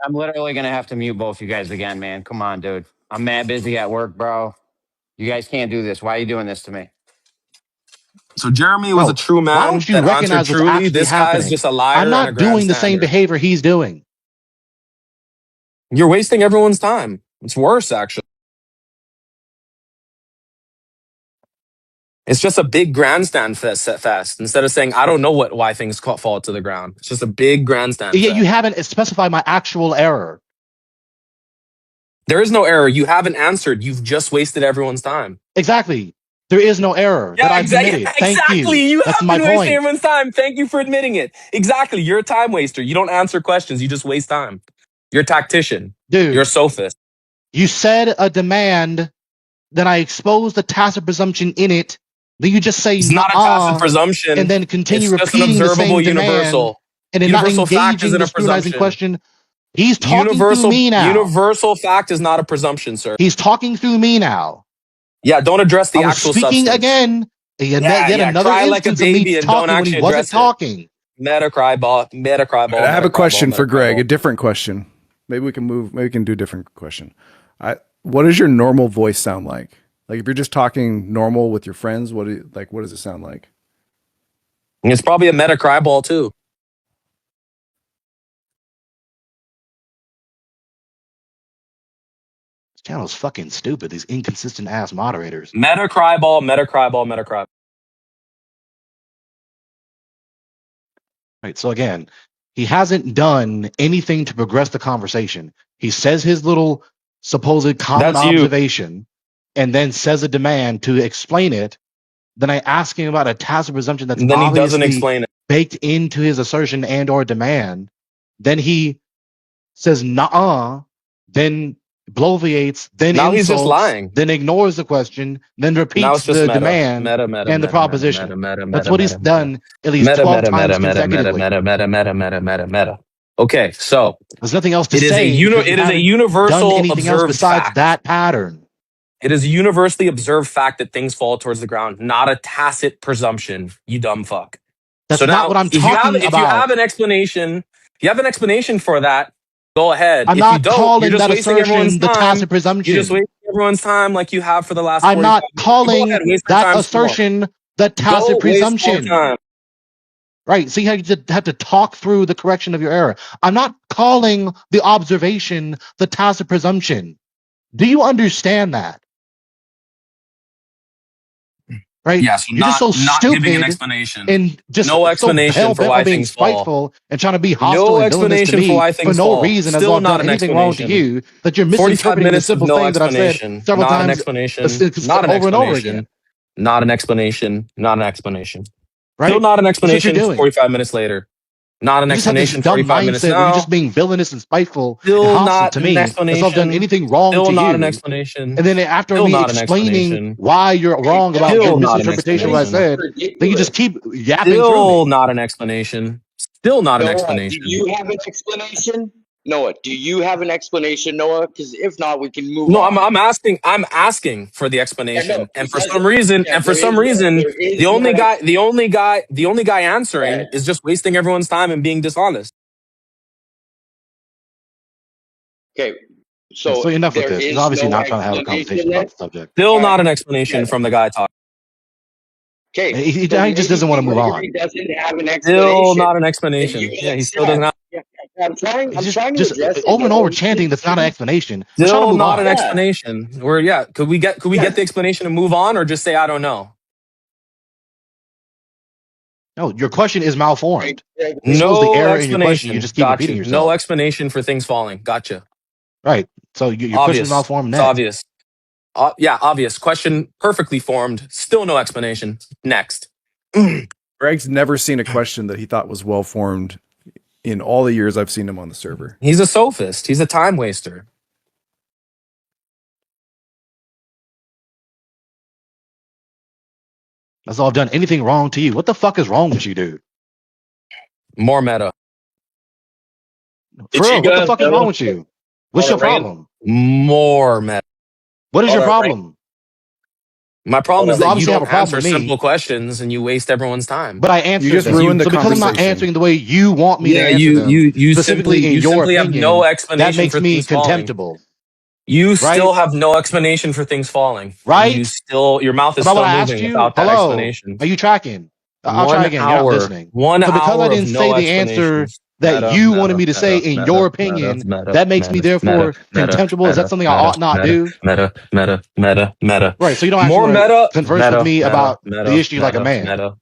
I'm literally gonna have to mute both you guys again, man. Come on, dude. I'm mad busy at work, bro. You guys can't do this. Why are you doing this to me? So Jeremy was a Bro, true why man don't you that answered recognize what's truly. actually This guy is happening? just a I'm liar and a not doing the same grandstander. behavior he's doing. You're wasting everyone's time. It's worse, actually. It's just a big grandstand fest. Instead of saying, I don't know why things fall to the ground. It's just a big grandstand Yeah, fest. you haven't specified my actual error. There is no error. You haven't answered. You've just wasted everyone's time. Exactly. There is no error that I've committed. Thank exactly. you. That's have my been wasting point. everyone's time. Thank you for admitting it. Exactly. You're a time waster. You don't answer questions. You just waste time. You're a tactician. Dude. You're a sophist. You said a demand, then I exposed the tacit presumption in it. Then you just say It's not a tacit presumption. and then continue It's just an repeating the observable same universal. demand and then Universal not fact engaging isn't the a scrutinizing presumption. question. He's talking through me now. Universal fact is not a presumption, sir. He's talking through me now. Yeah, don't address the I was actual speaking substance. again. Yet another cry like a instance of me baby and don't talking when he actually wasn't address it. talking. Meta cry ball. Meta cry ball. I have a question for Greg, a different question. Maybe we can do a different question. What does your normal voice sound like? Like if you're just talking normal with your friends, what does it sound like? It's probably a meta cry ball too. This channel's fucking stupid. These inconsistent ass moderators. Meta cry ball, meta cry ball, meta cry. Right. So again, he hasn't done anything to progress the conversation. He says his little supposed common observation and then says a demand to explain it. Then I ask him about a tacit presumption that's then he doesn't obviously explain it. baked into his assertion and or demand. Then he says nah, then bloviates, then now insults, he's just lying. Then ignores the question, then repeats the demand and the proposition. That's what he's done at least 12 times consecutively. Meta. Okay, so there's nothing else to say. It is a universal anything else observed besides fact. that pattern. It is a universally observed fact that things fall towards the ground, not a tacit presumption. You dumb fuck. That's so not now, what I'm talking about. If you have an explanation for that, go ahead. I'm if not you don't, calling you're just that wasting assertion the tacit presumption. You're just wasting everyone's time like you have for the last 45 I'm not minutes. calling that assertion the tacit presumption. Right. So you have to talk through the correction of your error. I'm not calling the observation the tacit presumption. Do you understand that? Right? Yes, you're just so stupid giving an explanation. And just no explanation for why being things spiteful fall. and trying to be hostile no and villainous to me for why things no fall. reason Still as though I've not done an anything wrong to you, that you're 45 misinterpreting the minutes simple of no thing that I've said explanation. several Not times an explanation. over and over again. Not an explanation. Not an explanation. Right? Still not an explanation. That's what you're doing. 45 minutes later. Not an explanation. 45 minutes now. You're just being villainous and spiteful Still and hostile not to an me. explanation. As I've done anything wrong Still to you. not an explanation. And then after Still me not an explaining explanation. why you're wrong about your misinterpretation of what I said, then you just keep yapping through me. Not an explanation. Still not an explanation. Do you have an explanation? Noah, do you have an explanation, Noah? Because if not, we can move No, on. I'm asking for the explanation, no, and he for doesn't. some reason, Yeah, there is the only no. guy answering is just wasting everyone's time and being dishonest. Okay, so So enough with there this. He's is obviously no not trying to have a explanation conversation then? about the subject. Still All not right. an explanation Yeah. from the guy talking. Okay, He so just doesn't want to move Gregory on. doesn't have an Still explanation. not an Then explanation. you Yeah, he answer still doesn't that. have. Yeah, I'm trying to Just address it, over and over Noah. chanting. That's not an explanation. We're trying to Still move not an on. explanation. Could we get the explanation and move on, or just say I don't know? No, your question is malformed. You're supposedly No error in your question. You explanation. just keep Got repeating you. No yourself. explanation for things falling. Gotcha. Right. So your question is Obvious. malformed. It's Next. obvious. Yeah, obvious. Question perfectly formed. Still no explanation. Next. Greg's never seen a question that he thought was well formed in all the years I've seen him on the server. He's a sophist. He's a time waster. That's all I've done. Anything wrong to you? What the fuck is wrong with you, dude? More meta. For real, what the fuck is wrong with you? What's your problem? More meta. What is your problem? My problem is You that you obviously have don't a problem answer with me. simple questions and you waste everyone's time. But I answered just them. ruined the So because I'm not conversation. answering the way you want me to Yeah, answer them, you specifically in your simply have opinion, no that explanation makes for me things falling. contemptible. You Right? still have no explanation for things falling. Right? Your mouth is About what still I asked moving you? without that Hello? explanation. Are you tracking? I'll try 1 again. You're not hour. listening. 1 So because I hour of didn't say no the answer explanations. that Meta, you wanted meta, me to say meta, in meta, your meta, opinion, meta, that makes me meta, therefore meta, contemptible. Is that meta, something I meta, ought not meta, do? meta. Right. So you don't actually More want to meta, converse with me about the issue like a man. meta.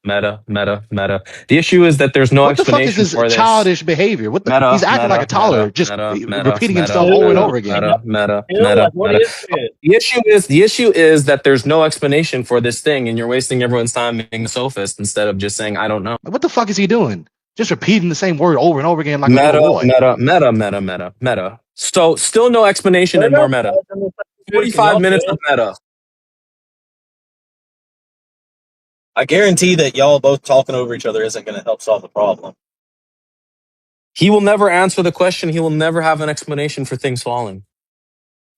The issue is that there's no What the fuck is explanation this for this. childish behavior? What the, he's acting like a toddler, just repeating himself over and over again. Meta. The issue is that there's no explanation for this thing, and you're wasting everyone's time being a sophist instead of just saying I don't know. What the fuck is he doing? Just repeating the same word over and over again like a little boy. Meta. So still no explanation and more meta. 45 minutes of meta. I guarantee that y'all both talking over each other isn't going to help solve the problem. He will never answer the question. He will never have an explanation for things falling.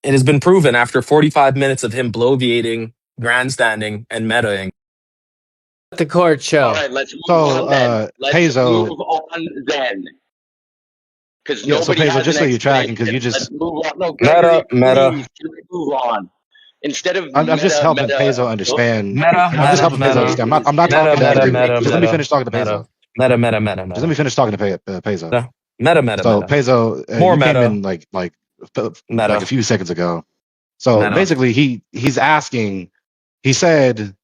It has been proven after 45 minutes of him bloviating, grandstanding, and metaing. The court show. All right, let's move on then. Let's move on then. Because nobody Peso, has just an so you're tracking, because you explanation. just Let's move on. No, Gregory, Meta. please, can we move on? Instead of I'm just helping Peso understand. I'm just helping Peso understand. I'm not talking down to you. Just let me finish talking to Peso. Meta. Just let me finish talking to Peso. Meta. So Peso, More you came meta. in like a few seconds ago. So basically, he's asking. He said,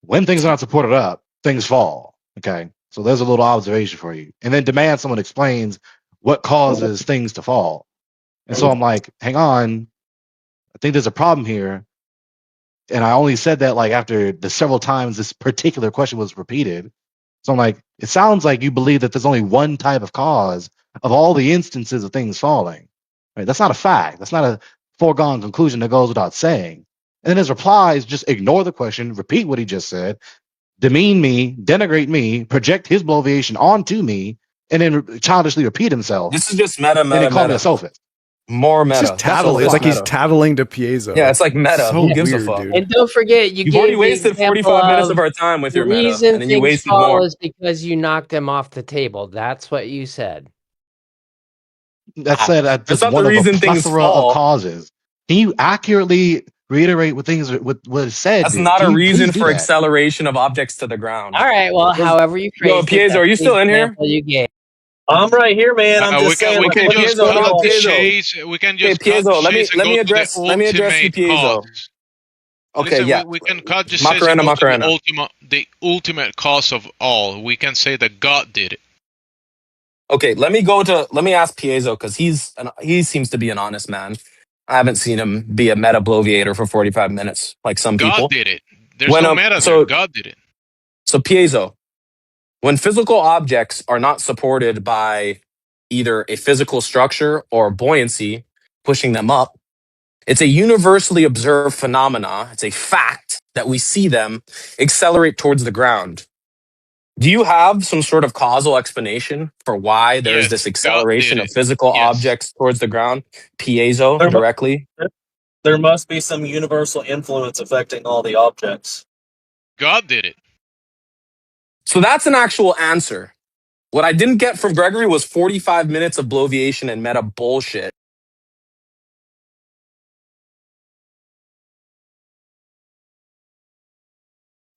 when things are not supported up, things fall. Okay, so there's a little observation for you, and then demand someone explains what causes things to fall. And so I'm like, hang on, I think there's a problem here. And I only said that like after the several times this particular question was repeated. So I'm like, it sounds like you believe that there's only one type of cause of all the instances of things falling. Right? That's not a fact. That's not a foregone conclusion that goes without saying. And then his replies just ignore the question, repeat what he just said, demean me, denigrate me, project his bloviation onto me, and then childishly repeat himself. This is just meta. And then call me a sophist. More meta. It's just tattling. It's like he's tattling to Piezo. Yeah, it's like meta. So Who gives weird, a fuck? dude. And don't forget, you've already wasted 45 minutes of our time with your meta, reason and then you things wasted fall more. is because you knocked them off the table. That's what you said. That said, that's That's just not one the of a reason things plethora of fall. causes. Can you accurately reiterate what is said? That's dude? not Can a you reason please do for that? acceleration of objects to the ground. All right. Well, however you Yo, phrased it, Piezo, are you that's the still in here? example you gave. I'm right here, man. I'm we just can saying. we can what just is going cut on? the chase. We can just cut the Piezo, let chase and me go to address the you, ultimate Piezo. cause. Okay, Listen, yeah. we can cut the chase and Macarena, go to Macarena. the ultimate cause of all. We can say that God did it. Okay, let me ask Piezo, because he seems to be an honest man. I haven't seen him be a meta bloviator for 45 minutes like some God people. did it. There's no meta there. God did it. So Piezo, when physical objects are not supported by either a physical structure or buoyancy pushing them up, it's a universally observed phenomena. It's a fact that we see them accelerate towards the ground. Do you have some sort of causal explanation for why there is this Yes, God did acceleration of it. physical Yes. objects towards the ground, piezo There, mu- directly? there must be some universal influence affecting all the objects. God did it. So that's an actual answer. What I didn't get from Gregory was 45 minutes of bloviation and meta bullshit.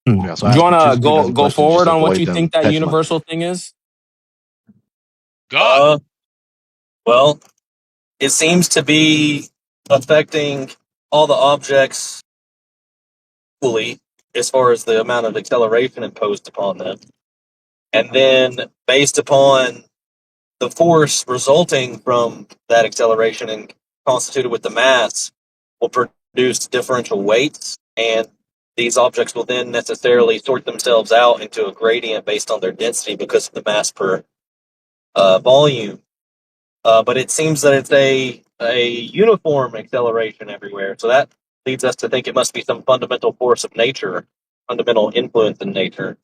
Yeah, so Do you ask, want choose to between those go questions, just forward on what avoid you them think that hegemony. universal thing is? God. Well, it seems to be affecting all the objects equally as far as the amount of acceleration imposed upon them. And then, based upon the force resulting from that acceleration and constituted with the mass, will produce differential weights, and these objects will then necessarily sort themselves out into a gradient based on their density because of the mass per volume. But it seems that it's a uniform acceleration everywhere. So that leads us to think it must be some fundamental force of nature, fundamental influence in nature.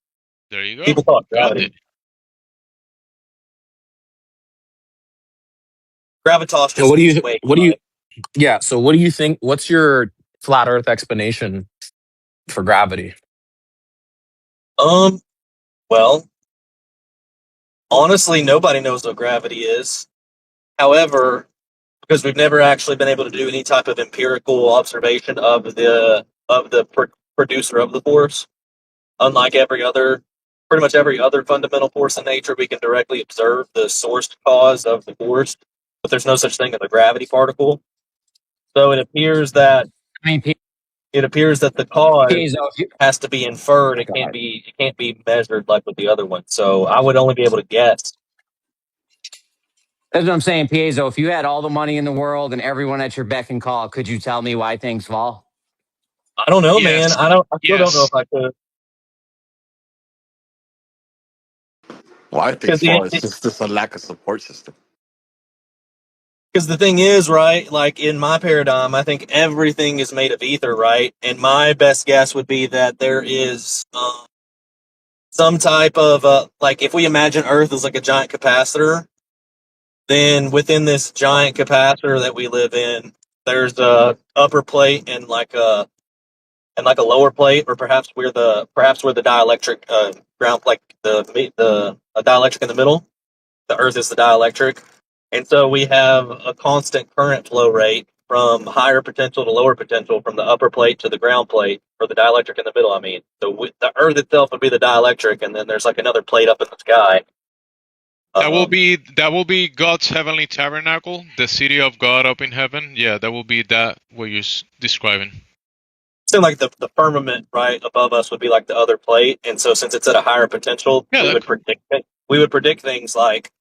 There you go. People call it God did gravity. Gravitas And just means weight. yeah, so what do you think? What's your flat earth explanation for gravity? Well, honestly, nobody knows what gravity is. However, because we've never actually been able to do any type of empirical observation of the producer of the force, unlike pretty much every other fundamental force in nature, we can directly observe the source cause of the force, but there's no such thing as a gravity particle. So it appears that the cause has to be inferred. It can't be measured like with the other one. So I would only be able to guess. That's what I'm saying, Piezo. If you had all the money in the world and everyone at your beck and call, could you tell me why things fall? I don't know, man. Yes. I still don't know Yes. if I could. Why things fall? It's just a lack of support system. Because the thing is, right, like in my paradigm, I think everything is made of ether, right? And my best guess would be that there is some type of, like, if we imagine Earth as like a giant capacitor, then within this giant capacitor that we live in, there's a upper plate and like a lower plate, or perhaps where the dielectric ground, like the a dielectric in the middle. The Earth is the dielectric. And so we have a constant current flow rate from higher potential to lower potential, from the upper plate to the ground plate, or the dielectric in the middle. I mean, the Earth itself would be the dielectric, and then there's like another plate up in the sky. That will be God's heavenly tabernacle, the city of God up in heaven. Yeah, that will be that what you're describing. Seems like the firmament right above us would be like the other plate, and so since it's at a higher potential, we would predict it. We predict things like,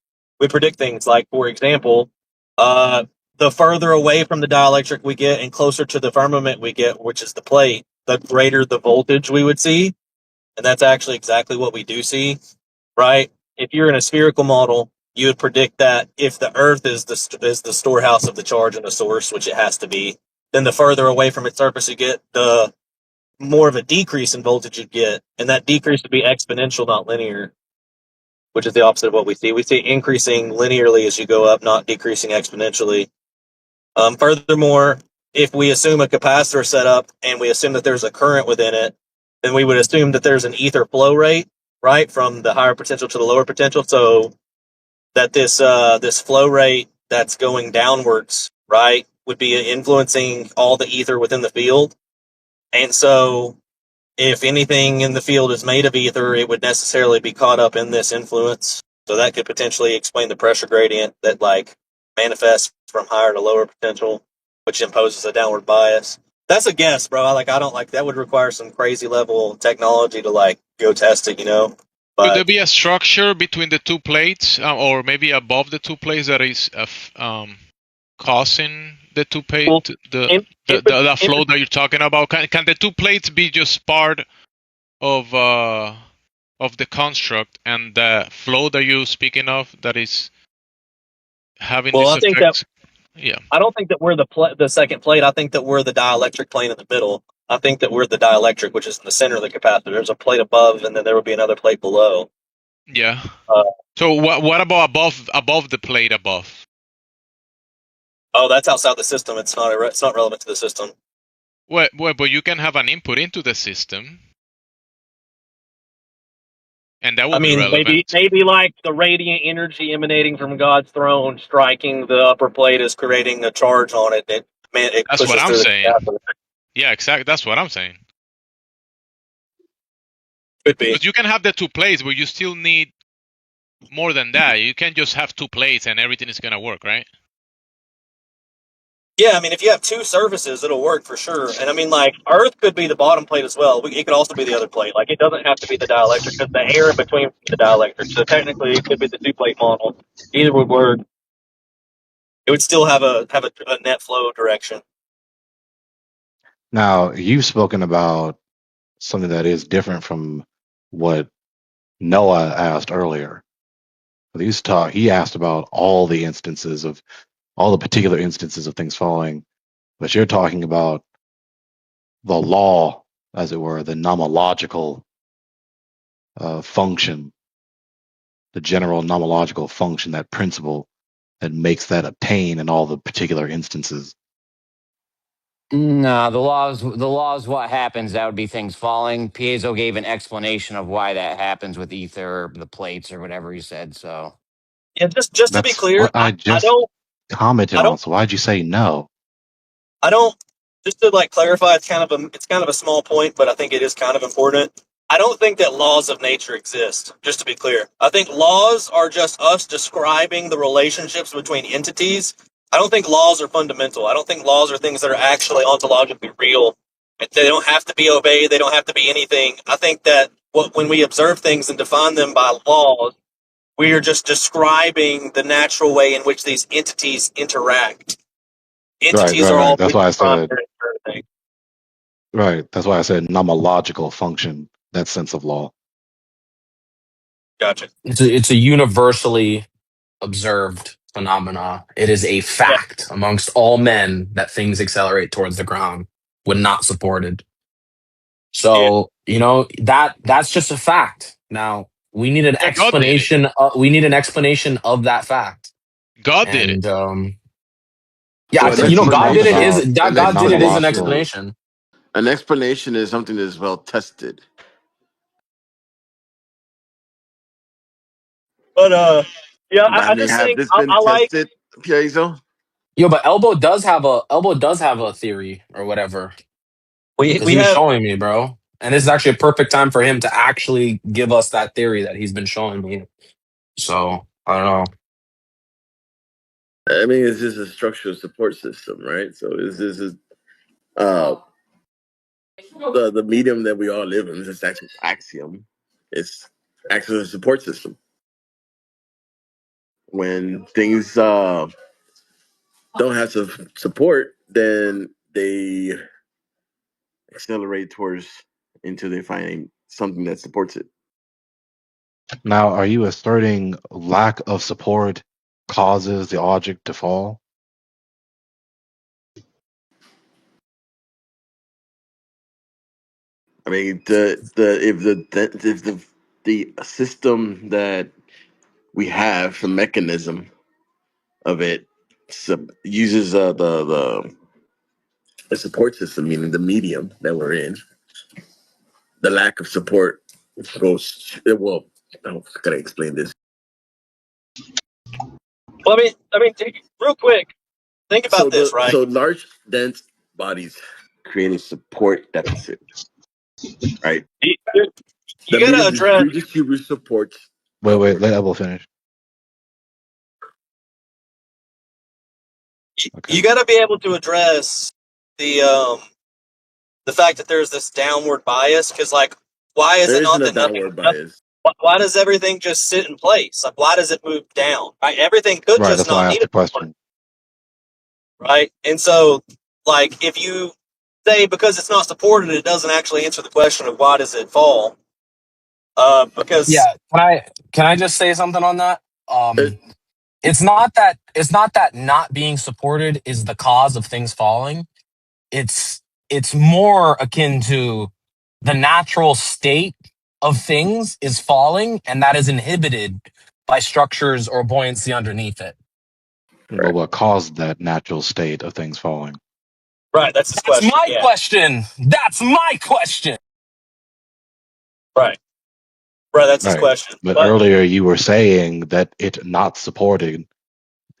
for example, the further away from the dielectric we get and closer to the firmament we get, which is the plate, the greater the voltage we would see, and that's actually exactly what we do see, right? If you're in a spherical model, you would predict that if the Earth is the storehouse of the charge and the source, which it has to be, then the further away from its surface you get, the more of a decrease in voltage you get, and that decrease would be exponential, not linear, which is the opposite of what we see. We see increasing linearly as you go up, not decreasing exponentially. Furthermore, if we assume a capacitor setup and we assume that there's a current within it, then we would assume that there's an ether flow rate, right, from the higher potential to the lower potential. So that this flow rate that's going downwards, right, would be influencing all the ether within the field. And so if anything in the field is made of ether, it would necessarily be caught up in this influence. So that could potentially explain the pressure gradient that like manifests from higher to lower potential, which imposes a downward bias. That's a guess, bro. I don't like that would require some crazy level technology to like go test it, you know. Could there But be a structure between the two plates, or maybe above the two plates that is causing the two plate the flow that you're talking about? Can the two plates be just part of the construct, and the flow that you're speaking of that is having well, this I think that effect? Yeah. I don't think that we're the second plate. I think that we're the dielectric plane in the middle. I think that we're the dielectric, which is in the center of the capacitor. There's a plate above, and then there would be another plate below. Yeah. So what about above the plate above? Oh, that's outside the system. It's not relevant to the system. Well, but you can have an input into the system, and that will be relevant. maybe like the radiant energy emanating from God's throne striking the upper plate is creating a charge on it. It That's what pushes I'm through the saying. capacitor. Yeah, exactly. That's what I'm saying. Could be. Because you can have the two plates, but you still need more than that. You can't just have two plates and everything is gonna work, right? Yeah, I mean, if you have two surfaces, it'll work for sure. And I mean, like, Earth could be the bottom plate as well. It could also be the other plate. Like, it doesn't have to be the dielectric because the air in between would be the dielectric. So technically, it could be the two plate model. Either would work. It would still have a net flow direction. Now, you've spoken about something that is different from what Noah asked earlier. He asked about all the particular instances of things falling, but you're talking about the law, as it were, the nomological function, the general nomological function, that principle that makes that obtain in all the particular instances. No, the law is what happens. That would be things falling. Piezo gave an explanation of why that happens with ether, the plates, or whatever he said. So Yeah, just to be That's clear, what I just commented on. So why'd you say no? I don't. Just to like clarify, it's kind of a small point, but I think it is kind of important. I don't think that laws of nature exist. Just to be clear, I think laws are just us describing the relationships between entities. I don't think laws are fundamental. I don't think laws are things that are actually ontologically real. They don't have to be obeyed. They don't have to be anything. I think that when we observe things and define them by laws, we are just describing the natural way in which these entities interact. Entities are Right. always That's why I said primary thing. right. That's why I said nomological function. That sense of law. Gotcha. It's a universally observed phenomena. It is a fact amongst all men that things accelerate towards the ground when not supported. So, that's just a fact. Now, we need an Yeah, God did it. explanation. We need an explanation of that fact. God did it. And God That's did. what he's God talking did it. about. God did it is an Nomological. explanation. An explanation is something that is well tested. But yeah, I I mean, just have think this been I like. tested, Piezo? Yo, but Elbow does have a theory or whatever. We Because he was have. showing me, bro. And this is actually a perfect time for him to actually give us that theory that he's been showing me. So I don't know. I mean, it's just a structural support system, right? So this is uh the medium that we all live in. This actual axiom. It's actually a support system. When things don't have support, then they accelerate towards until they find something that supports it. Now, are you asserting lack of support causes the object to fall? I mean, if the system that we have, the mechanism of it, uses the support system, meaning the medium that we're in, the lack of support goes. Well, how can I explain this? Well, real quick, think about this, right? So large, dense bodies create a support deficit, right? You gotta address. Redistribute supports. Wait. Let Elbow finish. You got to be able to address the fact that there's this downward bias, because like, why is it not that nothing? Bias. Why does everything just sit in place? Like, why does it move down? Right, everything could Right. just That's why not I need asked the it, question. right? And so, like, if you say because it's not supported, it doesn't actually answer the question of why does it fall? Because Can I just say something on that? It's not that not being supported is the cause of things falling. It's more akin to the natural state of things is falling, and that is inhibited by structures or buoyancy underneath it. But what caused that natural state of things falling? Right, that's his That's question. my Yeah. question. That's my question. Right. Right, that's his Right. question. But earlier you were saying that it not supporting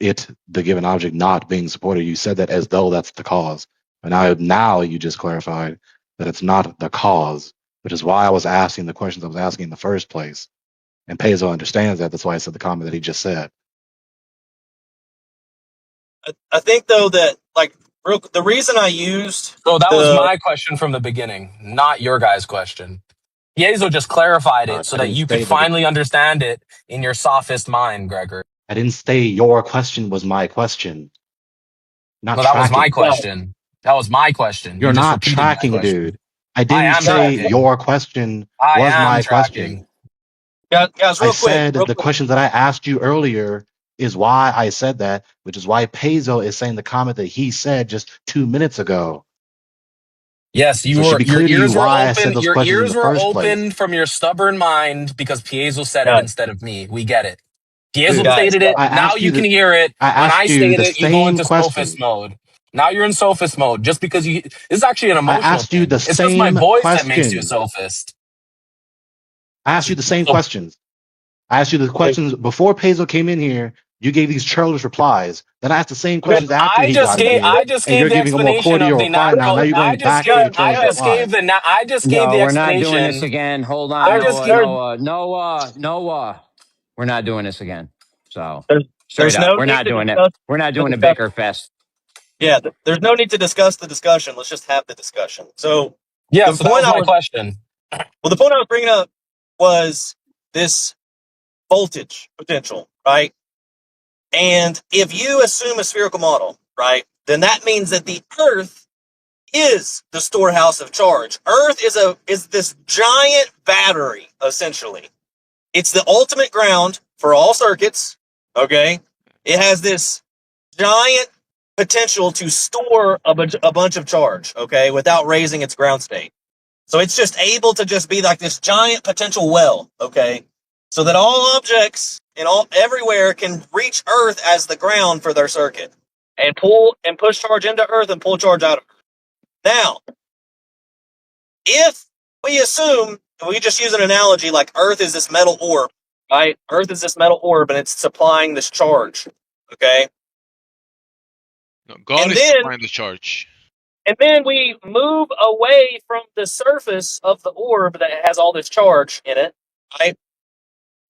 it, the given object not being supported. You said that as though that's the cause. And now you just clarified that it's not the cause, which is why I was asking the questions I was asking in the first place. And Pezo understands that. That's why I said the comment that he just said. I think though that like the reason I used So that was my question from the beginning, not your guys' question. Piezo just clarified it so I that didn't you could say that. finally understand it in your sophist mind, Gregory. I didn't say your question was my question. Not No, that was my tracking. question. That was my question. You You're just not repeated my tracking, question. dude. I I didn't am say tracking. your question I was am my tracking. question. Guys, I real quick. said the question that I asked you earlier is why I said that, which is why Pezo is saying the comment that he said just 2 minutes ago. Yes, So it should be your clear to you ears were why I said open. those Your questions in ears the were first place. open from your stubborn mind because Piezo said it Guys, instead of me. We get it. Piezo Dude, stated it. I Now asked you you can the hear it. I When I asked you state the it, you go same into sophist question. mode. Now you're in sophist mode just because you. This is actually an I emotional asked you thing. the It's just my same voice that makes you a question. sophist. I asked you the same So questions. I asked you the questions before Pezo came in here. You gave these churlish replies. Then I asked the same questions after he got in here, I just and gave you're the giving a more explanation of cordial the reply now. Now natural. you're going back to your churlish replies. I just gave No, the we're not doing this explanation. again. Hold on, I just Noah. We're not doing this again. So straight there's up, no we're need not to doing it. discuss We're not the doing a discussion. bicker fest. Yeah, there's no need to discuss the discussion. Let's just have the discussion. So yeah. the So that point was I my was question. the point I was bringing up was this voltage potential, right? And if you assume a spherical model, right, then that means that the Earth is the storehouse of charge. Earth is this giant battery, essentially. It's the ultimate ground for all circuits. Okay, it has this giant potential to store a bunch of charge. Okay, without raising its ground state. So it's just able to just be like this giant potential well. Okay, so that all objects and all everywhere can reach Earth as the ground for their circuit and pull and push charge into Earth and pull charge out of Earth. Now, if we assume, we just use an analogy like Earth is this metal orb, right? Earth is this metal orb and it's supplying this charge, okay? No, God And is then, supplying the charge. and then we move away from the surface of the orb that has all this charge in it, right?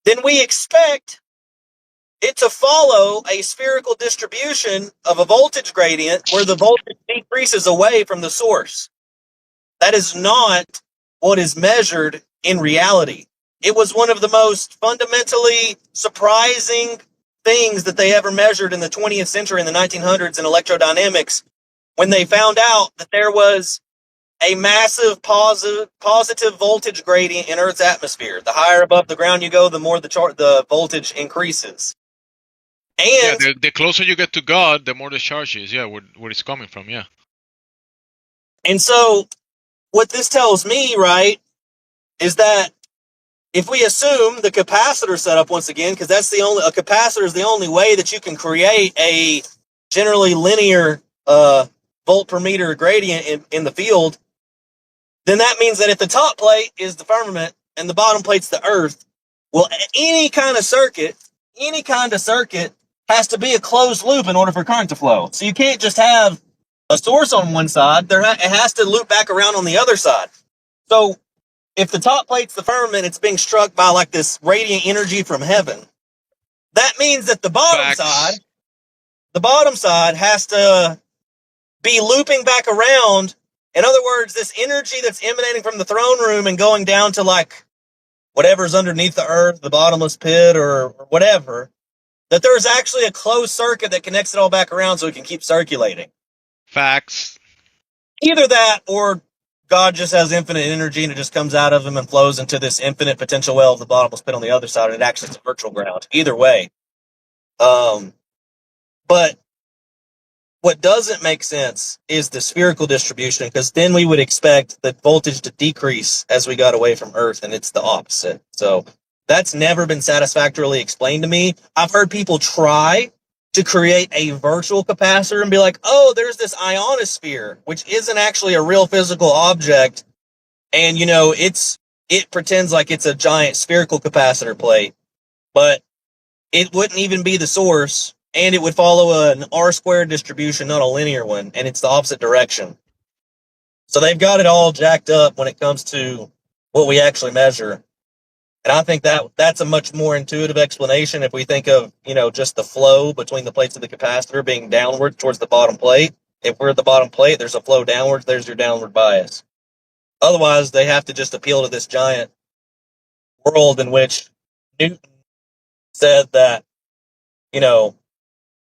Then we expect it to follow a spherical distribution of a voltage gradient where the voltage decreases away from the source. That is not what is measured in reality. It was one of the most fundamentally surprising things that they ever measured in the 20th century, in the 1900s, in electrodynamics, when they found out that there was a massive positive voltage gradient in Earth's atmosphere. The higher above the ground you go, the more the voltage increases. Yeah, And the closer you get to God, the more the charge is. Yeah, where it's coming from. Yeah. and so what this tells me, right, is that if we assume the capacitor setup once again, because that's a capacitor is the only way that you can create a generally linear volt per meter gradient in the field, then that means that if the top plate is the firmament and the bottom plate's the Earth, well, any kind of circuit has to be a closed loop in order for current to flow. So you can't just have a source on one side; it has to loop back around on the other side. So if the top plate's the firmament, it's being struck by like this radiant energy from heaven. That means that the bottom side has to be looping back around. In other words, this energy that's emanating from the throne room and going down to like whatever's underneath the earth, the bottomless pit or whatever, that there's actually a closed circuit that connects it all back around so it can keep circulating. Facts. Either that or God just has infinite energy and it just comes out of him and flows into this infinite potential well of the bottomless pit on the other side, and it actually is a virtual ground. Either way. But What doesn't make sense is the spherical distribution, because then we would expect the voltage to decrease as we got away from Earth, and it's the opposite. So that's never been satisfactorily explained to me. I've heard people try to create a virtual capacitor and be like, oh, there's this ionosphere, which isn't actually a real physical object. And, it pretends like it's a giant spherical capacitor plate, but it wouldn't even be the source, and it would follow an R-squared distribution, not a linear one, and it's the opposite direction. So they've got it all jacked up when it comes to what we actually measure. And I think that's a much more intuitive explanation if we think of, just the flow between the plates of the capacitor being downward towards the bottom plate. If we're at the bottom plate, there's a flow downwards, there's your downward bias. Otherwise, they have to just appeal to this giant world in which Newton said that,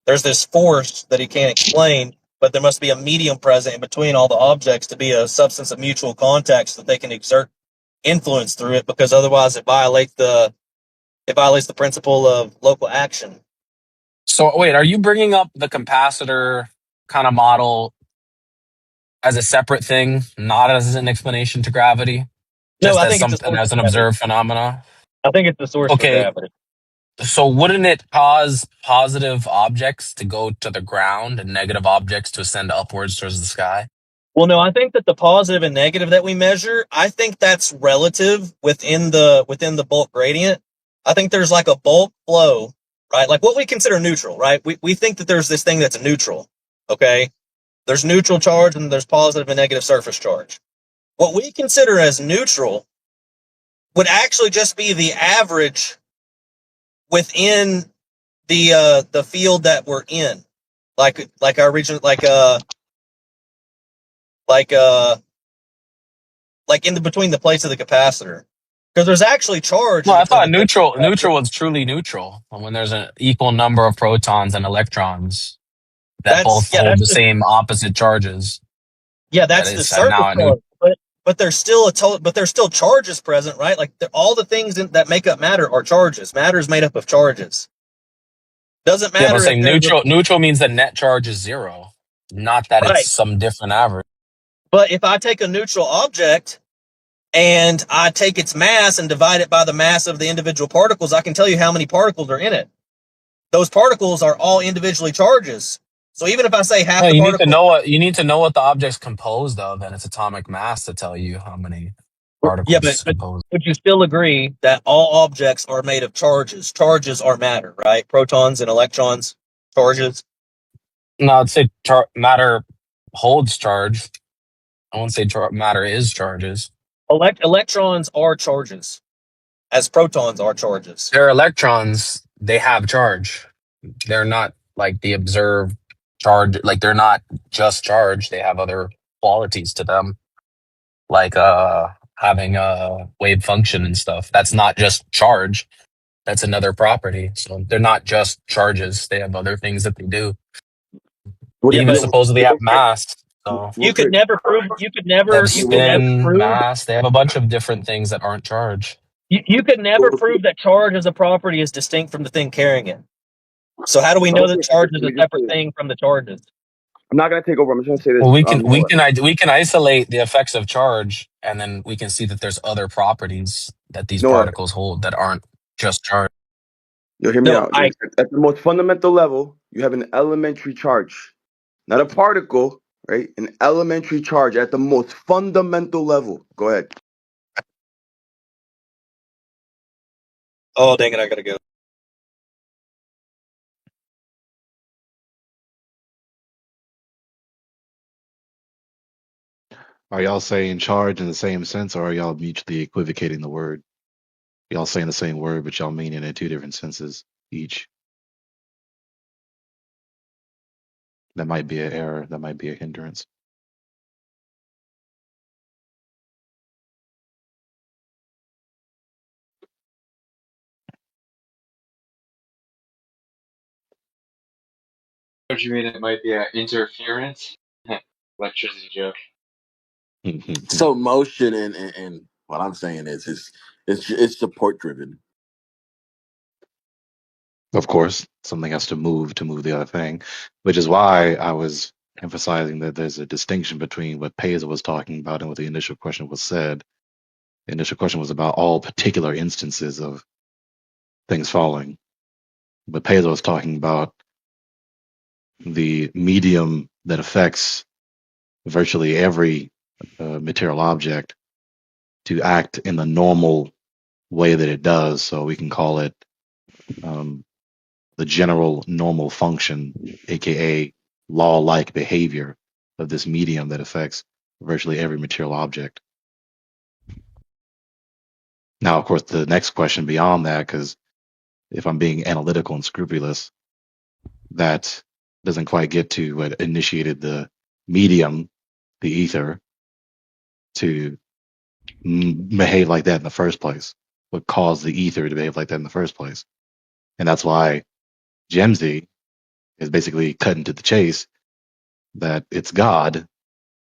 there's this force that he can't explain, but there must be a medium present in between all the objects to be a substance of mutual contact so that they can exert influence through it, because otherwise it violates the principle of local action. So wait, are you bringing up the capacitor kind of model as a separate thing, not as an explanation to gravity, No, just I as think it's a something source as for an gravity. observed phenomena? I think it's the source for Okay, gravity. so wouldn't it cause positive objects to go to the ground and negative objects to ascend upwards towards the sky? Well, no, I think that the positive and negative that we measure, I think that's relative within the bulk gradient. I think there's like a bulk flow, right? Like what we consider neutral, right? We think that there's this thing that's neutral, okay? There's neutral charge and there's positive and negative surface charge. What we consider as neutral would actually just be the average within the field that we're in, like our region, like in the between the plates of the capacitor, because there's actually charge No, in I between thought the plates. neutral was truly neutral when there's an equal number of protons and electrons that That's both yeah, hold that's the just same opposite charges. That that's the is surface now a neutral. charge, but there's still but there's still charges present, right? Like all the things that make up matter are charges. Matter is made up of charges. Doesn't Yeah, but I'm matter if saying there's neutral means the net charge is zero, not that it's right. some different average. But if I take a neutral object and I take its mass and divide it by the mass of the individual particles, I can tell you how many particles are in it. Those particles are all individually charges. So even if I say half No, the you need to particles, know what the object's composed of and its atomic mass to tell you how many yeah, particles but composed. would you still agree that all objects are made of charges? Charges are matter, right? Protons and electrons, charges. No, I'd say matter holds charge. I won't say matter is charges. Electrons are charges, as protons are charges. They're electrons. They have charge. They're not like the observed charge. Like they're not just charge. They have other qualities to them, like having a wave function and stuff. That's not just charge. That's another property. So they're not just charges. They have other things that they do. What They do Yeah, you even but know? supposedly have Real quick, mass. So real you could quick. never prove. they have You could never spin, prove. mass. They have a bunch of different things that aren't charge. You could never prove that charge as a property is distinct from the thing carrying it. So how do we know that Okay, charge is let a me just separate say, thing from the charges? I'm not gonna take over. I'm just gonna say this. Well, Noah. we can isolate the effects of charge, and then we can see that there's other properties that these Noah, particles hold that aren't just charge. you hear me No, out. At the most fundamental level, you have an elementary charge, not a particle, right? An elementary charge at the most fundamental level. Go ahead. Oh, dang it, I gotta go. Are y'all saying charge in the same sense, or are y'all mutually equivocating the word? Y'all saying the same word, but y'all meaning it in two different senses each. That might be an error. That might be a hindrance. What do you mean it might be an interference? Electricity joke. So motion and what I'm saying is it's support driven. Of course, something has to move the other thing, which is why I was emphasizing that there's a distinction between what Paisley was talking about and what the initial question was said. The initial question was about all particular instances of things falling, but Paisley was talking about the medium that affects virtually every material object to act in the normal way that it does. So we can call it the general normal function, aka law-like behavior of this medium that affects virtually every material object. Now, of course, the next question beyond that, because if I'm being analytical and scrupulous, that doesn't quite get to what initiated the medium, the ether, to behave like that in the first place. What caused the ether to behave like that in the first place? And that's why Gemsy is basically cutting to the chase that it's God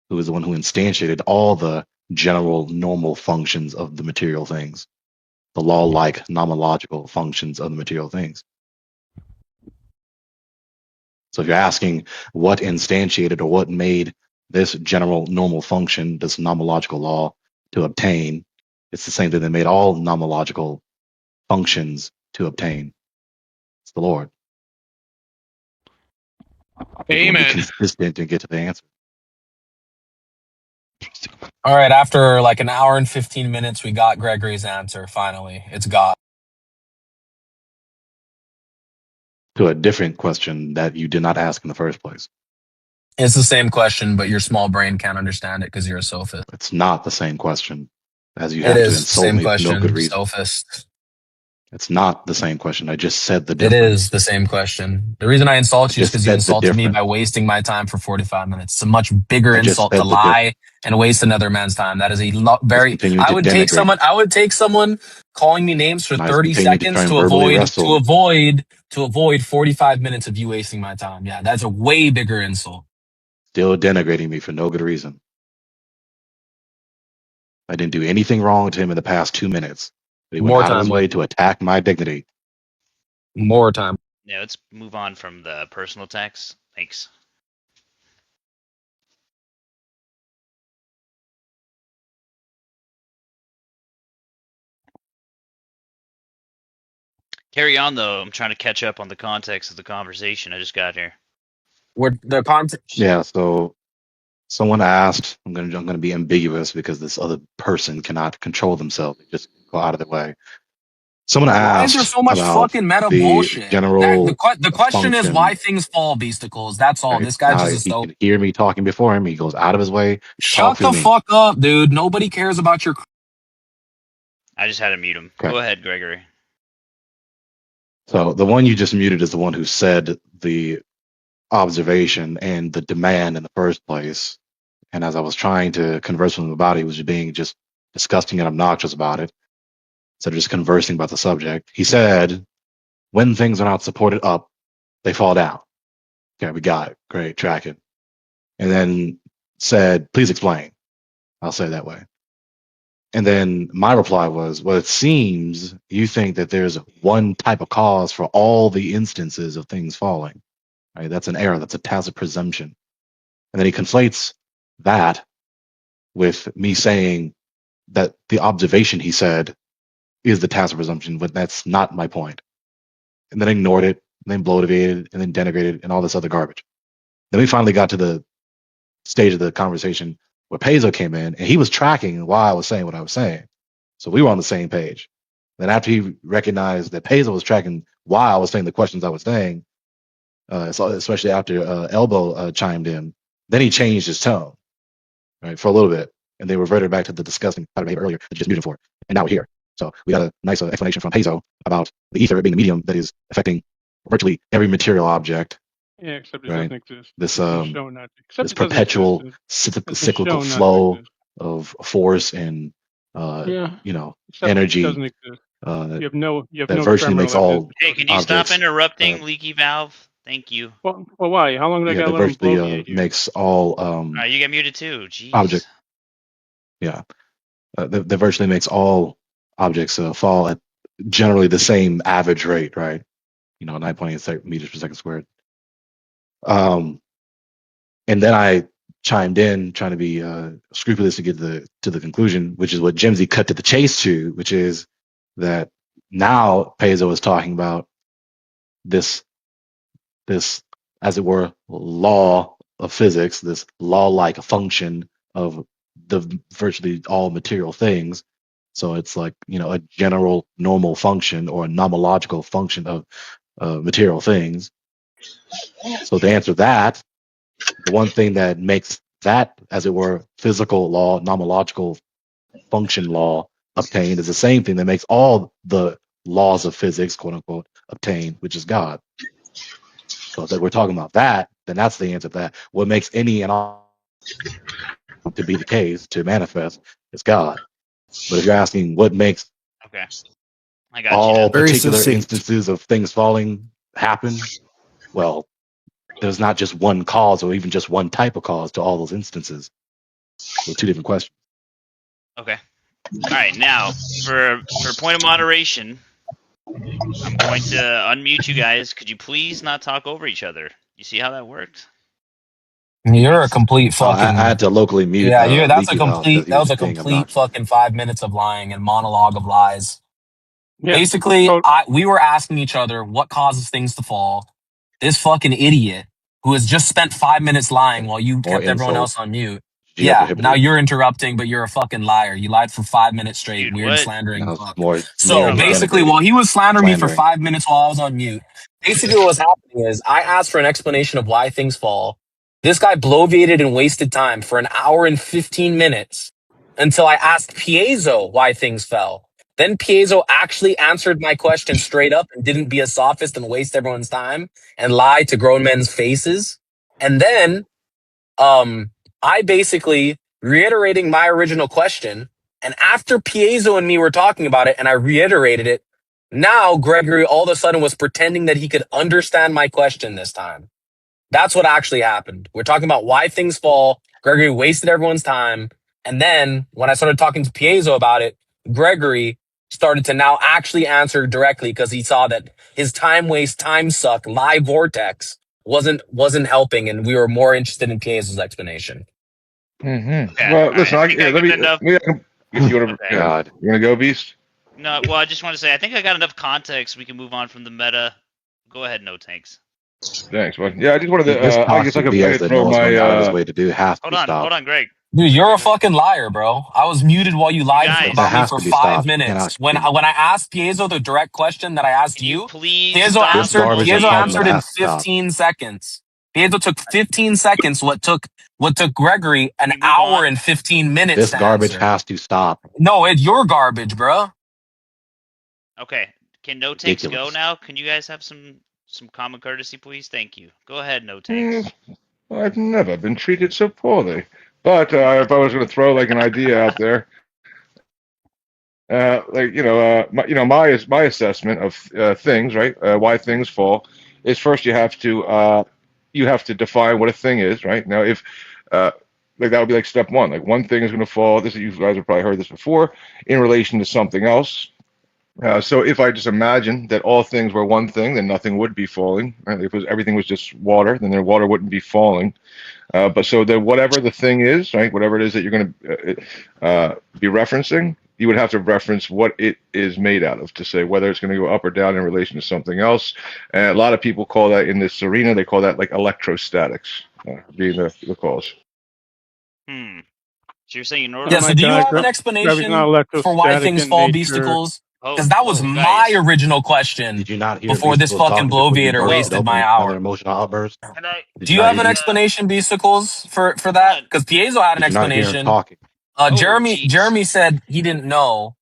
who is the one who instantiated all the general normal functions of the material things, the law-like nomological functions of the material things. So if you're asking what instantiated or what made this general normal function, this nomological law to obtain, it's the same thing that made all nomological functions to obtain. It's the Lord. If you want to be consistent and get to the answer. All right, after like an hour and 15 minutes, we got Gregory's answer. Finally, it's God. To a different question that you did not ask in the first place. It's the same question, but your small brain can't understand it because you're a sophist. It's not the same question, as you It have to is the insult same me for no good question, reason. sophist. It's not the same question. I just said the It difference. is the same question. The reason I insult you is because you insulted me by wasting my time for 45 minutes. It's a much bigger insult to lie and waste another man's time. That is a very. I would take someone. I would take someone calling me names for 30 seconds to avoid 45 minutes of you wasting my time. Yeah, that's a way bigger insult. Still denigrating me for no good reason. I didn't do anything wrong to him in the past 2 minutes. But he went out of his way to attack my dignity. More time. Yeah, let's move on from the personal attacks. Thanks. Carry on, though. I'm trying to catch up on the context of the conversation. I just got here. The context. Yeah, so someone asked, I'm gonna be ambiguous because this other person cannot control themselves. They just go out of their way. Someone asked why is there so much about fucking meta the bullshit? general The question is function. why things fall, Beasticles. That's all. Right? This guy's Now just a he can hear me talking before him. He goes out of his way. Shut the fuck up, dude. Nobody cares about your. I just had to mute him. Okay. Go ahead, Gregory. So the one you just muted is the one who said the observation and the demand in the first place. And as I was trying to converse with him about it, he was being just disgusting and obnoxious about it. Instead of just conversing about the subject, he said, when things are not supported up, they fall down. Okay, we got it. Great, track it. And then said, please explain. I'll say it that way. And then my reply was, well, it seems you think that there's one type of cause for all the instances of things falling. Right? That's an error. That's a tacit presumption. And then he conflates that with me saying that the observation he said is the tacit presumption, but that's not my point. And then ignored it, and then bloated, and then denigrated, and all this other garbage. Then we finally got to the stage of the conversation where Peso came in, and he was tracking why I was saying what I was saying. So we were on the same page. Then after he recognized that Peso was tracking why I was saying the questions I was saying, especially after Elbow chimed in, then he changed his tone, right, for a little bit, and they reverted back to the disgusting pattern behavior earlier that you just muted for, and now we're here. So we got a nice explanation from Peso about the ether being the medium that is affecting virtually every material object. Yeah, except it right? doesn't exist. This Except this perpetual cyclical flow of force and energy. Doesn't exist. You have no that virtually makes all. Hey, can you stop interrupting, Leaky Valve? Thank you. Well, why? How long did I gotta that let him virtually bloviate here? makes all you get muted too. Jeez. object. Yeah, that virtually makes all objects fall at generally the same average rate, right? 9.8 meters per second squared. And then I chimed in, trying to be scrupulous to get to the conclusion, which is what Jimsy cut to the chase to, which is that now Piezo is talking about this, as it were, law of physics, this law-like function of the virtually all material things. So it's like, a general normal function or a nomological function of material things. So to answer that, the one thing that makes that, as it were, physical law, nomological function law obtained is the same thing that makes all the laws of physics, quote unquote, obtained, which is God. So if we're talking about that, then that's the answer to that. What makes any and all to be the case, to manifest, is God. But if you're asking what makes Okay. I got all you now. particular instances of things falling happen, well, there's not just one cause or even just one type of cause to all those instances. So two different questions. Okay. All right. Now, for point of moderation, I'm going to unmute you guys. Could you please not talk over each other? You see how that worked? You're a complete fucking. I had to locally mute. Yeah, that's a Leaky House because complete. he That was was a being complete obnoxious. fucking 5 minutes of lying and monologue of lies. Yeah. Basically, we were asking each other what causes things to fall. This fucking idiot who has just spent 5 minutes lying while you kept everyone else on mute. Yeah, now you're interrupting, but you're a fucking liar. You lied for 5 minutes straight. Dude, weird what? slandering No, fuck. more So basically, while he was slandering me for Slandering. 5 minutes while I was on mute, basically what was happening is I asked for an explanation of why things fall. This guy bloviated and wasted time for an hour and 15 minutes until I asked Piezo why things fell. Then Piezo actually answered my question straight up and didn't be a sophist and waste everyone's time and lie to grown men's faces. And then I basically reiterating my original question. And after Piezo and me were talking about it and I reiterated it, now Gregory all of a sudden was pretending that he could understand my question this time. That's what actually happened. We're talking about why things fall. Gregory wasted everyone's time. And then when I started talking to Piezo about it, Gregory started to now actually answer directly because he saw that his time waste, time suck, live vortex wasn't helping, and we were more interested in Piezo's explanation. Mm-hmm. Well, listen, let me. You want to? Okay. You want to go, Beast? No, well, I just want to say I think I got enough context. We can move on from the meta. Go ahead, no tanks. Thanks, bud. Yeah, I just wanted to. This I guess I could throw my. Hold on, Greg. Dude, you're a fucking liar, bro. I was muted while you lied about me for 5 minutes. Cannot When I asked Piezo the direct question that I asked you, please Piezo answered in has to stop. 15 seconds. Piezo took 15 seconds. What took Gregory an hour and 15 minutes. This to garbage answer. has to stop. No, it's your garbage, bro. Okay, can no tanks go now? Can you guys have some common courtesy, please? Thank you. Go ahead, no tanks. I've never been treated so poorly. But if I was going to throw like an idea out there, my assessment of things, right? Why things fall is first you have to define what a thing is, right? Now, if like that would be like step one. Like one thing is going to fall. You guys have probably heard this before in relation to something else. So if I just imagine that all things were one thing, then nothing would be falling. Right? If everything was just water, then the water wouldn't be falling. But so that whatever the thing is, right, whatever it is that you're going to be referencing, you would have to reference what it is made out of to say whether it's going to go up or down in relation to something else. And a lot of people call that in this arena, they call that like electrostatics, being the cause. So you're saying in order? Yeah. So do you have an explanation for why things fall, Beasticles? Because that was my original question. Did you not hear before this fucking bloviator wasted my hour? Emotional outburst. Do you have an explanation, Beasticles, for that? Because Piezo had an explanation. Talking. Jeremy said he didn't know,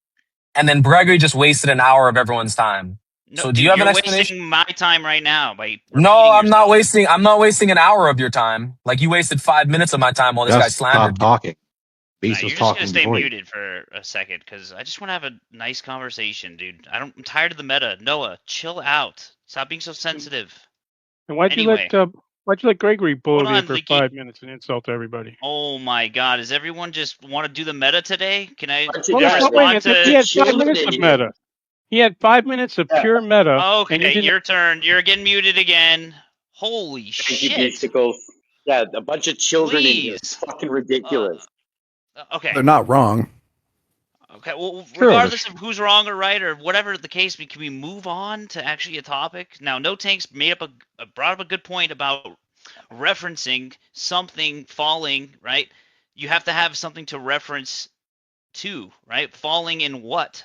and then Gregory just wasted an hour of everyone's time. No, so do you have an you're explanation? wasting my time right now by No, I'm not wasting. I'm not wasting an hour of your time. Like you wasted 5 minutes of my time while this guy slandered. Stop talking. Beast was talking. You're just gonna stay muted for a second because I just want to have a nice conversation, dude. I'm tired of the meta. Noah, chill out. Stop being so sensitive. And why'd you let Gregory bloviate for 5 minutes and insult everybody? Oh my God! Does everyone just want to do the meta today? Can I? Well, wait a minute. He had 5 minutes of meta. He had 5 minutes of pure meta. and he Okay, didn't- your turn. You're getting muted again. Holy Thank you, shit. Beasticles. Yeah, a bunch of children in here. Please. It's fucking ridiculous. Okay. They're not wrong. Okay, well, Sure. regardless of who's wrong or right or whatever the case, can we move on to actually a topic? Now, No Tanks brought up a good point about referencing something falling, right? You have to have something to reference to, right? Falling in what?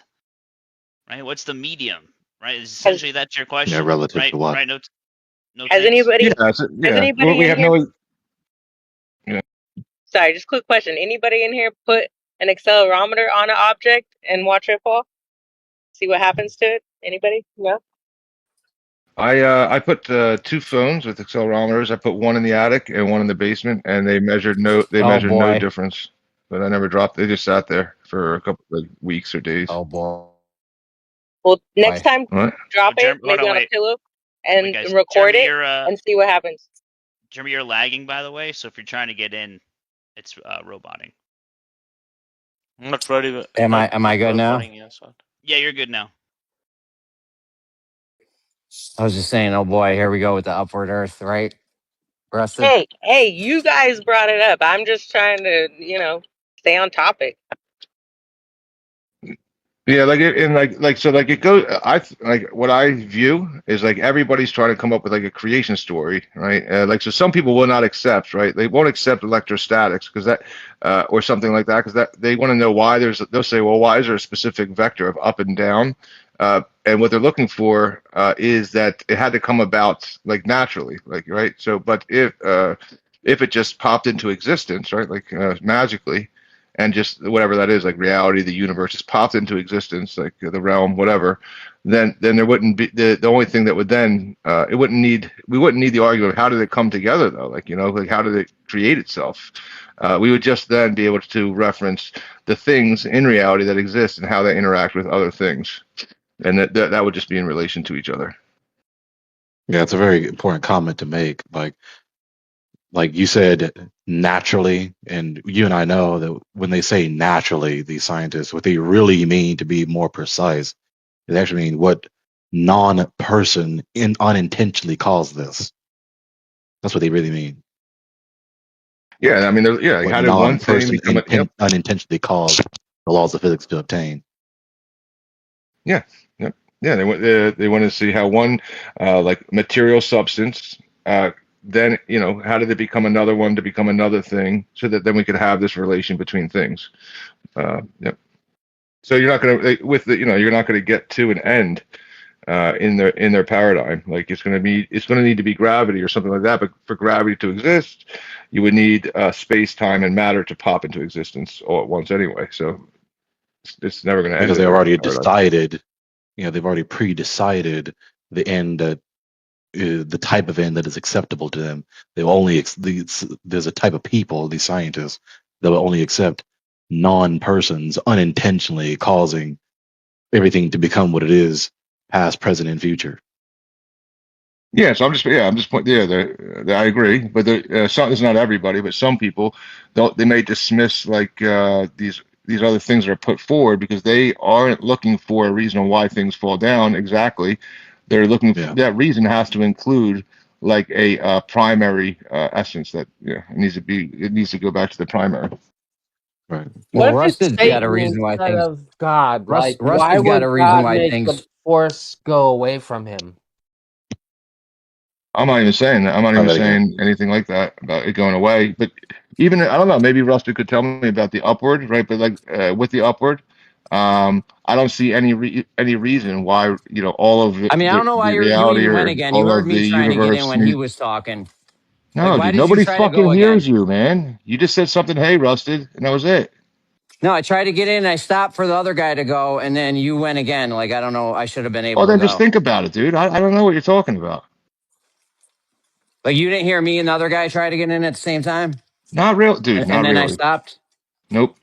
Right? What's the medium? Right? Essentially, that's your question. Yeah, relative right? to what? Right? No Has Tanks? anybody? Yeah, Has anybody we in have here? no. Yeah. Sorry, just quick question. Anybody in here put an accelerometer on an object and watch it fall? See what happens to it? Anybody? No. I put 2 phones with accelerometers. I put one in the attic and one in the basement, and they measured no boy. difference. But I never dropped. They just sat there for a couple of weeks or days. Oh boy. Well, next time, What? drop Jeremy, it maybe on a pillow and guys, record Jeremy, it and see what happens. Jeremy, you're lagging, by the way. So if you're trying to get in, it's roboting. I'm not ready. Am I good now? Yeah, you're good now. I was just saying, oh boy, here we go with the upward earth, right? Rusted. Hey, you guys brought it up. I'm just trying to, stay on topic. Yeah, like it, and like so like it goes. Like what I view is like everybody's trying to come up with like a creation story, right? Like so, some people will not accept, right? They won't accept electrostatics because that, or something like that, because that they want to know why they'll say, well, why is there a specific vector of up and down? And what they're looking for is that it had to come about like naturally, like right. So, but if it just popped into existence, right, like magically, and just whatever that is, like reality, the universe just popped into existence, like the realm, whatever, then there wouldn't be the only thing that would then we wouldn't need the argument of how did it come together though, like like how did it create itself. We would just then be able to reference the things in reality that exist and how they interact with other things, and that would just be in relation to each other. Yeah, it's a very important comment to make. Like you said, naturally, and you and I know that when they say naturally, these scientists, what they really mean, to be more precise, is actually mean what non-person unintentionally caused this. That's what they really mean. Yeah, I mean, like, What how did one thing non-person become unintentionally cause the laws of physics to obtain? Yeah, yep, yeah. They want to see how one like material substance then how did it become another one to become another thing, so that then we could have this relation between things. Yep. So you're not going to with the you're not going to get to an end in their paradigm. Like it's going to need to be gravity or something like that. But for gravity to exist, you would need space, time, and matter to pop into existence all at once anyway. So it's never going to end. Because they already decided, they've already pre-decided the end that the type of end that is acceptable to them. They will only there's a type of people, these scientists, that will only accept non-persons unintentionally causing everything to become what it is, past, present, and future. Yeah, so I'm just I agree, but it's not everybody, but some people they may dismiss like these other things that are put forward because they aren't looking for a reason why things fall down exactly. They're looking for that reason has to include like a primary essence that it needs to go back to the primary. Right. What Well, if it's Rusted's got a Satan reason why instead things. of God? Like, why Rusted's got a would reason God why make the things. force go away from him? I'm not even saying that. I'm not even saying anything like that about it going away. But even I don't know. Maybe Rusty could tell me about the upward, right? But like with the upward, I don't see any reason why all of I mean, I don't know why the you reality even went or again. You all heard of the me trying to get in universe. when he was talking. No, Like, why dude, did you nobody try to go fucking hears again? you, man. You just said something. Hey, Rusted, and that was it. No, I tried to get in. I stopped for the other guy to go, and then you went again. Like, I don't know. I should have been able Well, to then go. just think about it, dude. I don't know what you're talking about. Like, you didn't hear me and the other guy try to get in at the same time? Not real, dude. And Not then I really. stopped? Nope.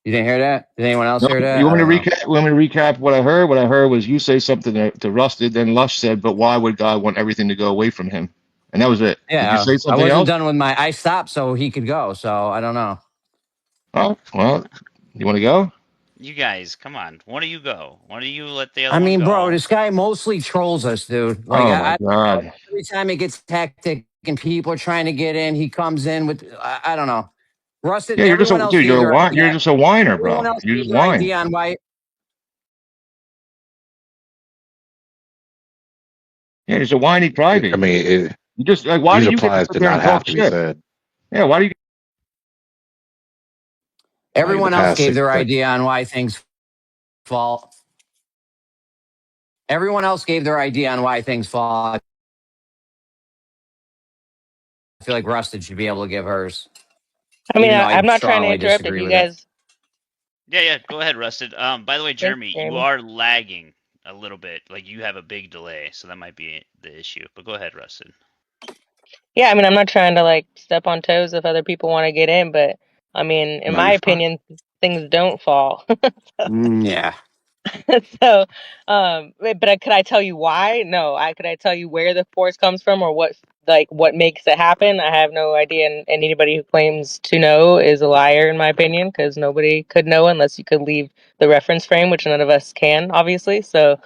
You didn't hear that? Did anyone else Nope. hear that? You want I me to don't know. recap? Want me to recap what I heard? What I heard was you say something to Rusted, then Lush said, "But why would God want everything to go away from him?" And that was it. Did you Yeah, say I something wasn't else? done with my. I stopped so he could go. So I don't know. Oh, well, you want to go? You guys, come on. One of you go. One of you let the other I one mean, bro, go. this guy mostly trolls us, dude. Like, Oh my god. every time it gets hectic and people are trying to get in, he comes in with, I don't know. Rusted, Yeah, you're just everyone a else dude. gave their You're idea. just a whiner, Everyone bro. else You gave just their whine. idea on why. Yeah, he's a whiny I crybaby. mean, You just like, why these do you get to replies sit did there not and have talk to be shit? said. Yeah, why do you? Like the Everyone else past gave 60 their seconds. idea on why things fall. Everyone else gave their idea on why things fall. I feel like Rusted should be able to give hers, I mean, even though I I'm not trying to strongly interrupt if disagree you with it. guys. Yeah, go ahead, Rusted. By the way, Thanks, Jeremy, you Jeremy. are lagging a little bit. Like you have a big delay, so that might be the issue. But go ahead, Rusted. Yeah, I mean, I'm not trying to like step on toes if other people want to get in, but I mean, in No, my you're fine. opinion, things don't fall. Yeah. So, could I tell you why? No, could I tell you where the force comes from or what makes it happen? I have no idea, and anybody who claims to know is a liar, in my opinion, because nobody could know unless you could leave the reference frame, which none of us can, obviously. So,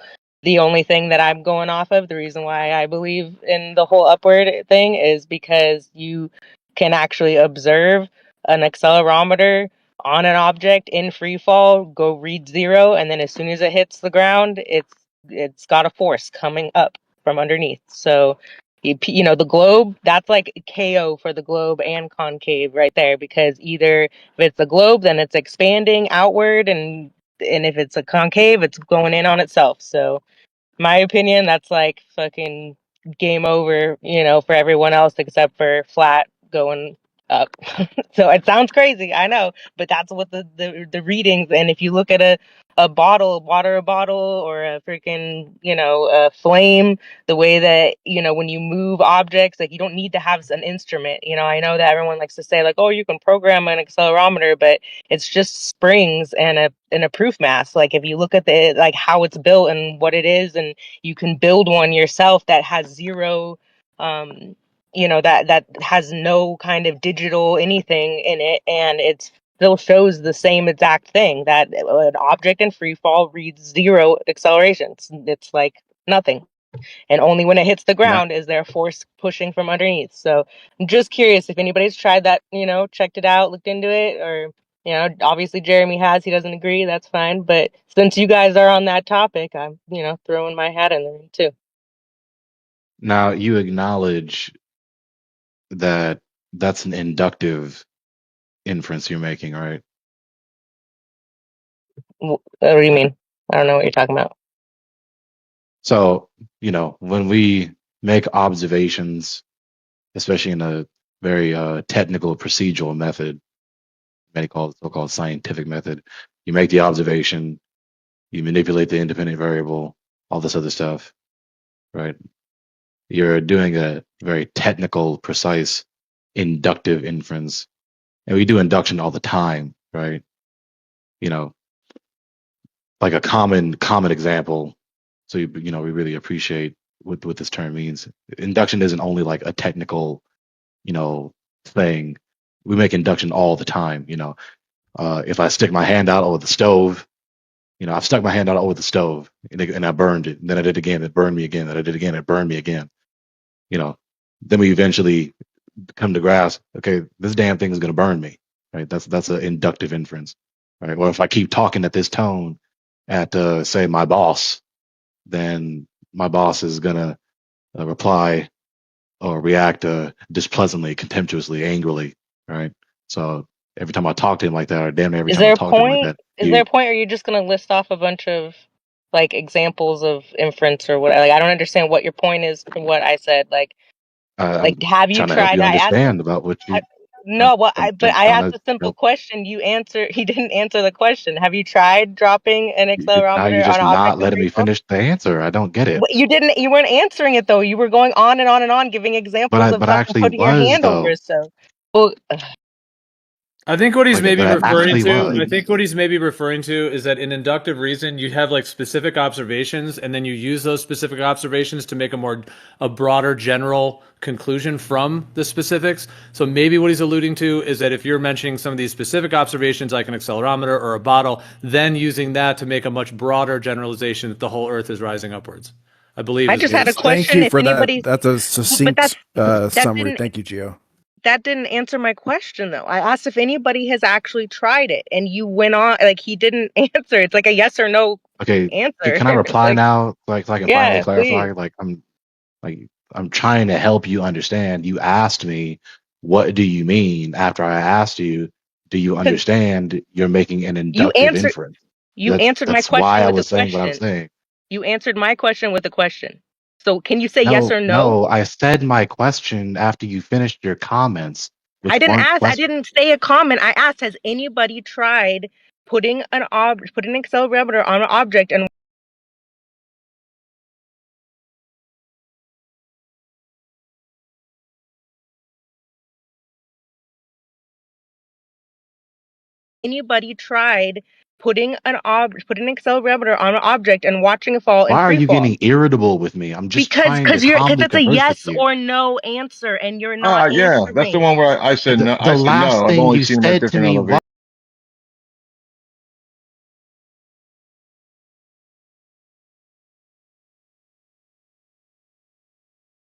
the only thing that I'm going off of, the reason why I believe in the whole upward thing, is because you can actually observe an accelerometer on an object in free fall go read 0, and then as soon as it hits the ground, it's got a force coming up from underneath. So you know the globe, that's like KO for the globe and concave right there, because either if it's a globe, then it's expanding outward, and if it's a concave, it's going in on itself. So my opinion, that's like fucking game over, for everyone else except for flat going up. So it sounds crazy, I know, but that's what the readings. And if you look at a water bottle, or a freaking, a flame, the way that, when you move objects, like you don't need to have an instrument. I know that everyone likes to say like, oh, you can program an accelerometer, but it's just springs and a proof mass. Like if you look at the like how it's built and what it is, and you can build one yourself that has zero that has no kind of digital anything in it, and it still shows the same exact thing, that an object in free fall reads 0 acceleration. It's like nothing, and only when it hits the Now, ground is there force pushing from underneath. So I'm just curious if anybody's tried that, checked it out, looked into it, or obviously Jeremy has. He doesn't agree, that's fine, but since you guys are on that topic, I'm throwing my hat in there too. now you acknowledge that that's an inductive inference you're making, right? What do you mean? I don't know what you're talking about. So, when we make observations, especially in a very technical procedural method, many call it so-called scientific method, you make the observation, you manipulate the independent variable, all this other stuff, right? You're doing a very technical, precise, inductive inference. And we do induction all the time, right? You know, like a common example. So we really appreciate what this term means. Induction isn't only like a technical, thing. We make induction all the time. If I stick my hand out over the stove, I've stuck my hand out over the stove and I burned it. And then I did it again, it burned me again. Then I did it again, it burned me again. Then we eventually come to grasp, okay, this damn thing is going to burn me, right? That's an inductive inference, right? Or if I keep talking at this tone at, say, my boss, then my boss is going to reply or react displeasantly, contemptuously, angrily, right? So every time I talk to him like that, or damn near every Is time there I a talk to him like point? that, Is there a point, or are you just gonna list off a bunch of like examples of inference or what? Like, I don't understand what your point is from what I said. Like, I'm have you trying to help tried? you I asked. understand about what I, you. I'm, no, well, I'm but just I trying asked to a simple help. question. He didn't answer the question. Have you tried dropping an Now you're accelerometer on just an not object in letting free me fall? finish the answer. I don't get it. You didn't. You weren't answering it though. You were going on and on and on, giving But examples I of but I fucking actually putting your was hand over though. it. So, well, I think what he's Like maybe that referring actually to, was. I think what he's maybe referring to is that in inductive reason, you have like specific observations, and then you use those specific observations to make a broader general conclusion from the specifics. So maybe what he's alluding to is that if you're mentioning some of these specific observations, like an accelerometer or a bottle, then using that to make a much broader generalization that the whole Earth is rising upwards. I believe. I just had a question. Thank you If for that. anybody, That's a but succinct that summary. didn't Thank you, Gio. that didn't answer my question though. I asked if anybody has actually tried it, and you went on like he didn't answer. It's like a yes or no Okay, answer. can I reply Like, now? Like, so I can finally yeah, please. clarify. I'm trying to help you understand. You asked me, what do you mean? After I asked you, do you understand? You're making an You inductive answered. inference. You answered my That's why question I with a was saying what I'm question. saying. You answered my question with a question. So can you say yes No, or no? no, I said my question after you finished your comments, I which didn't weren't ask. I questions. didn't say a comment. I asked, has anybody tried putting an accelerometer on an object and anybody tried putting an accelerometer on an object and watching it fall in Why are free you fall? getting irritable with me? I'm just trying to Because calmly it's a converse with yes you. or no answer, and you're not Yeah, that's the answering. one where I said no. The I said last no. I've thing only you seen like said to different me elevations.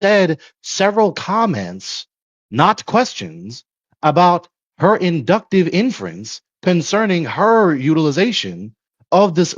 said several comments, not questions, about her inductive inference concerning her utilization of this